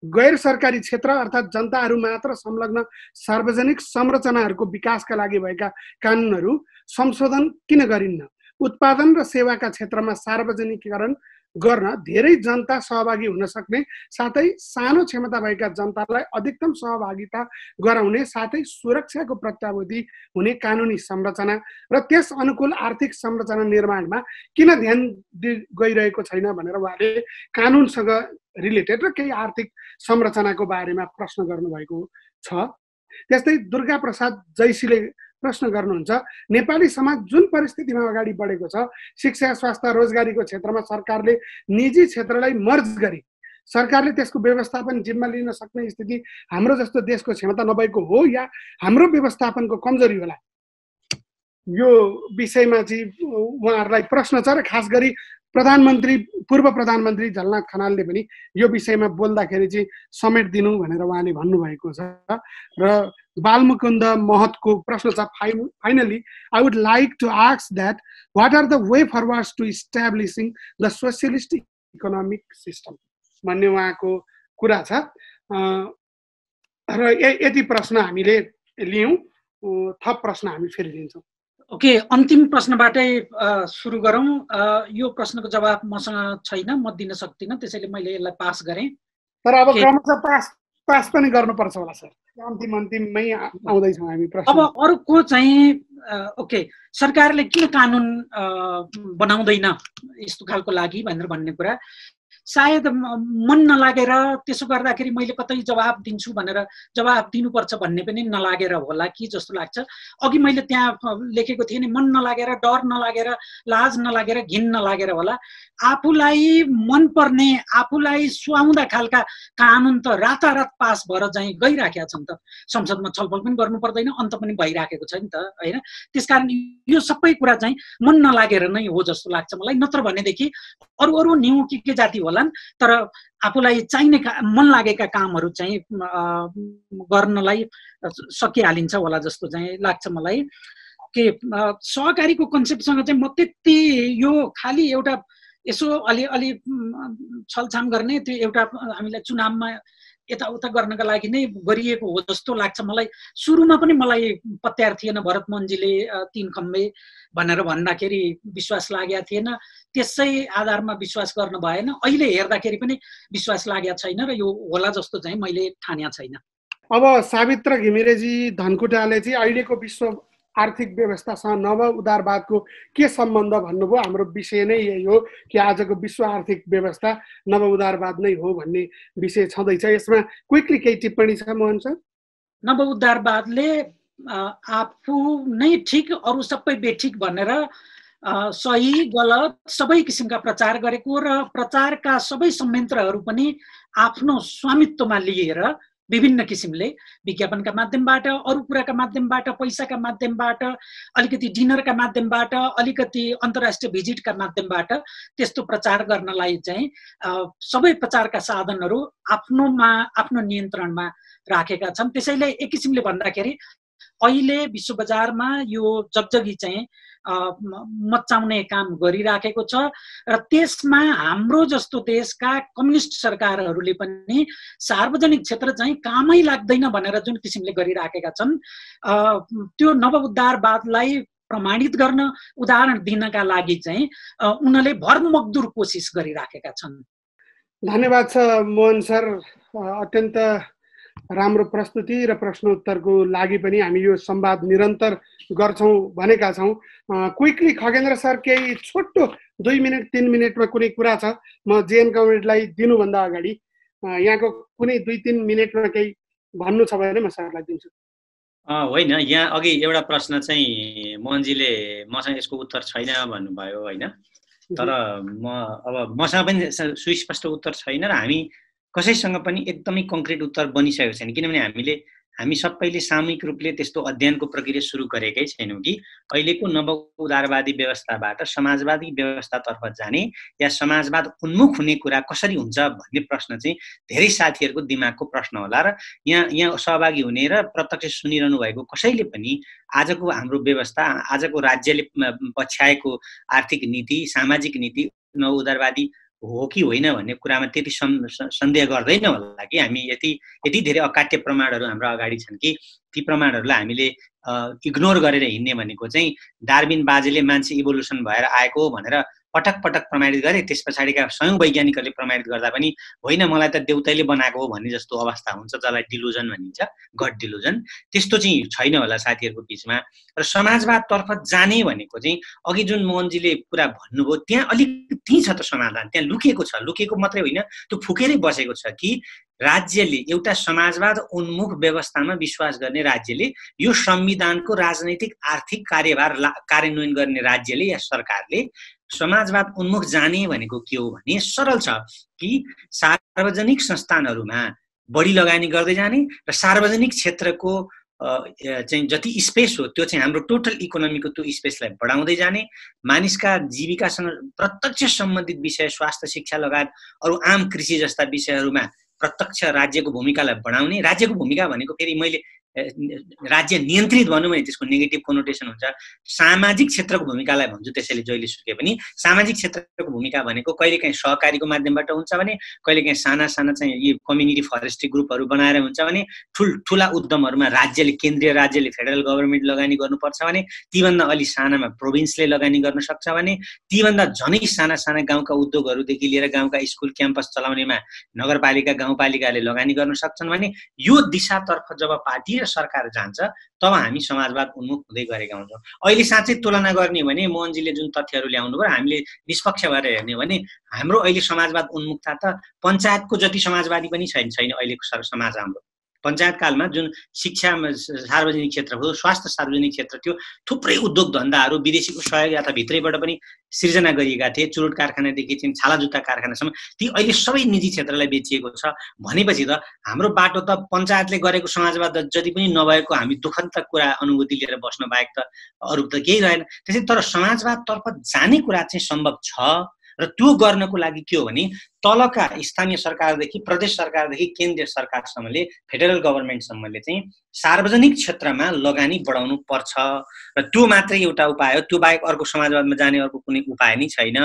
B: गैर सरकारी क्षेत्र अर्थात् जनताहरू मात्र संलग्न सार्वजनिक संरचनाहरूको विकासका लागि भएका कानुनहरू संशोधन किन गरिन्न? उत्पादन र सेवाका क्षेत्रमा सार्वजनिकीकरण गर्न धेरै जनता सहभागी हुन सक्ने साथै सानो क्षमता भएका जनतालाई अधिकतम सहभागिता गराउने साथै सुरक्षाको प्रत्याभूति हुने कानुनी संरचना र त्यस अनुकूल आर्थिक संरचना निर्माणमा किन ध्यान गइरहेको छैन भनेर उहाँले कानुनसँग रिलेटेड र केही आर्थिक संरचनाको बारेमा प्रश्न गर्नुभएको छ। त्यस्तै दुर्गा प्रसाद जैसीले प्रश्न गर्नुहुन्छ नेपाली समाज जुन परिस्थितिमा अगाडि बढेको छ, शिक्षा स्वास्थ्य रोजगारीको क्षेत्रमा सरकारले निजी क्षेत्रलाई मर्ज गरी सरकारले त्यसको व्यवस्थापन जिम्मा लिन सक्ने स्थिति हाम्रो जस्तो देशको क्षमता नभएको हो या हाम्रो व्यवस्थापनको कमजोरी होला? यो विषयमा चाहिँ उहाँहरूलाई प्रश्न छ र खास गरी पूर्व प्रधानमन्त्री झलनाथ खनालले पनि यो विषयमा बोल्दाखेरि चाहिँ समेट दिनु भनेर उहाँले भन्नुभएको छ। र बालमुकुन्द महतको प्रश्न छ finally I would like to ask that what are the way forwards to establishing the socialist economic system भन्ने उहाँको कुरा छ। र यति प्रश्न हामीले लियौँ, थप प्रश्न हामी फेरि लिन्छौँ।
D: ओके, अन्तिम प्रश्नबाटै सुरु गरौँ। यो प्रश्नको जवाब मसँग छैन, म दिन सक्दिनँ, त्यसैले मैले यसलाई पास गरेँ।
B: तर अब क्रमशः पास पनि गर्नुपर्छ होला सर, अन्तिममै आउँदैछौँ हामी प्रश्न।
D: अब अरूको चाहिँ ओके, सरकारले किन कानुन बनाउँदैन यस्तो खालको लागि भनेर भन्ने कुरा सायद मन नलागेर, त्यसो गर्दाखेरि मैले कतै जवाब दिन्छु भनेर जवाब दिनुपर्छ भन्ने पनि नलागेर होला कि जस्तो लाग्छ। अघि मैले त्यहाँ लेखेको थिएँ नि, मन नलागेर, डर नलागेर, लाज नलागेर, घिन नलागेर होला। आफूलाई मनपर्ने, आफूलाई सुहाउँदा खालका कानुन त रातारात पास भएर चाहिँ गइराखेका छन् त, संसदमा छलफल पनि गर्नु पर्दैन, अन्त पनि भइराखेको छ नि त, होइन? त्यसकारण यो सबै कुरा चाहिँ मन नलागेर नै हो जस्तो लाग्छ मलाई। नत्र भनेदेखि अरू न्यू के जाति होलान्, तर आफूलाई चाहिने मन लागेका कामहरू चाहिँ गर्नलाई सकिहालिन्छ होला जस्तो चाहिँ लाग्छ मलाई। के सहकारीको कन्सेप्टसँग चाहिँ म त्यति यो खालि एउटा यसो अलि छलछाम गर्ने, त्यो एउटा हामीलाई चुनावमा यताउता गर्नका लागि नै गरिएको हो जस्तो लाग्छ मलाई। सुरुमा पनि मलाई पत्यार थिएन, भरत मोहनजीले 3 खम्बे भनेर भन्दाखेरि विश्वास लागेको थिएन, त्यसै आधारमा विश्वास गर्न भएन। अहिले हेर्दाखेरि पनि विश्वास लागेको छैन र यो होला जस्तो चाहिँ मैले ठानेको छैन।
B: अब सावित्र घिमिरेजी धनकुटाले चाहिँ अहिलेको विश्व आर्थिक व्यवस्थासँग नव उदारवादको के सम्बन्ध भन्नुभयो। हाम्रो विषय नै यही हो कि आजको विश्व आर्थिक व्यवस्था नव उदारवाद नै हो भन्ने विषय छँदैछ। यसमा क्विकली केही टिप्पणी छ मोहन सर?
D: नव उदारवादले आफू नै ठिक, अरू सबै बेठिक भनेर सही गलत सबै किसिमका प्रचार गरेको र प्रचारका सबै संयन्त्रहरू पनि आफ्नो स्वामित्वमा लिएर विभिन्न किसिमले विज्ञापनका माध्यमबाट, अरू कुराका माध्यमबाट, पैसाका माध्यमबाट, अलिकति डिनरका माध्यमबाट, अलिकति अन्तर्राष्ट्रिय भिजिटका माध्यमबाट त्यस्तो प्रचार गर्नलाई चाहिँ सबै प्रचारका साधनहरू आफ्नो नियन्त्रणमा राखेका छन्। त्यसैले एक किसिमले भन्दाखेरि अहिले विश्व बजारमा यो जगजगी चाहिँ मच्चाउने काम गरिराखेको छ र त्यसमा हाम्रो जस्तो देशका कम्युनिस्ट सरकारहरूले पनि सार्वजनिक क्षेत्र चाहिँ कामै लाग्दैन भनेर जुन किसिमले गरिराखेका छन्, त्यो नव उद्धारवादलाई प्रमाणित गर्न, उदाहरण दिनका लागि चाहिँ उनले भरमग्दुर कोसिस गरिराखेका छन्।
B: धन्यवाद छ मोहन सर, अत्यन्त राम्रो प्रस्तुति र प्रश्न उत्तरको लागि पनि हामी यो संवाद निरन्तर गर्छौँ भनेका छौँ। क्विकली खगेन्द्र सर केही छोटो 2 मिनट 3 मिनटमा कुनै कुरा छ म जेएन कमरेडलाई दिनुभन्दा अगाडि यहाँको कुनै 2-3 मिनटमा केही भन्नु छ भने म सरलाई दिन्छु।
E: होइन, यहाँ अघि एउटा प्रश्न चाहिँ मोहनजीले मसँग यसको उत्तर छैन भन्नुभयो होइन, तर अब मसँग पनि सुस्पष्ट उत्तर छैन र हामी कसैसँग पनि एकदमै कङ्क्रिट उत्तर बनिसकेको छैन, किनभने हामी सबैले सामूहिक रूपले त्यस्तो अध्ययनको प्रक्रिया सुरु गरेकै छैनौँ कि अहिलेको नव उदारवादी व्यवस्थाबाट समाजवादी व्यवस्थातर्फ जाने या समाजवाद उन्मुख हुने कुरा कसरी हुन्छ भन्ने प्रश्न चाहिँ धेरै साथीहरूको दिमागको प्रश्न होला र यहाँ सहभागी हुने र प्रत्यक्ष सुनिरहनु भएको कसैले पनि आजको हाम्रो व्यवस्था, आजको राज्यले पछ्याएको आर्थिक नीति, सामाजिक नीति नव उदारवादी हो कि होइन भन्ने कुरामा त्यति सन्देह गर्दैन होला कि हामी यति धेरै अकाट्य प्रमाणहरू हाम्रो अगाडि छन् कि ती प्रमाणहरूलाई हामीले इग्नोर गरेर हिँड्ने भनेको चाहिँ डार्विन बाजेले मान्छे इभोल्युसन भएर आएको भनेर पटक पटक प्रमाणित गरे, त्यस पछाडिका स्वयं वैज्ञानिकहरूले प्रमाणित गर्दा पनि होइन मलाई त देउतैले बनाएको हो भन्ने जस्तो अवस्था हुन्छ, जसलाई डिलुजन भनिन्छ, गड डिलुजन। त्यस्तो चाहिँ छैन होला साथीहरूको बिचमा। र समाजवादतर्फ जाने भनेको चाहिँ अघि जुन मोहनजीले कुरा भन्नुभयो त्यहाँ अलिकति छ त समाधान, त्यहाँ लुकेको छ, लुकेको मात्रै होइन त्यो फुकेरै बसेको छ कि राज्यले एउटा समाजवाद उन्मुख व्यवस्थामा विश्वास गर्ने राज्यले यो संविधानको राजनैतिक आर्थिक कार्यभार कार्यान्वयन गर्ने राज्यले या सरकारले समाजवाद उन्मुख जाने भनेको के हो भने सरल छ कि सार्वजनिक संस्थानहरूमा बढी लगानी गर्दै जाने र सार्वजनिक क्षेत्रको चाहिँ जति स्पेस हो त्यो चाहिँ हाम्रो टोटल इकोनोमीको त्यो स्पेसलाई बढाउँदै जाने, मानिसका जीविकासँग प्रत्यक्ष सम्बन्धित विषय स्वास्थ्य शिक्षा लगायत अरू आम कृषि जस्ता विषयहरूमा प्रत्यक्ष राज्यको भूमिकालाई बढाउने। राज्यको भूमिका भनेको फेरि मैले राज्य नियन्त्रित भनौँ भने त्यसको नेगेटिभ कोनोटेसन हुन्छ, सामाजिक क्षेत्रको भूमिकालाई भन्छु त्यसैले जहिले सुके पनि। सामाजिक क्षेत्रको भूमिका भनेको कहिलेकाहीँ सहकारीको माध्यमबाट हुन्छ भने, कहिलेकाहीँ साना साना चाहिँ यी कम्युनिटी फरेस्ट्री ग्रुपहरू बनाएर हुन्छ भने, ठुला उद्यमहरूमा केन्द्रीय राज्यले फेडरल गभर्मेन्ट लगानी गर्नुपर्छ भने, तीभन्दा अलि सानामा प्रोभिन्सले लगानी गर्न सक्छ भने, तीभन्दा झनै साना साना गाउँका उद्योगहरूदेखि लिएर गाउँका स्कुल क्याम्पस चलाउनेमा नगरपालिका गाउँपालिकाले लगानी गर्न सक्छन् भने, यो दिशातर्फ जब पार्टी र सरकार जान्छ तब हामी समाजवाद उन्मुख हुँदै गरेका हुन्छौँ। अहिले साँच्चै तुलना गर्ने भने मोहनजीले जुन तथ्यहरू ल्याउनु भयो हामीले निष्पक्ष भएर हेर्ने हो भने हाम्रो अहिले समाजवाद उन्मुखता त पञ्चायतको जति समाजवादी पनि छैन अहिलेको समाज हाम्रो। पञ्चायत कालमा जुन शिक्षा सार्वजनिक क्षेत्र हो, स्वास्थ्य सार्वजनिक क्षेत्र थियो, थुप्रै उद्योग धन्दाहरू विदेशीको सहयोग या त भित्रैबाट पनि सिर्जना गरिएका थिए, चुरुट कारखानादेखि चाहिँ छाला जुत्ता कारखानासम्म, ती अहिले सबै निजी क्षेत्रलाई बेचिएको छ भनेपछि त हाम्रो बाटो त पञ्चायतले गरेको समाजवाद जति पनि नभएको हामी दुःखद कुरा अनुभूति लिएर बस्न बाहेक त अरू त केही रहेन। त्यसै तर समाजवादतर्फ जाने कुरा चाहिँ सम्भव छ र त्यो गर्नको लागि के हो भने तलका स्थानीय सरकारदेखि प्रदेश सरकारदेखि केन्द्रीय सरकारसम्मले फेडरल गभर्मेन्टसम्मले चाहिँ सार्वजनिक क्षेत्रमा लगानी बढाउनु पर्छ र त्यो मात्रै एउटा उपाय हो। त्यो बाहेक अर्को समाजवादमा जाने अर्को कुनै उपाय नै छैन।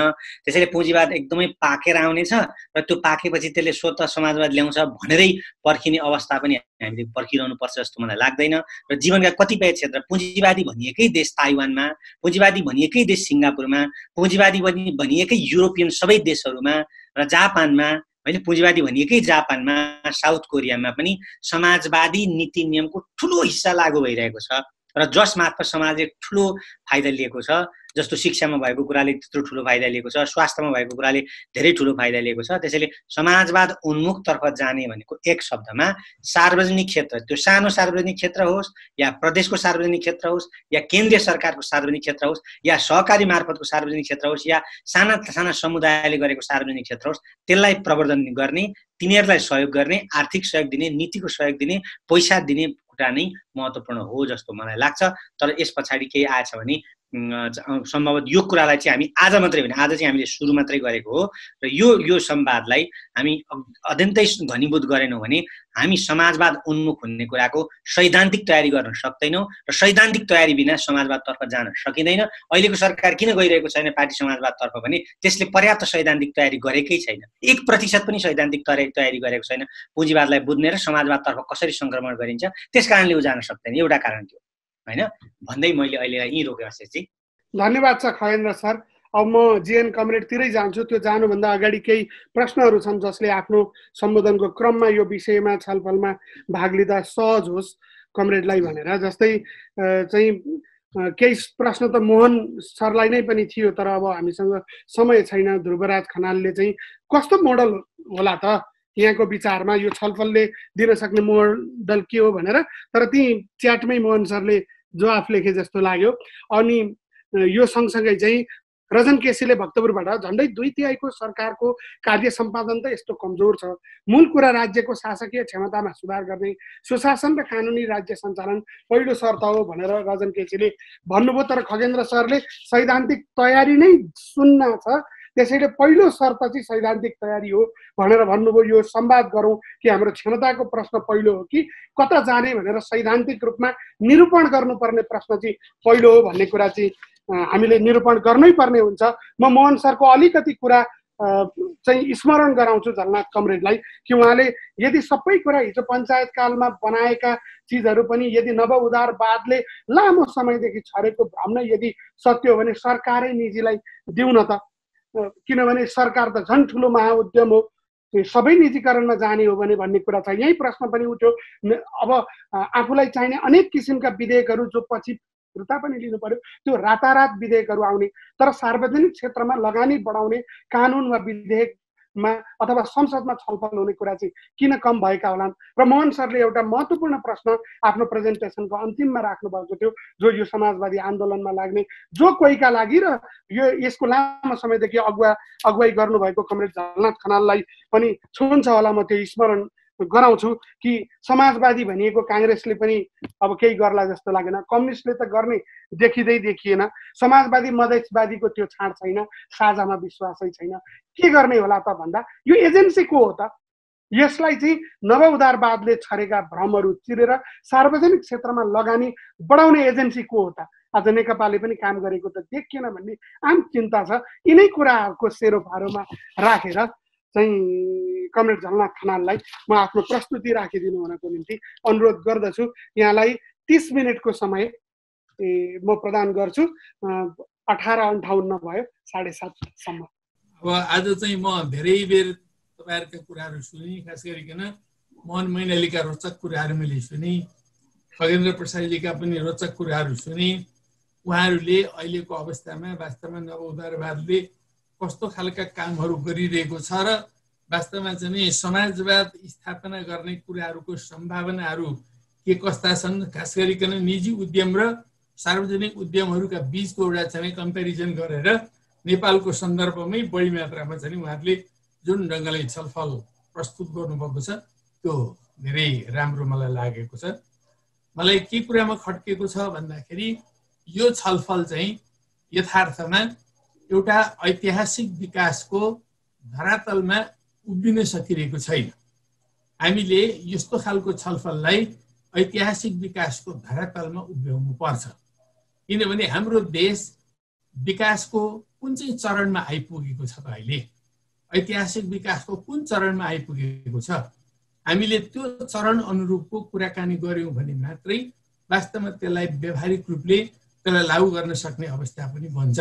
E: त्यसैले पुँजीवाद एकदमै पाकेर आउनेछ र त्यो पाकेपछि त्यसले स्वत समाजवाद ल्याउँछ भनेरै पर्खिने अवस्था पनि हामीले पर्खिरहनु पर्छ जस्तो मलाई लाग्दैन। र जीवनका कतिपय क्षेत्र पुँजीवादी भनिएकै देश ताइवानमा, पुँजीवादी भनिएकै देश सिङ्गापुरमा, पुँजीवादी भनिएकै युरोपियन सबै देशहरूमा र जापानमा, होइन पुँजीवादी भनिएकै जापानमा, साउथ कोरियामा पनि समाजवादी नीति नियमको ठुलो हिस्सा लागू भइरहेको छ। र जस मार्फत समाजले ठुलो फाइदा लिएको छ, जस्तो शिक्षामा भएको कुराले त्यत्रो ठुलो फाइदा लिएको छ, स्वास्थ्यमा भएको कुराले धेरै ठुलो फाइदा लिएको छ। त्यसैले समाजवाद उन्मुखतर्फ जाने भनेको एक शब्दमा सार्वजनिक क्षेत्र, त्यो सानो सार्वजनिक क्षेत्र होस् या प्रदेशको सार्वजनिक क्षेत्र होस् या केन्द्रीय सरकारको सार्वजनिक क्षेत्र होस् या सहकारी मार्फतको सार्वजनिक क्षेत्र होस् या साना साना समुदायले गरेको सार्वजनिक क्षेत्र होस्, त्यसलाई प्रवर्धन गर्ने, तिनीहरूलाई सहयोग गर्ने, आर्थिक सहयोग दिने, नीतिको सहयोग दिने, पैसा दिने कुरा नै महत्त्वपूर्ण हो जस्तो मलाई लाग्छ। तर यस पछाडि केही आएछ भने सम्भवतः यो कुरालाई चाहिँ हामी आज मात्रै होइन, आज चाहिँ हामीले सुरु मात्रै गरेको हो र यो संवादलाई हामी अत्यन्तै घनीभूत गरेनौँ भने हामी समाजवाद उन्मुख हुने कुराको सैद्धान्तिक तयारी गर्न सक्दैनौँ र सैद्धान्तिक तयारी बिना समाजवादतर्फ जान सकिँदैन। अहिलेको सरकार किन गइरहेको छैन पार्टी समाजवादतर्फ भने त्यसले पर्याप्त सैद्धान्तिक तयारी गरेकै छैन, 1% पनि सैद्धान्तिक तयारी गरेको छैन। पुँजीवादलाई बुझ्ने र समाजवादतर्फ कसरी सङ्क्रमण गरिन्छ त्यस कारणले ऊ जान सक्दैन, एउटा कारण थियो होइन भन्दै मैले अहिले यहीँ रोकेँ। अशेषजी
B: धन्यवाद छ खगेन्द्र सर। अब म जिएन कमरेडतिरै जान्छु। त्यो जानुभन्दा अगाडि केही प्रश्नहरू छन् जसले आफ्नो सम्बोधनको क्रममा यो विषयमा छलफलमा भाग लिँदा सहज होस् कमरेडलाई भनेर। जस्तै चाहिँ केही प्रश्न त मोहन सरलाई नै पनि थियो, तर अब हामीसँग समय छैन। ध्रुवराज खनालले चाहिँ कस्तो मोडल होला त यहाँको विचारमा, यो छलफलले दिन सक्ने मोडल के हो भनेर, तर ती च्याटमै मोहन सरले जवाफ लेखे जस्तो लाग्यो। अनि यो सँगसँगै चाहिँ रजन केसीले भक्तपुरबाट झन्डै 2/3 सरकारको कार्य सम्पादन त यस्तो कमजोर छ, मूल कुरा राज्यको शासकीय क्षमतामा सुधार गर्ने, सुशासन र कानुनी राज्य सञ्चालन पहिलो शर्त हो भनेर रजन केसीले भन्नुभयो। तर खगेन्द्र सरले सैद्धान्तिक तयारी नै सुन्न छ, त्यसैले पहिलो शर्त चाहिँ सैद्धान्तिक तयारी हो भनेर भन्नुभयो। यो संवाद गरौँ कि हाम्रो क्षमताको प्रश्न पहिलो हो कि कता जाने भनेर सैद्धान्तिक रूपमा निरूपण गर्नुपर्ने प्रश्न चाहिँ पहिलो हो भन्ने कुरा चाहिँ हामीले निरूपण गर्नै पर्ने हुन्छ। म मोहन सरको अलिकति कुरा चाहिँ स्मरण गराउँछु झलनाथ कमरेडलाई कि उहाँले यदि सबै कुरा हिजो पञ्चायत कालमा बनाएका चिजहरू पनि यदि नव उदारवादले लामो समयदेखि छरेको भ्रम नै यदि सत्य हो भने सरकारै निजीलाई दिउन त, किनभने सरकार त झन् ठुलो महाउद्यम हो, सबै निजीकरणमा जाने हो भने भन्ने कुरा छ। यही प्रश्न पनि उठ्यो। अब आफूलाई चाहिने अनेक किसिमका विधेयकहरू जो पछि फिर्ता पनि लिनु पर्यो, त्यो रातारात विधेयकहरू आउने, तर सार्वजनिक क्षेत्रमा लगानी बढाउने कानुन वा विधेयकमा अथवा संसदमा छलफल हुने कुरा चाहिँ किन कम भएका होलान्। र मोहन सरले एउटा महत्त्वपूर्ण प्रश्न आफ्नो प्रेजेन्टेसनको अन्तिममा राख्नु भएको थियो, जो यो समाजवादी आन्दोलनमा लाग्ने जो कोहीका लागि र यो यसको लामो समयदेखि अगुवाई गर्नुभएको कमरेड झलनाथ खनाललाई पनि छुन्छ होला। म त्यो स्मरण गराउँछु कि समाजवादी भनिएको काङ्ग्रेसले पनि अब केही गर्ला जस्तो लागेन, कम्युनिस्टले त गर्ने देखिएन, समाजवादी मधेसवादीको त्यो छाँड छैन, साझामा विश्वासै छैन। के गर्ने होला त भन्दा यो एजेन्सी को हो त? यसलाई चाहिँ नव उदारवादले छरेका भ्रमहरू चिरेर सार्वजनिक क्षेत्रमा लगानी बढाउने एजेन्सी को हो त? आज नेकपाले पनि काम गरेको त देखिएन भन्ने आम चिन्ता छ। यिनै कुराहरूको सेरोफारोमा राखेर चाहिँ कमरेड झलनाथ खनाललाई म आफ्नो प्रस्तुति राखिदिनु हुनको निम्ति अनुरोध गर्दछु। यहाँलाई 30 मिनटको समय म प्रदान गर्छु। 18:58 भयो, 7:30सम्म।
C: अब आज चाहिँ म धेरै बेर तपाईँहरूका कुराहरू सुने, खास गरिकन मोहन मैनालीका रोचक कुराहरू मैले सुने, खगेन्द्र प्रसादजीका पनि रोचक कुराहरू सुने। उहाँहरूले अहिलेको अवस्थामा वास्तवमा नव उदारवादले कस्तो खालका कामहरू गरिरहेको छ र वास्तवमा चाहिँ समाजवाद स्थापना गर्ने कुराहरूको सम्भावनाहरू के कस्ता छन्, खास गरिकन निजी उद्यम र सार्वजनिक उद्यमहरूका बीचको एउटा चाहिँ कम्पेरिजन गरेर नेपालको सन्दर्भमै बढी मात्रामा चाहिँ उहाँहरूले जुन ढङ्गले छलफल प्रस्तुत गर्नुभएको छ त्यो धेरै राम्रो मलाई लागेको छ। मलाई के कुरामा खट्केको छ भन्दाखेरि यो छलफल चाहिँ यथार्थमा एउटा ऐतिहासिक विकासको धरातलमा उभिन सकिरहेको छैन। हामीले यस्तो खालको छलफललाई ऐतिहासिक विकासको धरातलमा उभ्याउनु पर्छ, किनभने हाम्रो देश विकासको कुन चाहिँ चरणमा आइपुगेको छ त? अहिले ऐतिहासिक विकासको कुन चरणमा आइपुगेको छ? हामीले त्यो चरण अनुरूपको कुराकानी गर्यौँ भने मात्रै वास्तवमा त्यसलाई व्यावहारिक रूपले त्यसलाई लागू गर्न सक्ने अवस्था पनि बन्छ।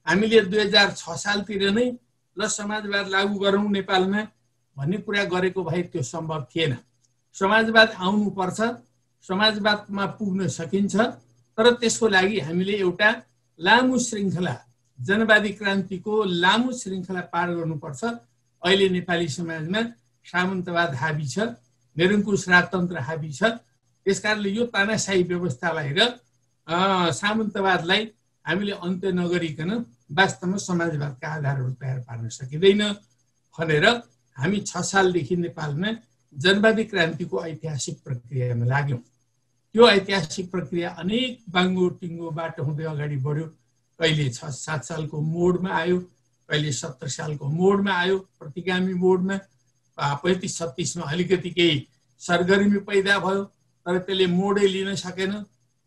C: हामीले 2006 सालतिर नै ल समाजवाद लागू गरौँ नेपालमा भन्ने कुरा गरेको भए त्यो सम्भव थिएन। समाजवाद आउनुपर्छ, समाजवादमा पुग्न सकिन्छ तर त्यसको लागि हामीले एउटा लामो श्रृङ्खला, जनवादी क्रान्तिको लामो श्रृङ्खला पार गर्नुपर्छ। अहिले नेपाली समाजमा सामन्तवाद हाबी छ, निरङ्कुश राजतन्त्र हाबी छ। त्यसकारणले यो तानाशाही व्यवस्थालाई र सामन्तवादलाई हामीले अन्त्य नगरिकन वास्तवमा समाजवादका आधारहरू तयार पार्न सकिँदैन भनेर हामी 6 सालदेखि नेपालमा जनवादी क्रान्तिको ऐतिहासिक प्रक्रियामा लाग्यौँ। त्यो ऐतिहासिक प्रक्रिया अनेक बाङ्गो टिङ्गो बाटो हुँदै अगाडि बढ्यो। कहिले 6-7 सालको मोडमा आयो, कहिले 70 सालको मोडमा आयो, प्रतिगामी मोडमा 35-36 मा अलिकति केही सरगर्मी पैदा भयो, तर त्यसले मोडै लिन सकेन।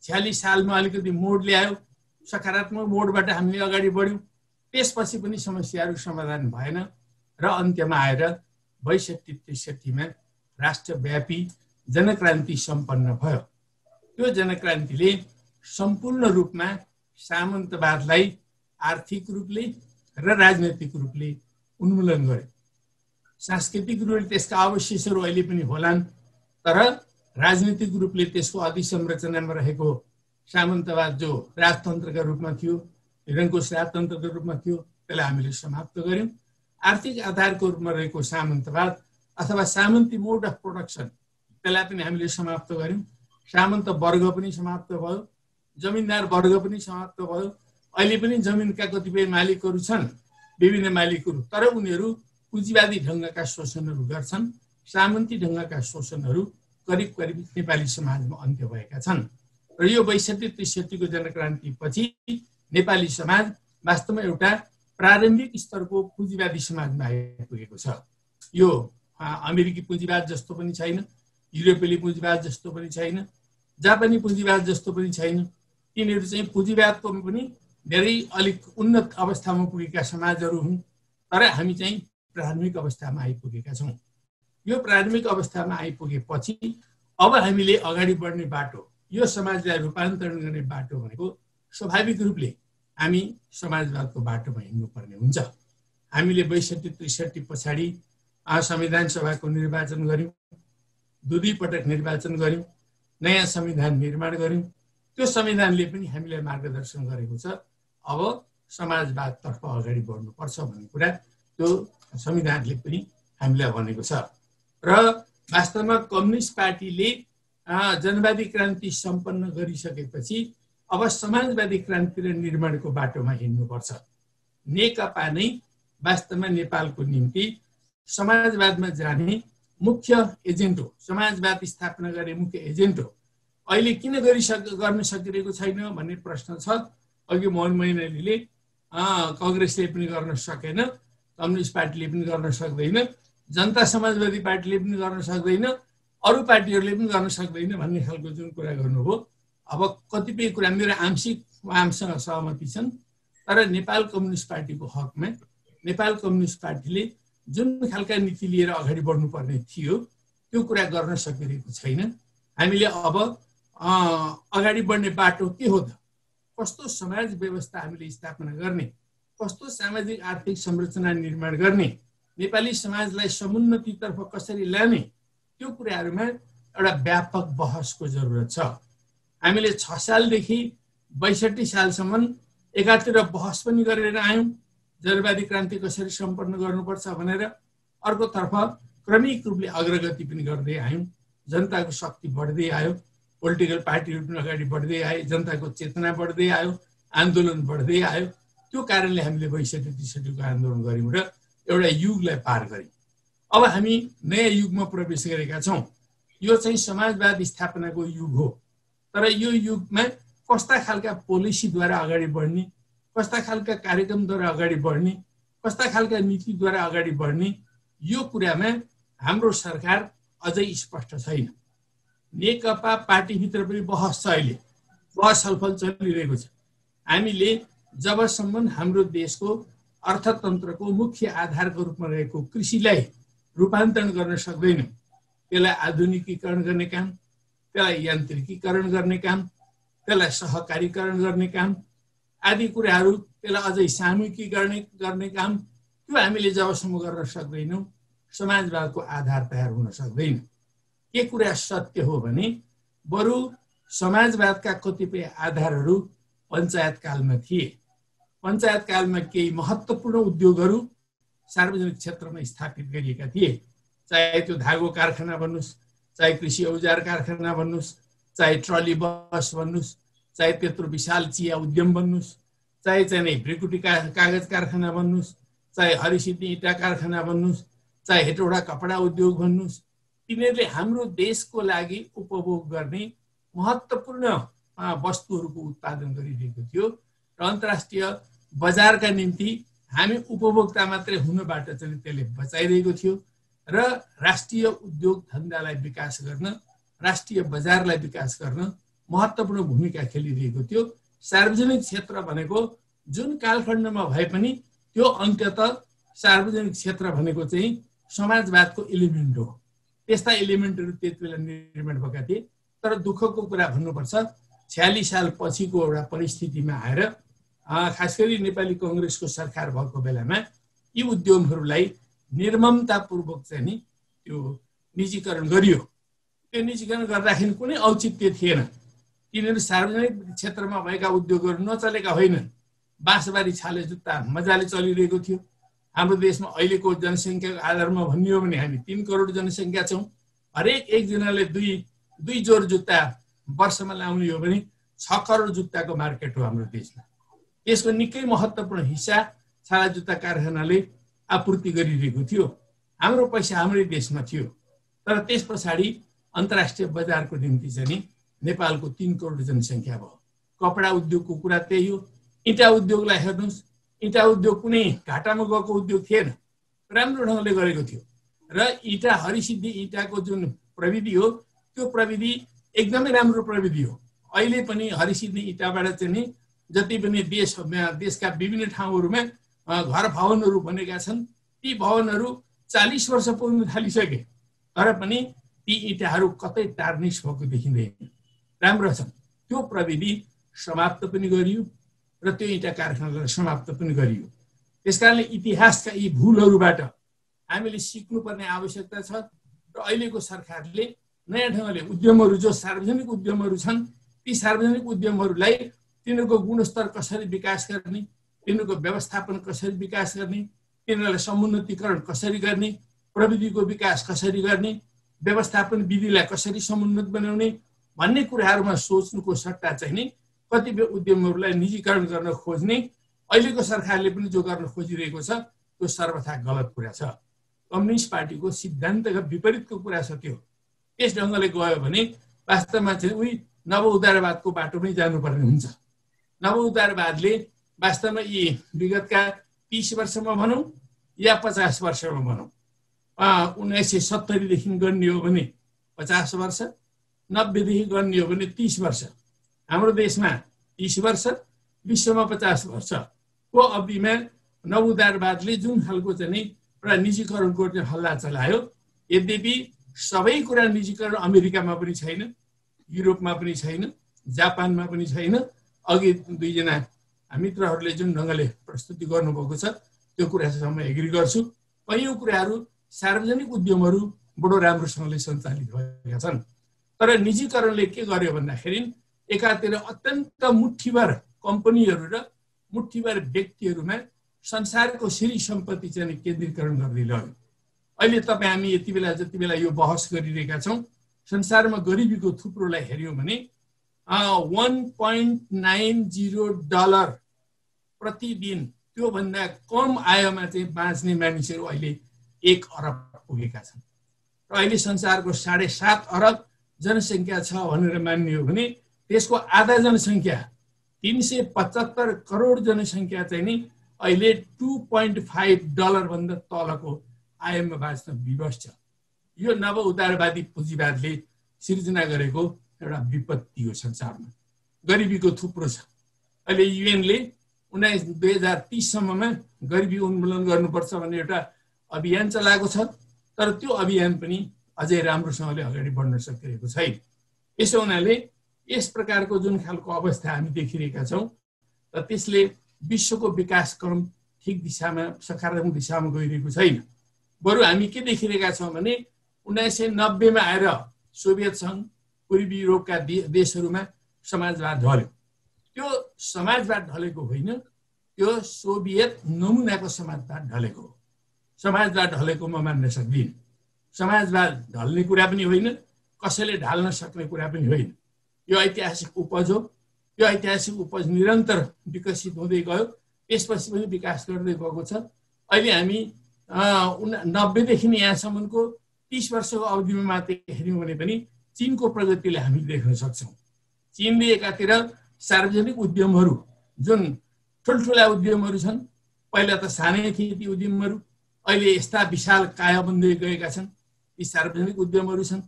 C: 46 सालमा अलिकति मोड ल्यायो, सकारात्मक मोडबाट हामीले अगाडि बढ्यौँ। त्यसपछि पनि समस्याहरू समाधान भएन र अन्त्यमा आएर 62-63 मा राष्ट्रव्यापी जनक्रान्ति सम्पन्न भयो। त्यो जनक्रान्तिले सम्पूर्ण रूपमा सामन्तवादलाई आर्थिक रूपले र राजनैतिक रूपले उन्मूलन गर्यो। सांस्कृतिक रूपले त्यसका अवशेषहरू अहिले पनि होलान्, तर राजनीतिक रूपले त्यसको अधिसंरचनामा रहेको सामन्तवाद जो राजतन्त्रका रूपमा थियो, निरङ्कुश राजतन्त्रको रूपमा थियो, त्यसलाई हामीले समाप्त गर्यौँ। आर्थिक आधारको रूपमा रहेको सामन्तवाद अथवा सामन्ती मोड अफ प्रोडक्सन, त्यसलाई पनि हामीले समाप्त गर्यौँ। सामन्त वर्ग पनि समाप्त भयो, जमिनदार वर्ग पनि समाप्त भयो। अहिले पनि जमिनका कतिपय मालिकहरू छन्, विभिन्न मालिकहरू, तर उनीहरू पुँजीवादी ढङ्गका शोषणहरू गर्छन्। सामन्ती ढङ्गका शोषणहरू करिब करिब नेपाली समाजमा अन्त्य भएका छन् र यो 62-63 को जनक्रान्तिपछि नेपाली समाज वास्तवमा एउटा प्रारम्भिक स्तरको पुँजीवादी समाजमा आइपुगेको छ। यो अमेरिकी पुँजीवाद जस्तो पनि छैन, युरोपेली पुँजीवाद जस्तो पनि छैन, जापानी पुँजीवाद जस्तो पनि छैन। तिनीहरू चाहिँ पुँजीवादको पनि धेरै अलिक उन्नत अवस्थामा पुगेका समाजहरू हुन्, तर हामी चाहिँ प्रारम्भिक अवस्थामा आइपुगेका छौँ। यो प्रारम्भिक अवस्थामा आइपुगेपछि अब हामीले अगाडि बढ्ने बाटो, यो समाजलाई रूपान्तरण गर्ने बाटो भनेको स्वाभाविक रूपले हामी समाजवादको बाटोमा हिँड्नुपर्ने हुन्छ। हामीले 62-63 पछाडि संविधान सभाको निर्वाचन गर्यौँ, 2 पटक निर्वाचन गर्यौँ, नयाँ संविधान निर्माण गर्यौँ। त्यो संविधानले पनि हामीलाई मार्गदर्शन गरेको छ। अब समाजवादतर्फ अगाडि बढ्नुपर्छ भन्ने कुरा त्यो संविधानले पनि हामीलाई भनेको छ र वास्तवमा कम्युनिस्ट पार्टीले जनवादी क्रान्ति सम्पन्न गरिसकेपछि अब समाजवादी क्रान्ति र निर्माणको बाटोमा हिँड्नुपर्छ। नेकपा नै वास्तवमा नेपालको निम्ति समाजवादमा जाने मुख्य एजेन्ट हो, समाजवाद स्थापना गर्ने मुख्य एजेन्ट हो। अहिले किन गर्न सकिरहेको छैन भन्ने प्रश्न छ। अघि मोहन मैनालीले कांग्रेसले पनि गर्न सकेन, कम्युनिस्ट पार्टीले पनि गर्न सक्दैन, जनता समाजवादी पार्टीले पनि गर्न सक्दैन, अरू पार्टीहरूले पनि गर्न सक्दैन भन्ने खालको जुन कुरा गर्नुभयो। अब कतिपय कुरा मेरो आंशिक उहाँसँग सहमति छन्, तर नेपाल कम्युनिस्ट पार्टीको हकमा नेपाल कम्युनिस्ट पार्टीले जुन खालका नीति लिएर अगाडि बढ्नुपर्ने थियो त्यो कुरा गर्न सकिरहेको छैन। हामीले अब अगाडि बढ्ने बाटो के हो त, कस्तो समाज व्यवस्था हामीले स्थापना गर्ने, कस्तो सामाजिक आर्थिक संरचना निर्माण गर्ने, नेपाली समाजलाई समुन्नतितर्फ कसरी लाने, त्यो कुराहरूमा एउटा व्यापक बहसको जरुरत छ। हामीले 6 सालदेखि 62 सालसम्म एकातिर बहस पनि गरेर आयौँ जनवादी क्रान्ति कसरी सम्पन्न गर्नुपर्छ भनेर, अर्कोतर्फ क्रमिक रूपले अग्रगति पनि गर्दै आयौँ। जनताको शक्ति बढ्दै आयो, पोलिटिकल पार्टीहरू पनि अगाडि बढ्दै आए, जनताको चेतना बढ्दै आयो, आन्दोलन बढ्दै आयो। त्यो कारणले हामीले 62-63 को आन्दोलन गऱ्यौँ र एउटा युगलाई पार गऱ्यौँ। अब हामी नयाँ युगमा प्रवेश गरेका छौँ। यो चाहिँ समाजवाद स्थापनाको युग हो, तर यो युगमा कस्ता खालका पोलिसीद्वारा अगाडि बढ्ने, कस्ता खालका कार्यक्रमद्वारा अगाडि बढ्ने, कस्ता खालका नीतिद्वारा अगाडि बढ्ने, यो कुरामा हाम्रो सरकार अझै स्पष्ट छैन। नेकपा पार्टीभित्र पनि बहस छ, अहिले बहस छलफल चलिरहेको छ। हामीले जबसम्म हाम्रो देशको अर्थतन्त्रको मुख्य आधारको रूपमा रहेको कृषिलाई रूपान्तरण गर्न सक्दैनौँ, त्यसलाई आधुनिकीकरण गर्ने काम, त्यसलाई यान्त्रिकीकरण गर्ने काम, त्यसलाई सहकारीकरण गर्ने काम आदि कुराहरू, त्यसलाई अझै सामूहिकीकरण गर्ने काम, त्यो हामीले जबसम्म गर्न सक्दैनौँ समाजवादको आधार तयार हुन सक्दैन। के कुरा सत्य हो भने बरु समाजवादका कतिपय आधारहरू पञ्चायतकालमा थिए। पञ्चायतकालमा केही महत्त्वपूर्ण उद्योगहरू सार्वजनिक क्षेत्रमा स्थापित गरिएका थिए, चाहे त्यो धागो कारखाना भन्नुहोस्, चाहे कृषि औजार कारखाना भन्नुहोस्, चाहे ट्रली बस भन्नुहोस्, चाहे त्यत्रो विशाल चिया उद्यम भन्नुहोस्, चाहे भ्रिकुटी कागज कारखाना भन्नुहोस्, चाहे हरिसिद्धि इँटा कारखाना भन्नुहोस्, चाहे हेटौडा कपडा उद्योग भन्नुहोस्, तिनीहरूले हाम्रो देशको लागि उपभोग गर्ने महत्त्वपूर्ण वस्तुहरूको उत्पादन गरिरहेको थियो र अन्तर्राष्ट्रिय बजारका निम्ति हामी उपभोक्ता मात्रै हुनबाट चाहिँ त्यसले बचाइरहेको थियो र राष्ट्रिय उद्योग धन्दालाई विकास गर्न, राष्ट्रिय बजारलाई विकास गर्न महत्त्वपूर्ण भूमिका खेलिरहेको थियो। सार्वजनिक क्षेत्र भनेको जुन कालखण्डमा भए पनि त्यो अन्ततः सार्वजनिक क्षेत्र भनेको चाहिँ समाजवादको एलिमेन्ट हो। त्यस्ता एलिमेन्टहरू त्यतिबेला निर्माण भएका थिए। तर दुःखको कुरा भन्नुपर्छ, 46 साल पछिको एउटा परिस्थितिमा आएर खास गरी नेपाली कांग्रेसको सरकार भएको बेलामा यी उद्यमहरूलाई निर्ममतापूर्वक चाहिँ नि त्यो निजीकरण गरियो। त्यो निजीकरण गर्दाखेरि कुनै औचित्य थिएन। तिनीहरू सार्वजनिक क्षेत्रमा भएका उद्योगहरू नचलेका होइनन्। बाँसबारी छाले जुत्ता मजाले चलिरहेको थियो। हाम्रो देशमा अहिलेको जनसङ्ख्याको आधारमा भन्ने हो भने हामी 3 करोड जनसङ्ख्या छौँ। हरेक एकजनाले दुई जोर जुत्ता वर्षमा लाउने हो भने 6 करोड जुत्ताको मार्केट हो हाम्रो देशमा। यसको निकै महत्त्वपूर्ण हिस्सा छाला जुत्ता कारखानाले आपूर्ति गरिरहेको थियो। हाम्रो पैसा हाम्रै देशमा थियो। तर त्यस पछाडि अन्तर्राष्ट्रिय बजारको निम्ति चाहिँ नेपालको 3 करोड जनसङ्ख्या भयो। कपडा उद्योगको कुरा त्यही हो। इँटा उद्योगलाई हेर्नुहोस्, इँटा उद्योग कुनै घाटामा गएको उद्योग थिएन, राम्रो ढङ्गले गरेको थियो र इँटा हरिसिद्धि इँटाको जुन प्रविधि हो त्यो प्रविधि एकदमै राम्रो प्रविधि हो। अहिले पनि हरिसिद्धि इँटाबाट चाहिँ जति पनि देशका विभिन्न ठाउँहरूमा घर भवनहरू बनेका छन्, ती भवनहरू 40 वर्ष पुग्न थालिसके तर पनि ती इँटाहरू कतै टार्निस भएको देखिँदैन, राम्रो छन्। त्यो प्रविधि समाप्त पनि गरियो र त्यो इँटा कारखानालाई समाप्त पनि गरियो। त्यसकारणले इतिहासका यी भूलहरूबाट हामीले सिक्नुपर्ने आवश्यकता छ र अहिलेको सरकारले नयाँ ढङ्गले उद्यमहरू जो सार्वजनिक उद्यमहरू छन् ती सार्वजनिक उद्यमहरूलाई तिनीहरूको गुणस्तर कसरी विकास गर्ने, तिनीहरूको व्यवस्थापन कसरी विकास गर्ने, तिनीहरूलाई समुन्नतीकरण कसरी गर्ने, प्रविधिको विकास कसरी गर्ने, व्यवस्थापन विधिलाई कसरी समुन्नत बनाउने भन्ने कुराहरूमा सोच्नुको सट्टा चाहिँ नि कतिपय उद्यमहरूलाई निजीकरण गर्न खोज्ने अहिलेको सरकारले पनि जो गर्न खोजिरहेको छ त्यो सर्वथा गलत कुरा छ। कम्युनिस्ट पार्टीको सिद्धान्तका विपरीतको कुरा छ त्यो। यस ढङ्गले गयो भने वास्तवमा चाहिँ उही नव उदारवादको बाटोमै जानुपर्ने हुन्छ। नव उदारवादले वास्तवमा यी विगतका 30 वर्षमा भनौँ या 50 वर्षमा भनौँ, 1970 देखि गर्ने हो भने 50 वर्ष, 90 देखि गर्ने हो भने 30 वर्ष, हाम्रो देशमा 30 वर्ष, विश्वमा 50 वर्षको अवधिमा नव उदारवादले जुन खालको चाहिँ एउटा निजीकरणको हल्ला चलायो, यद्यपि सबै कुरा निजीकरण अमेरिकामा पनि छैन, युरोपमा पनि छैन, जापानमा पनि छैन। अघि दुईजना मित्रहरूले जुन ढङ्गले प्रस्तुति गर्नुभएको छ त्यो कुरासँग एग्री गर्छु। कयौँ कुराहरू सार्वजनिक उद्यमहरू बडो राम्रोसँगले सञ्चालित भएका छन्। तर निजीकरणले के गर्यो भन्दाखेरि एकातिर अत्यन्त मुठीभर कम्पनीहरू र मुठीभर व्यक्तिहरूमा संसारको श्री सम्पत्ति चाहिँ केन्द्रीकरण गर्दै लग्यो। अहिले हामी यति बेला यो बहस गरिरहेका छौँ, संसारमा गरिबीको थुप्रोलाई हेऱ्यौँ भने $1.90 प्रतिदिन, त्योभन्दा कम आयमा चाहिँ बाँच्ने मानिसहरू अहिले 1 अरब पुगेका छन् र अहिले संसारको 7.5 अरब जनसङ्ख्या छ भनेर मान्ने हो भने त्यसको आधा जनसङ्ख्या 375 करोड जनसङ्ख्या चाहिँ नि अहिले $2.5 भन्दा तलको आयमा बाँच्न विवश छ। यो नव उदारवादी पुँजीवादले सिर्जना गरेको एउटा विपत्ति हो। संसारमा गरिबीको थुप्रो छ। अहिले युएनले 2030 सम्ममा गरिबी उन्मूलन गर्नुपर्छ भन्ने एउटा अभियान चलाएको छ, तर त्यो अभियान पनि अझै राम्रोसँगले अगाडि बढ्न सकिरहेको छैन। यसो हुनाले यस प्रकारको जुन खालको अवस्था हामी देखिरहेका छौँ र त्यसले विश्वको विकास क्रम ठिक दिशामा, सकारात्मक दिशामा गइरहेको छैन। बरु हामी के देखिरहेका छौँ भने 1990 मा आएर सोभियत सङ्घ, पूर्वी युरोपका देशहरूमा समाजवाद ढल्यो। त्यो समाजवाद ढलेको होइन, त्यो सोभियत नमुनाको समाजवाद ढलेको हो। समाजवाद ढलेको म मान्न सक्दिनँ। समाजवाद ढल्ने कुरा पनि होइन, कसैले ढाल्न सक्ने कुरा पनि होइन। यो ऐतिहासिक उपज हो। यो ऐतिहासिक उपज निरन्तर विकसित हुँदै गयो, त्यसपछि पनि विकास गर्दै गएको छ। अहिले हामी 90 देखि यहाँसम्मको 30 वर्षको अवधिमा मात्र हेऱ्यौँ भने पनि चीनको प्रगतिले हामी देख्न सक्छौँ। चीनले एकातिर सार्वजनिक उद्यमहरू, जुन ठुल्ठुला उद्यमहरू छन्, पहिला त सानै थिए ती उद्यमहरू, अहिले यस्ता विशाल काया बन्दै गएका छन्। ती सार्वजनिक उद्यमहरू छन्,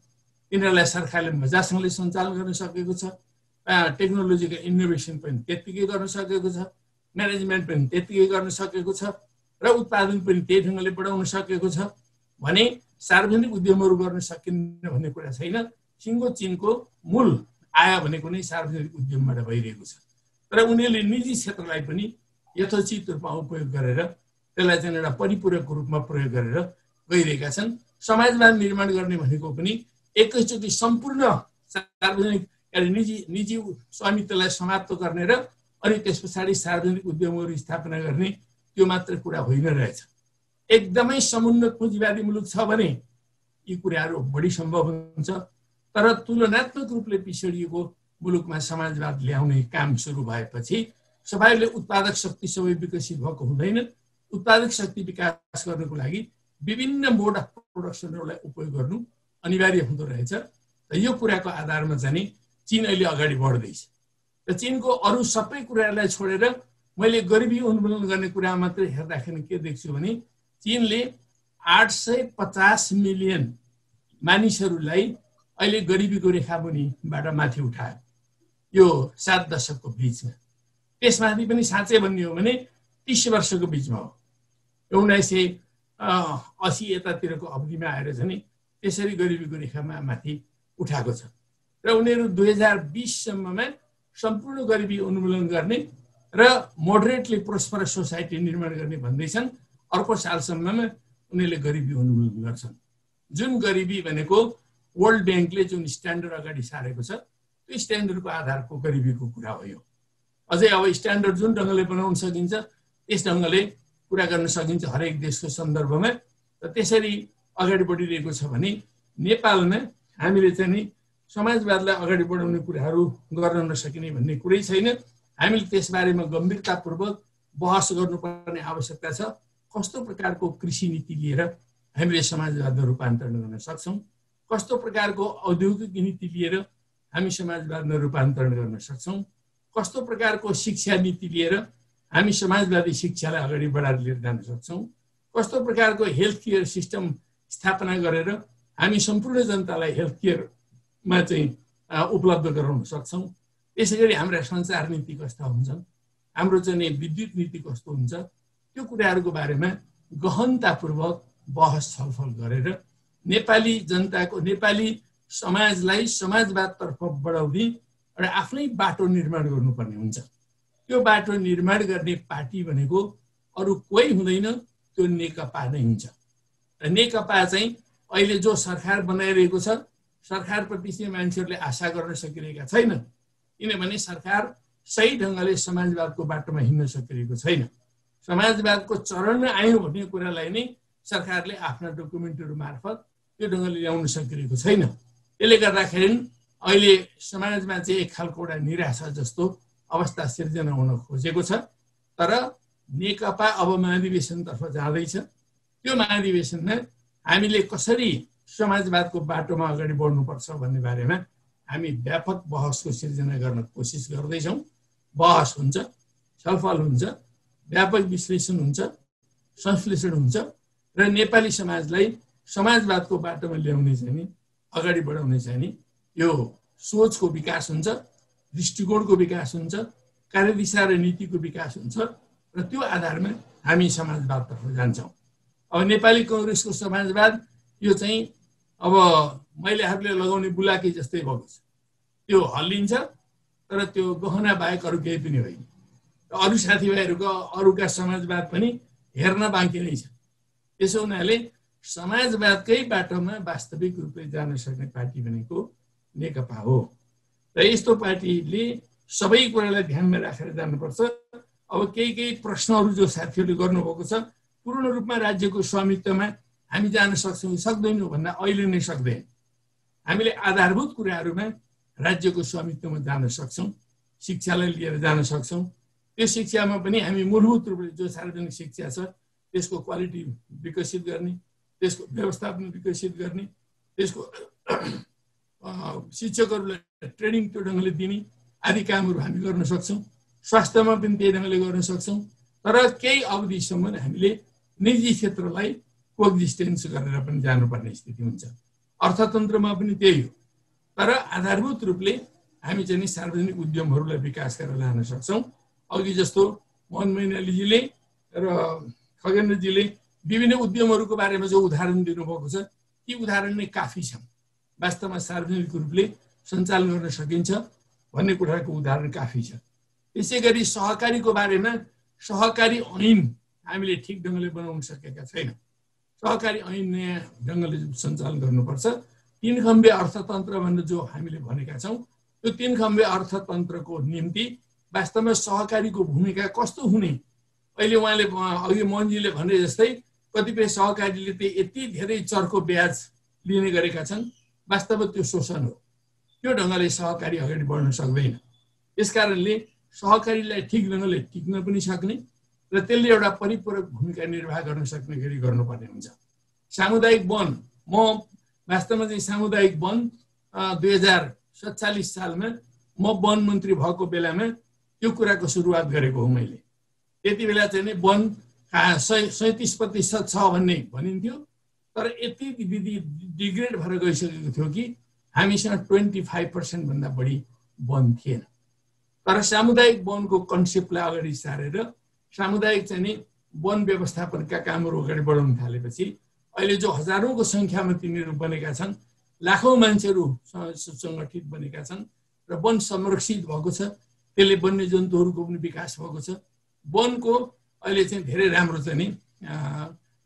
C: तिनीहरूलाई सरकारले मजासँगले सञ्चालन गर्न सकेको छ। टेक्नोलोजीको इनोभेसन पनि त्यत्तिकै गर्न सकेको छ, म्यानेजमेन्ट पनि त्यत्तिकै गर्न सकेको छ, र उत्पादन पनि त्यही ढङ्गले बढाउन सकेको छ। भने सार्वजनिक उद्यमहरू गर्न सकिन्न भन्ने कुरा छैन। सिङ्गो चीनको मूल आय भनेको नै सार्वजनिक उद्यमबाट भइरहेको छ। तर उनीहरूले निजी क्षेत्रलाई पनि यथोचित रूपमा उपयोग गरेर त्यसलाई चाहिँ एउटा परिपूरक रूपमा प्रयोग गरेर गइरहेका छन्। समाजवाद निर्माण गर्ने भनेको पनि एकैचोटि सम्पूर्ण सार्वजनिक निजी स्वामित्वलाई समाप्त गर्ने र अनि त्यस पछाडि सार्वजनिक उद्यमहरू स्थापना गर्ने त्यो मात्र कुरा होइन रहेछ। एकदमै समुन्नत पुँजीवादी मुलुक छ भने यी कुराहरू बढी सम्भव हुन्छ। तर तुलनात्मक रूपले पिछडिएको मुलुकमा समाजवाद ल्याउने काम सुरु भएपछि सबैले उत्पादक शक्ति सबै विकसित भएको हुँदैन। उत्पादक शक्ति विकास गर्नको लागि विभिन्न मोड अफ प्रोडक्सनहरूलाई उपयोग गर्नु अनिवार्य हुँदो रहेछ। र यो कुराको आधारमा चाहिँ चीन अहिले अगाडि बढ्दैछ। र चीनको अरू सबै कुराहरूलाई छोडेर मैले गरिबी उन्मूलन गर्ने कुरा मात्रै हेर्दाखेरि के देख्छु भने चीनले 850 मिलियन मानिसहरूलाई अहिले गरिबीको रेखामुनिबाट माथि उठायो यो 7 दशकको बिचमा। त्यसमाथि पनि साँच्चै भन्ने हो भने 30 वर्षको बिचमा हो। 1980 यतातिरको अवधिमा आएर चाहिँ त्यसरी गरिबीको रेखामा माथि उठाएको छ। र उनीहरू 2020 सम्ममा सम्पूर्ण गरिबी उन्मूलन गर्ने र मोडरेटली प्रोस्परस सोसाइटी निर्माण गर्ने भन्दैछन्। अर्को सालसम्ममा उनीहरूले गरिबी उन्मूलन गर्छन्। जुन गरिबी भनेको वर्ल्ड ब्याङ्कले जुन स्ट्यान्डर्ड अगाडि सारेको छ त्यो स्ट्यान्डर्डको आधारको गरिबीको कुरा हो यो। अझै अब स्ट्यान्डर्ड जुन ढङ्गले बनाउन सकिन्छ त्यस ढङ्गले कुरा गर्न सकिन्छ हरेक देशको सन्दर्भमा। र त्यसरी अगाडि बढिरहेको छ भने नेपालमा हामीले चाहिँ नि समाजवादलाई अगाडि बढाउने कुराहरू गर्न नसकिने भन्ने कुरै छैन। हामीले त्यसबारेमा गम्भीरतापूर्वक बहस गर्नुपर्ने आवश्यकता छ। कस्तो प्रकारको कृषि नीति लिएर हामीले समाजवादमा रूपान्तरण गर्न सक्छौँ, कस्तो प्रकारको औद्योगिक नीति लिएर हामी समाजवादमा रूपान्तरण गर्न सक्छौँ, कस्तो प्रकारको शिक्षा नीति लिएर हामी समाजवादी शिक्षालाई अगाडि बढाएर लिएर जान सक्छौँ, कस्तो प्रकारको हेल्थ केयर सिस्टम स्थापना गरेर हामी सम्पूर्ण जनतालाई हेल्थ केयरमा चाहिँ उपलब्ध गराउन सक्छौँ। त्यसै गरी हाम्रा सञ्चार नीति कस्ता हुन्छन्, हाम्रो चाहिँ विद्युत नीति कस्तो हुन्छ, त्यो कुराहरूको बारेमा गहनतापूर्वक बहस छलफल गरेर नेपाली जनताको नेपाली समाजलाई समाजवादतर्फ बढाउने एउटा आफ्नै बाटो निर्माण गर्नुपर्ने हुन्छ। त्यो बाटो निर्माण गर्ने पार्टी भनेको अरू कोही हुँदैन, त्यो नेकपा नै हुन्छ। र नेकपा चाहिँ अहिले जो सरकार बनाइरहेको छ सरकारप्रति चाहिँ मान्छेहरूले आशा गर्न सकिरहेका छैनन्, किनभने सरकार सही ढङ्गले समाजवादको बाटोमा हिँड्न सकिरहेको छैन। समाजवादको चरणमा आयौँ भन्ने कुरालाई नै सरकारले आफ्ना डकुमेन्टहरू मार्फत त्यो ढङ्गले ल्याउन सकिरहेको छैन। त्यसले गर्दाखेरि अहिले समाजमा चाहिँ एक खालको एउटा निराशा जस्तो अवस्था सिर्जना हुन खोजेको छ। तर नेकपा अब महाधिवेशनतर्फ जाँदैछ। त्यो महाधिवेशनमा हामीले कसरी समाजवादको बाटोमा अगाडि बढ्नुपर्छ भन्ने बारेमा हामी व्यापक बहसको सिर्जना गर्न कोसिस गर्दैछौँ। बहस हुन्छ, छलफल हुन्छ, व्यापक विश्लेषण हुन्छ, संश्लेषण हुन्छ र नेपाली समाजलाई समाजवादको बाटोमा ल्याउने चाहिँ नि अगाडि बढाउने चाहिँ नि यो सोचको विकास हुन्छ, दृष्टिकोणको विकास हुन्छ, कार्यदिशा र नीतिको विकास हुन्छ र त्यो आधारमा हामी समाजवादतर्फ जान्छौँ। अब नेपाली कांग्रेसको समाजवाद यो चाहिँ अब महिलाहरूले लगाउने बुलाकी जस्तै भएको छ। त्यो हल्लिन्छ तर त्यो गहना बाहेक अरू केही पनि होइन। अरू साथीभाइहरूको अरूका समाजवाद पनि हेर्न बाँकी नै छ। त्यसो हुनाले समाजवादकै बाटोमा वास्तविक रूपले जान सक्ने पार्टी भनेको नेकपा हो र यस्तो पार्टीले सबै कुरालाई ध्यानमा राखेर जानुपर्छ। अब केही प्रश्नहरू जो साथीहरूले गर्नुभएको छ, पूर्ण रूपमा राज्यको स्वामित्वमा हामी जान सक्छौँ सक्दैनौँ भन्दा अहिले नै सक्दैन। हामीले आधारभूत कुराहरूमा राज्यको स्वामित्वमा जान सक्छौँ, शिक्षालाई लिएर जान सक्छौँ। त्यो शिक्षामा पनि हामी मूलभूत रूपले जो सार्वजनिक शिक्षा छ त्यसको क्वालिटी विकसित गर्ने, त्यसको व्यवस्थापन विकसित गर्ने, त्यसको शिक्षकहरूलाई ट्रेनिङ त्यो ढङ्गले दिने आदि कामहरू हामी गर्न सक्छौँ। स्वास्थ्यमा पनि त्यही ढङ्गले गर्न सक्छौँ। तर केही अवधिसम्म हामीले निजी क्षेत्रलाई कोएक्जिस्टेन्स गरेर पनि जानुपर्ने स्थिति हुन्छ। अर्थतन्त्रमा पनि त्यही हो। तर आधारभूत रूपले हामी चाहिँ सार्वजनिक उद्यमहरूलाई विकास गरेर लान सक्छौँ। अघि जस्तो मोहन मैनालीजीले र खगेन्द्रजीले विभिन्न उद्यमहरूको बारेमा जो उदाहरण दिनुभएको छ, ती उदाहरण नै काफी छन्। वास्तवमा सार्वजनिक रूपले सञ्चालन गर्न सकिन्छ भन्ने कुराको उदाहरण काफी छ। त्यसै गरी सहकारीको बारेमा सहकारी ऐन हामीले ठिक ढङ्गले बनाउन सकेका छैनौँ। सहकारी ऐन नयाँ ढङ्गले सञ्चालन गर्नुपर्छ। 3 खम्बे अर्थतन्त्र भनेर जो हामीले भनेका छौँ, त्यो 3 खम्बे अर्थतन्त्रको निम्ति वास्तवमा सहकारीको भूमिका कस्तो हुने, अहिले उहाँले अघि मोहनजीले भने जस्तै कतिपय सहकारीले त यति धेरै चर्को ब्याज लिने गरेका छन्, वास्तवमा त्यो शोषण हो। त्यो ढङ्गले सहकारी अगाडि बढ्न सक्दैन। यसकारणले सहकारीलाई ठिक ढङ्गले टिक्न पनि सक्ने र त्यसले एउटा परिपूरक भूमिका निर्वाह गर्न सक्ने गरी गर्नुपर्ने हुन्छ। सामुदायिक वन, म वास्तवमा चाहिँ सामुदायिक वन 2047 सालमा म वन मन्त्री भएको बेलामा त्यो कुराको सुरुवात गरेको हो मैले। त्यति बेला चाहिँ नि वन 37% छ भन्ने भनिन्थ्यो, तर यति डिग्रेड भएर गइसकेको थियो कि हामीसँग 25% भन्दा बढी वन थिएन। तर सामुदायिक वनको कन्सेप्टलाई अगाडि सारेर सामुदायिक चाहिँ नि वन व्यवस्थापनका कामहरू अगाडि बढाउन थालेपछि अहिले जो हजारौँको सङ्ख्यामा तिनीहरू बनेका छन्, लाखौँ मान्छेहरू सङ्गठित बनेका छन् र वन संरक्षित भएको छ। त्यसले वन्यजन्तुहरूको पनि विकास भएको छ। वनको अहिले चाहिँ धेरै राम्रो चाहिँ नि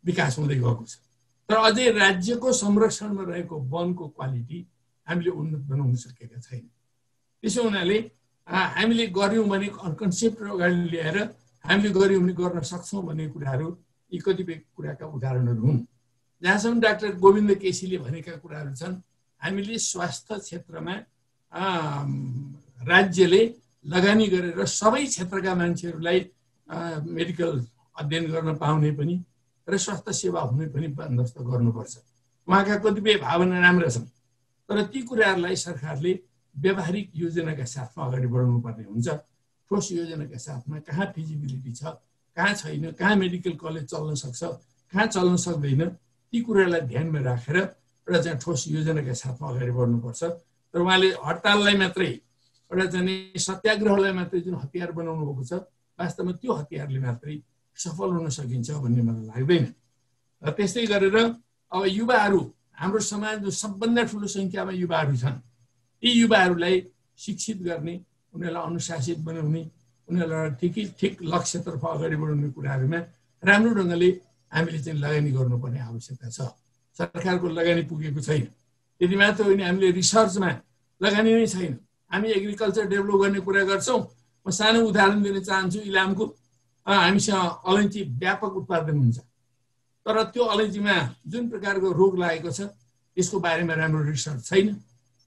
C: विकास हुँदै गएको छ। तर अझै राज्यको संरक्षणमा रहेको वनको क्वालिटी हामीले उन्नत बनाउन सकेका छैन। त्यसो हुनाले हामीले गऱ्यौँ भने कन्सेप्ट अगाडि ल्याएर हामीले गऱ्यौँ भने गर्न सक्छौँ भन्ने कुराहरू यी कतिपय कुराका उदाहरणहरू हुन्। जहाँसम्म डाक्टर गोविन्द केसीले भनेका कुराहरू छन्, हामीले स्वास्थ्य क्षेत्रमा राज्यले लगानी गरेर सबै क्षेत्रका मान्छेहरूलाई मेडिकल अध्ययन गर्न पाउने पनि र स्वास्थ्य सेवा हुने पनि बन्दोबस्त गर्नुपर्छ। उहाँका कतिपय भावना राम्रा छन्, तर ती कुराहरूलाई सरकारले व्यावहारिक योजनाका साथमा अगाडि बढाउनु पर्ने हुन्छ। ठोस योजनाका साथमा कहाँ फिजिबिलिटी छ, कहाँ छैन, कहाँ मेडिकल कलेज चल्न सक्छ, कहाँ चल्न सक्दैन, ती कुरालाई ध्यानमा राखेर एउटा चाहिँ ठोस योजनाका साथमा अगाडि बढ्नुपर्छ। तर उहाँले हडताललाई मात्रै, एउटा चाहिँ सत्याग्रहलाई मात्रै जुन हतियार बनाउनु भएको छ, वास्तवमा त्यो हतियारले मात्रै सफल हुन सकिन्छ भन्ने मलाई लाग्दैन। र त्यस्तै गरेर अब युवाहरू, हाम्रो समाजमा सबभन्दा ठुलो सङ्ख्यामा युवाहरू छन्। यी युवाहरूलाई शिक्षित गर्ने, उनीहरूलाई अनुशासित बनाउने, उनीहरूलाई ठिक लक्ष्यतर्फ अगाडि बढाउने कुराहरूमा राम्रो ढङ्गले हामीले चाहिँ लगानी गर्नुपर्ने आवश्यकता छ। सरकारको लगानी पुगेको छैन। त्यति मात्र होइन, हामीले रिसर्चमा लगानी नै छैन। हामी एग्रिकल्चर डेभलप गर्ने कुरा गर्छौँ। म सानो उदाहरण दिन चाहन्छु। इलामको हामीसँग अलैँची व्यापक उत्पादन हुन्छ, तर त्यो अलैँचीमा जुन प्रकारको रोग लागेको छ त्यसको बारेमा राम्रो रिसर्च छैन।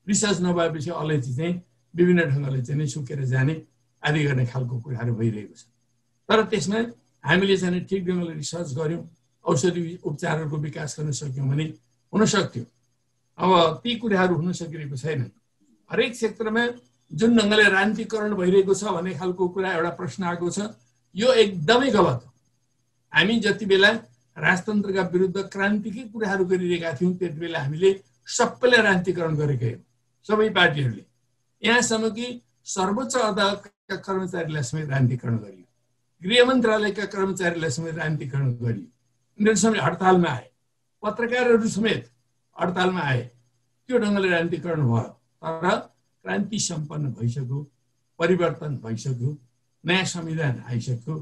C: रिसर्च नभएपछि अलैँची चाहिँ विभिन्न ढङ्गले चाहिँ सुकेर जाने आदि गर्ने खालको कुराहरू भइरहेको छ। तर त्यसमा हामीले चाहिँ ठिक ढङ्गले रिसर्च गऱ्यौँ, औषधि उपचारहरूको विकास गर्न सक्यौँ भने हुन सक्थ्यो। अब ती कुराहरू हुन सकिरहेको छैन। हरेक क्षेत्रमा जुन ढङ्गले राजनीतिकरण भइरहेको छ भन्ने खालको कुरा एउटा प्रश्न आएको छ। यो एकदमै गलत हो। हामी जति बेला राजतन्त्रका विरुद्ध क्रान्तिकै कुराहरू गरिरहेका थियौँ, त्यति बेला हामीले सबैलाई राजनीतिकरण गरेकै हो, सबै पार्टीहरूले। यहाँसम्म कि सर्वोच्च अदालतका कर्मचारीलाई समेत राजनीतिकरण गरियो, गृह मन्त्रालयका कर्मचारीलाई समेत राजनीतिकरण गरियो। उनीहरू समेत हडतालमा आए, पत्रकारहरू समेत हडतालमा आए। त्यो ढङ्गले राजनीतिकरण भयो। तर क्रान्ति सम्पन्न भइसक्यो, परिवर्तन भइसक्यो, नयाँ संविधान आइसक्यो।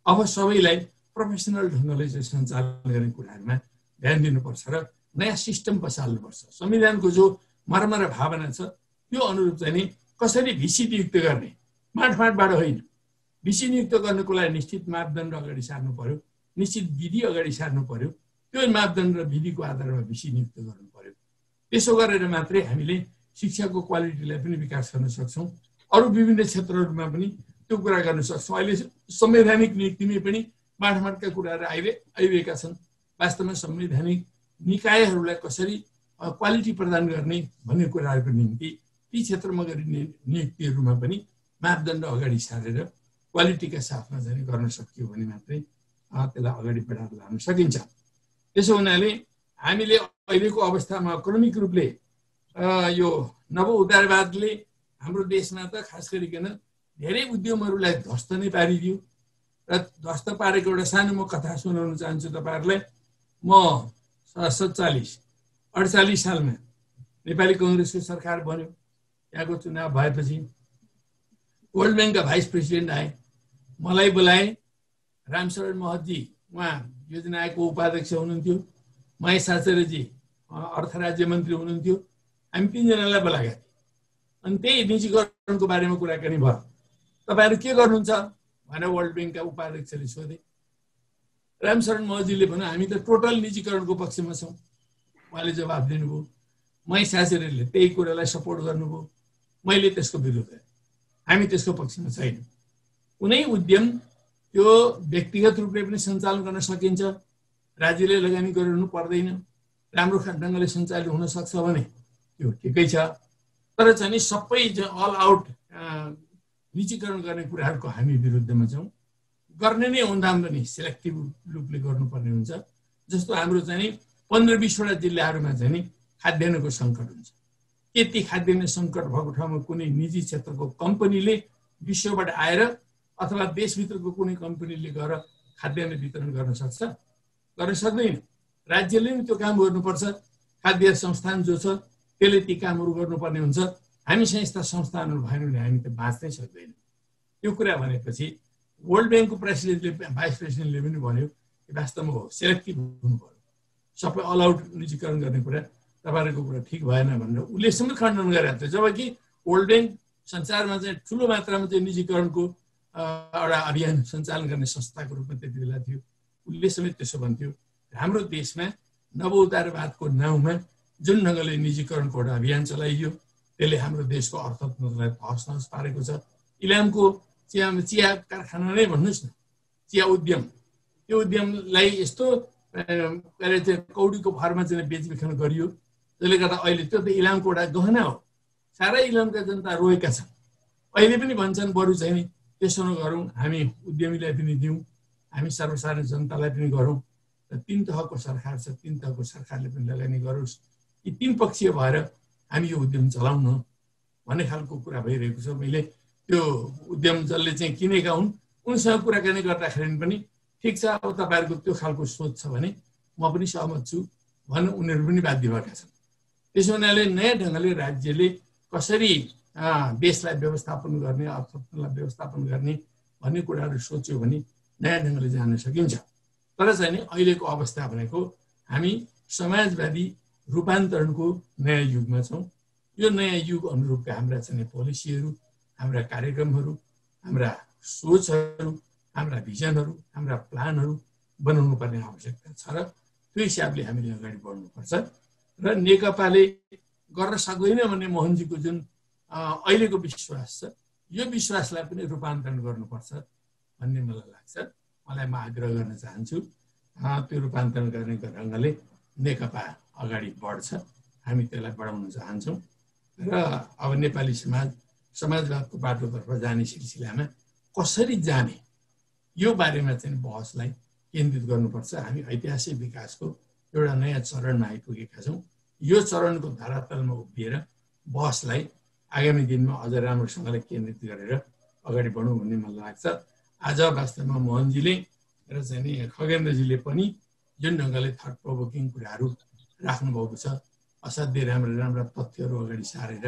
C: अब सबैलाई प्रोफेसनल ढङ्गले चाहिँ सञ्चालन गर्ने कुराहरूमा ध्यान दिनुपर्छ र नयाँ सिस्टम बसाल्नुपर्छ। संविधानको जो मर्म र भावना छ त्यो अनुरूप चाहिँ नि कसरी भिसी नियुक्त गर्ने, माटफाँटबाट होइन, भिसी नियुक्त गर्नुको लागि निश्चित मापदण्ड अगाडि सार्नु पर्यो, निश्चित विधि अगाडि सार्नु पर्यो, त्यो मापदण्ड र विधिको आधारमा भिसी नियुक्त गर्नु पर्यो। त्यसो गरेर मात्रै हामीले शिक्षाको क्वालिटीलाई पनि विकास गर्न सक्छौँ। अरू विभिन्न क्षेत्रहरूमा पनि त्यो कुरा गर्न सक्छौँ। अहिले संवैधानिक नियुक्तिमै पनि माटफाँटका कुराहरू आइरहेका छन्। वास्तवमा संवैधानिक निकायहरूलाई कसरी क्वालिटी प्रदान गर्ने भन्ने कुराहरूको निम्ति ती क्षेत्रमा गरिने नियुक्तिहरूमा पनि मापदण्ड अगाडि सारेर क्वालिटीका साथमा चाहिँ गर्न सकियो भने मात्रै त्यसलाई अगाडि बढाएर लान सकिन्छ। त्यसो हुनाले हामीले अहिलेको अवस्थामा क्रमिक रूपले यो नव उदारवादले हाम्रो देशमा त खास गरिकन धेरै उद्यमहरूलाई ध्वस्त नै पारिदियो र ध्वस्त पारेको एउटा सानो म कथा सुनाउन चाहन्छु तपाईँहरूलाई। म 48 सालमा नेपाली कङ्ग्रेसको सरकार बन्यो। त्यहाँको चुनाव भएपछि वर्ल्ड ब्याङ्कका भाइस प्रेसिडेन्ट आए, मलाई बोलाए। रामशरण महतजी उहाँ योजना आयोगको उपाध्यक्ष हुनुहुन्थ्यो, महेश आचार्यजी अर्थ राज्य मन्त्री हुनुहुन्थ्यो। हामी तीनजनालाई बोलाएका थियौँ। अनि त्यही निजीकरणको बारेमा कुराकानी भयो। तपाईँहरू के गर्नुहुन्छ भनेर वर्ल्ड ब्याङ्कका उपाध्यक्षले सोधे। रामशरण महतजीले भन्यो हामी त टोटल निजीकरणको पक्षमा छौँ। उहाँले जवाब दिनुभयो। महेश आचार्यले त्यही कुरालाई सपोर्ट गर्नुभयो, मैले त्यसको विरोध गरेँ। हामी त्यसको पक्षमा छैनौँ। कुनै उद्यम त्यो व्यक्तिगत रूपले पनि सञ्चालन गर्न सकिन्छ, राज्यले लगानी गर्नु पर्दैन, राम्रो ढङ्गले सञ्चालित हुन सक्छ भने त्यो ठिकै छ। तर चाहिँ सबै अल आउट निजीकरण गर्ने कुराहरूको हामी विरुद्धमा छौँ। गर्ने नै हुँदा पनि सेलेक्टिभ रूपले गर्नुपर्ने हुन्छ। जस्तो हाम्रो चाहिँ 15-20वटा जिल्लाहरूमा चाहिँ खाद्यान्नको सङ्कट हुन्छ। यति खाद्यान्न सङ्कट भएको ठाउँमा कुनै निजी क्षेत्रको कम्पनीले विश्वबाट आएर अथवा देशभित्रको कुनै कम्पनीले गएर खाद्यान्न वितरण गर्न सक्छ? गर्न सक्दैन। राज्यले पनि त्यो काम गर्नुपर्छ। खाद्य संस्थान जो छ त्यसले ती कामहरू गर्नुपर्ने हुन्छ। हामीसँग यस्ता संस्थानहरू भएन भने हामी त बाँच्नै सक्दैनौँ। यो कुरा भनेपछि वर्ल्ड ब्याङ्कको प्रेसिडेन्टले भाइस प्रेसिडेन्टले पनि भन्यो कि वास्तवमा हो सेलेक्टिभ हुनु पर्यो, सबै अल आउट निजीकरण गर्ने कुरा तपाईँहरूको कुरा ठिक भएन भनेर उसले समेत खण्डन गरेको थियो। जबकि वर्ल्ड ब्याङ्क संसारमा चाहिँ ठुलो मात्रामा चाहिँ निजीकरणको एउटा अभियान सञ्चालन गर्ने संस्थाको रूपमा त्यति बेला थियो। उसले समेत त्यसो भन्थ्यो। हाम्रो देशमा नवउदारवादको नाउँमा जुन ढङ्गले निजीकरणको एउटा अभियान चलाइयो त्यसले हाम्रो देशको अर्थतन्त्रलाई तहस नहस पारेको छ। इलामको चिया कारखाना नै भन्नुहोस् न, चिया उद्यम, त्यो उद्यमलाई यस्तो कौडीको भरमा चाहिँ बेचबिखन गरियो त्यसले गर्दा अहिले त्यो त इलामको एउटा गहना हो। सारा इलामका जनता रोएका छन्। अहिले पनि भन्छन् बरु चाहिँ नि त्यसो नगरौँ, हामी उद्यमीलाई पनि दिउँ, हामी सर्वसाधारण जनतालाई पनि गरौँ। र 3 तहको सरकार छ, 3 तहको सरकारले पनि लगानी गरोस्। यी 3 पक्षीय भएर हामी यो उद्यम चलाउन भन्ने खालको कुरा भइरहेको छ। मैले त्यो उद्यम जसले चाहिँ किनेका हुन् उनसँग कुराकानी गर्दाखेरि पनि ठिक छ, अब तपाईँहरूको त्यो खालको सोच छ भने म पनि सहमत छु भन्न उनीहरू पनि बाध्य भएका छन्। त्यसो हुनाले नयाँ ढङ्गले राज्यले कसरी देशलाई व्यवस्थापन गर्ने, अर्थतन्त्रलाई व्यवस्थापन गर्ने भन्ने कुराहरू सोच्यो भने नयाँ ढङ्गले जान सकिन्छ। तर चाहिँ अहिलेको अवस्था भनेको हामी समाजवादी रूपान्तरणको नयाँ युगमा छौँ। यो नयाँ युग अनुरूपका हाम्रा चाहिँ पोलिसीहरू, हाम्रा कार्यक्रमहरू, हाम्रा सोचहरू, हाम्रा भिजनहरू, हाम्रा प्लानहरू बनाउनु पर्ने आवश्यकता छ र त्यो हिसाबले हामीले अगाडि बढ्नुपर्छ। र नेकपाले गर्न सक्दैन भन्ने मोहनजीको जुन अहिलेको विश्वास छ, यो विश्वासलाई पनि रूपान्तरण गर्नुपर्छ भन्ने मलाई लाग्छ। मलाई म आग्रह गर्न चाहन्छु त्यो रूपान्तरण गर्ने ढङ्गले नेकपा अगाडि बढ्छ, हामी त्यसलाई बढाउन चाहन्छौँ। र अब नेपाली समाजवादको बाटोतर्फ जाने सिलसिलामा कसरी जाने यो बारेमा चाहिँ बहसलाई केन्द्रित गर्नुपर्छ। हामी ऐतिहासिक विकासको एउटा नयाँ चरणमा आइपुगेका छौँ। यो चरणको धरातलमा उभिएर बहसलाई आगामी दिनमा अझ राम्रोसँगले केन्द्रित गरेर अगाडि बढौँ भन्ने मलाई लाग्छ। आज वास्तवमा मोहनजीले र चाहिँ नि खगेन्द्रजीले पनि जुन ढङ्गले थट प्रोभोकिङ कुराहरू राख्नुभएको छ, असाध्यै राम्रा राम्रा तथ्यहरू अगाडि सारेर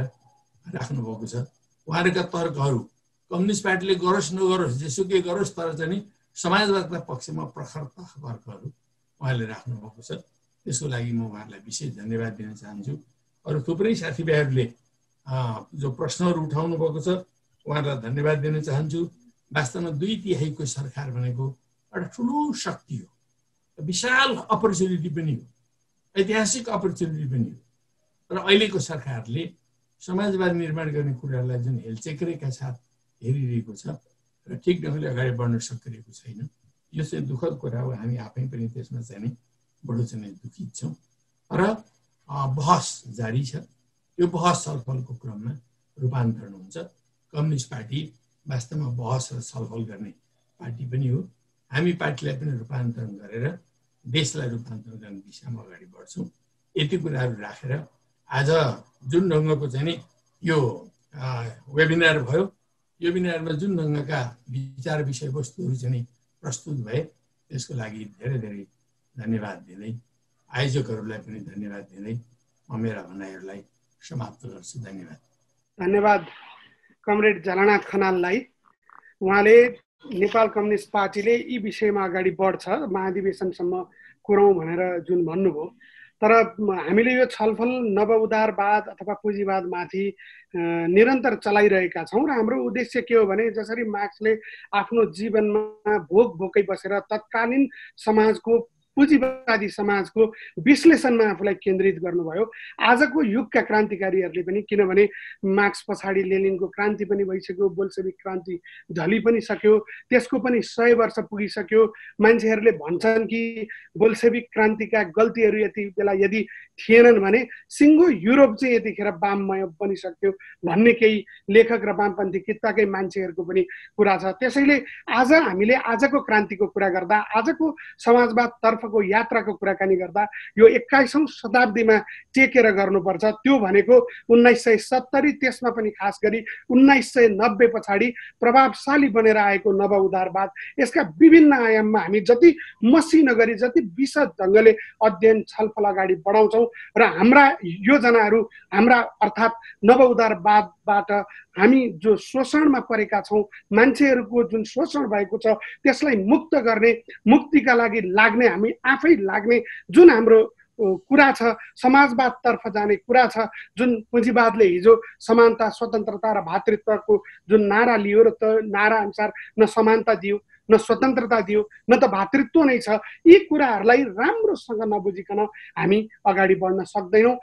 C: राख्नुभएको छ। उहाँहरूका तर्कहरू कम्युनिस्ट पार्टीले गरोस् नगरोस्, जेसुकै गरोस्, तर चाहिँ नि समाजवादका पक्षमा प्रखर तर्कहरू उहाँले राख्नुभएको छ। त्यसको लागि म उहाँहरूलाई विशेष धन्यवाद दिन चाहन्छु। अरू थुप्रै साथीभाइहरूले जो प्रश्नहरू उठाउनु भएको छ उहाँहरूलाई धन्यवाद दिन चाहन्छु। वास्तवमा 2/3 सरकार भनेको एउटा ठुलो शक्ति हो, विशाल अपर्च्युनिटी पनि हो, ऐतिहासिक अपर्च्युनिटी पनि हो। र अहिलेको सरकारले समाजवाद निर्माण गर्ने कुरालाई जुन हेलचेक्रेका साथ हेरिरहेको छ र ठिक ढङ्गले अगाडि बढ्न सकिरहेको छैन, यो चाहिँ दुःखद कुरा हो। हामी आफै पनि त्यसमा चाहिँ बडो चाहिँ दुखित छौँ र बहस जारी छ। यो बहस छलफलको क्रममा रूपान्तरण हुन्छ। कम्युनिस्ट पार्टी वास्तवमा बहस र छलफल गर्ने पार्टी पनि हो। हामी पार्टीलाई पनि रूपान्तरण गरेर देशलाई रूपान्तरण गर्ने दिशामा अगाडि बढ्छौँ। यति कुराहरू राखेर आज जुन ढङ्गको चाहिँ नि यो वेबिनार भयो, यो वेबिनारमा जुन ढङ्गका विचार विषयवस्तुहरू चाहिँ प्रस्तुत भए त्यसको लागि धेरै धेरै धन्यवाद दिँदै, आयोजकहरूलाई पनि धन्यवाद दिँदै म मेरा भनाइहरूलाई समाप्त गर्छु। धन्यवाद।
B: धन्यवाद कमरेड झलनाथ खनाललाई। उहाँले नेपाल कम्युनिस्ट पार्टीले यी विषयमा अगाडि बढ्छ महाधिवेशनसम्म कुरौँ भनेर जुन भन्नुभयो, तर हामीले यो छलफल नवउदारवाद अथवा पुँजीवादमाथि निरन्तर चलाइरहेका छौँ र हाम्रो उद्देश्य के हो भने जसरी मार्क्सले आफ्नो जीवनमा भोकै बसेर तत्कालीन समाजको पुँजीवादी समाजको विश्लेषणमा आफूलाई केन्द्रित गर्नुभयो। आजको युगका क्रान्तिकारीहरूले पनि, किनभने मार्क्स पछाडि लेनिनको क्रान्ति पनि भइसक्यो, बोल्सेविक क्रान्ति ढली पनि सक्यो, त्यसको पनि 100 वर्ष पुगिसक्यो। मान्छेहरूले भन्छन् कि बोल्सेविक क्रान्तिका गल्तीहरू यति बेला यदि थिएनन् भने सिङ्गो युरोप चाहिँ यतिखेर वाममय बनिसक्यो भन्ने केही लेखक र वामपन्थी कित्ताकै मान्छेहरूको पनि कुरा छ। त्यसैले आज हामीले आजको क्रान्तिको कुरा गर्दा, आजको समाजवादतर्फ को यात्राको कुराकानी गर्दा यो 21औं शताब्दीमा टेकेर गर्नुपर्छ। त्यो भनेको 1970, त्यसमा पनि खास गरी 1990 पछाडि प्रभावशाली बनेर आएको नवउदारवाद, यसका विभिन्न आयाममा हामी जति मसिनो गरी जति विशद ढङ्गले अध्ययन छलफल अगाडि बढाउँछौँ र हाम्रा योजनाहरू, हाम्रा अर्थात् नवउदारवादबाट हामी जो शोषणमा परेका छौँ, मान्छेहरूको जुन शोषण भएको छ त्यसलाई मुक्त गर्ने, मुक्तिका लागि लाग्ने, हामी आफै लाग्ने जुन हाम्रो कुरा छ, समाजवादतर्फ जाने कुरा छ, जुन पुँजीवादले हिजो समानता, स्वतन्त्रता र भातृत्वको जुन नारा लियो र त्यो नारा अनुसार न समानता दियो, न स्वतन्त्रता दियो, न त भातृत्व नै छ, यी कुराहरूलाई राम्रोसँग नबुझिकन हामी अगाडि बढ्न सक्दैनौँ।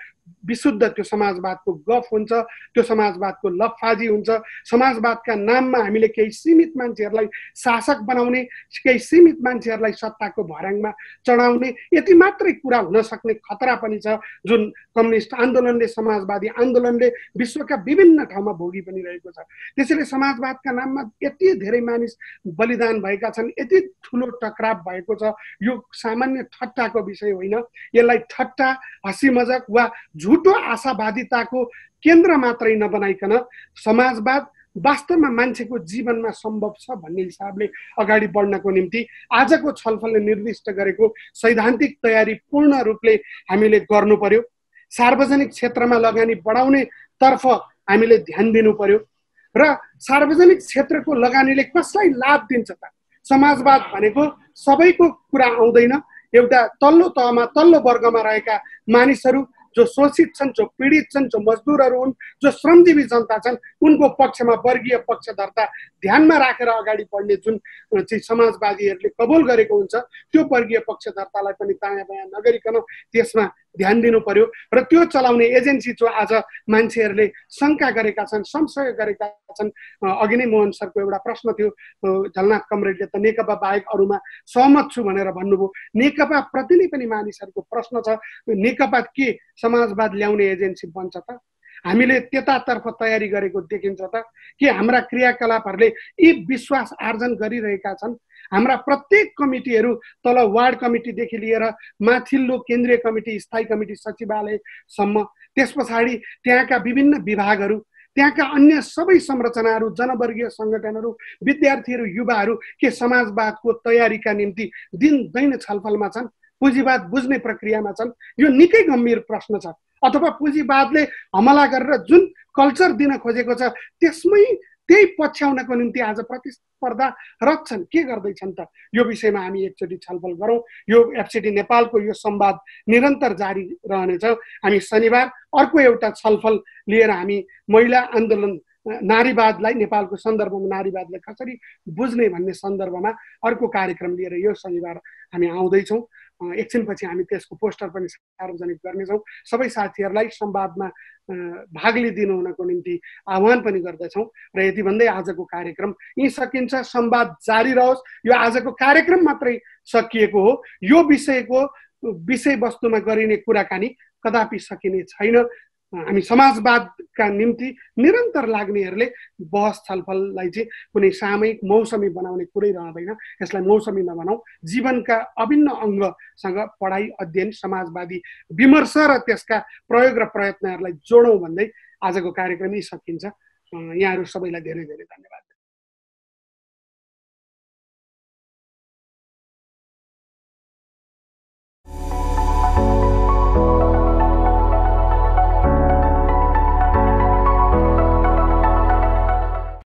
B: विशुद्ध त्यो समाजवादको गफ हुन्छ, त्यो समाजवादको लफाजी हुन्छ। समाजवादका नाममा हामीले केही सीमित मान्छेहरूलाई शासक बनाउने, केही सीमित मान्छेहरूलाई सत्ताको भर्याङमा चढाउने, यति मात्रै कुरा हुन सक्ने खतरा पनि छ, जुन कम्युनिस्ट आन्दोलनले, समाजवादी आन्दोलनले विश्वका विभिन्न ठाउँमा भोगी पनि रहेको छ। त्यसैले समाजवादका नाममा यति धेरै मानिस बलिदान भएका छन्, यति ठुलो टकराव भएको छ। यो सामान्य ठट्टाको विषय होइन। यसलाई ठट्टा, हँसी मजाक वा झुटो आशावादिताको केन्द्र मात्रै नबनाइकन समाजवाद वास्तवमा मान्छेको जीवनमा सम्भव छ भन्ने हिसाबले अगाडि बढ्नको निम्ति आजको छलफलले निर्दिष्ट गरेको सैद्धान्तिक तयारी पूर्ण रूपले हामीले गर्नु पर्यो। सार्वजनिक क्षेत्रमा लगानी बढाउने तर्फ हामीले ध्यान दिनु पर्यो र सार्वजनिक क्षेत्रको लगानीले कसलाई लाभ दिन्छ त? समाजवाद भनेको सबैको कुरा आउँदैन। एउटा तल्लो तहमा, तल्लो वर्गमा रहेका मानिसहरू जो शोषित छन्, जो पीडित छन्, जो मजदुरहरू हुन्, जो श्रमजीवी जनता छन्, उनको पक्षमा वर्गीय पक्षधरता ध्यानमा राखेर अगाडि बढ्ने जुन चाहिँ समाजवादीहरूले कबुल गरेको हुन्छ, त्यो वर्गीय पक्षधरतालाई पनि दायाँ बायाँ नगरिकन त्यसमा ध्यान दिनु पर्यो र त्यो चलाउने एजेन्सी जो आज मान्छेहरूले शङ्का गरेका छन्, संशय गरेका छन्। अघि नै मोहन सरको एउटा प्रश्न थियो, झलनाथ कमरेडले त नेकपा बाहेक अरूमा सहमत छु भनेर भन्नुभयो। नेकपा प्रति नै पनि मानिसहरूको प्रश्न छ, नेकपा के समाजवाद ल्याउने एजेन्सी बन्छ त? हामीले त्यतातर्फ तयारी गरेको देखिन्छ त? के हाम्रा क्रियाकलापहरूले यी विश्वास आर्जन गरिरहेका छन्? हाम्रा प्रत्येक कमिटीहरू, तल वार्ड कमिटीदेखि लिएर माथिल्लो केन्द्रीय कमिटी, स्थायी कमिटी, सचिवालयसम्म, त्यस पछाडि त्यहाँका विभिन्न विभागहरू, त्यहाँका अन्य सबै संरचनाहरू, जनवर्गीय सङ्गठनहरू, विद्यार्थीहरू, युवाहरू के समाजवादको तयारीका निम्ति दिन दैन छलफलमा छन्? पुँजीवाद बुझ्ने प्रक्रियामा छन्? यो निकै गम्भीर प्रश्न छ। अथवा पुँजीवादले हमला गरेर जुन कल्चर दिन खोजेको छ त्यही पछ्याउनको निम्ति आज प्रतिस्पर्धारत छन्, के गर्दैछन् त, यो विषयमा हामी एकचोटि छलफल गरौँ। यो एफसीटी नेपालको यो संवाद निरन्तर जारी रहनेछ। हामी शनिबार अर्को एउटा छलफल लिएर हामी महिला आन्दोलन नारीवादलाई, नेपालको सन्दर्भमा नारीवादलाई कसरी बुझ्ने भन्ने सन्दर्भमा अर्को कार्यक्रम लिएर यो शनिबार हामी आउँदैछौँ। एकछिनपछि हामी त्यसको पोस्टर पनि सार्वजनिक गर्नेछौँ। सबै साथीहरूलाई संवादमा भाग लिदिनु हुनको निम्ति आह्वान पनि गर्दछौँ। र यति भन्दै आजको कार्यक्रम यहीँ सकिन्छ। संवाद जारी रहोस्। यो आजको कार्यक्रम मात्रै सकिएको हो। यो विषयको विषयवस्तुमा गरिने कुराकानी कदापि सकिने छैन। हामी समाजवादका निम्ति निरन्तर लाग्नेहरूले बहस छलफललाई चाहिँ कुनै सामयिक मौसमी बनाउने कुरै रहँदैन। यसलाई मौसमी नबनाऊ। जीवनका अभिन्न अङ्गसँग पढाइ, अध्ययन, समाजवादी विमर्श र त्यसका प्रयोग र प्रयत्नहरूलाई जोडौँ भन्दै आजको कार्यक्रम यही सकिन्छ। यहाँहरू सबैलाई धेरै धेरै धन्यवाद।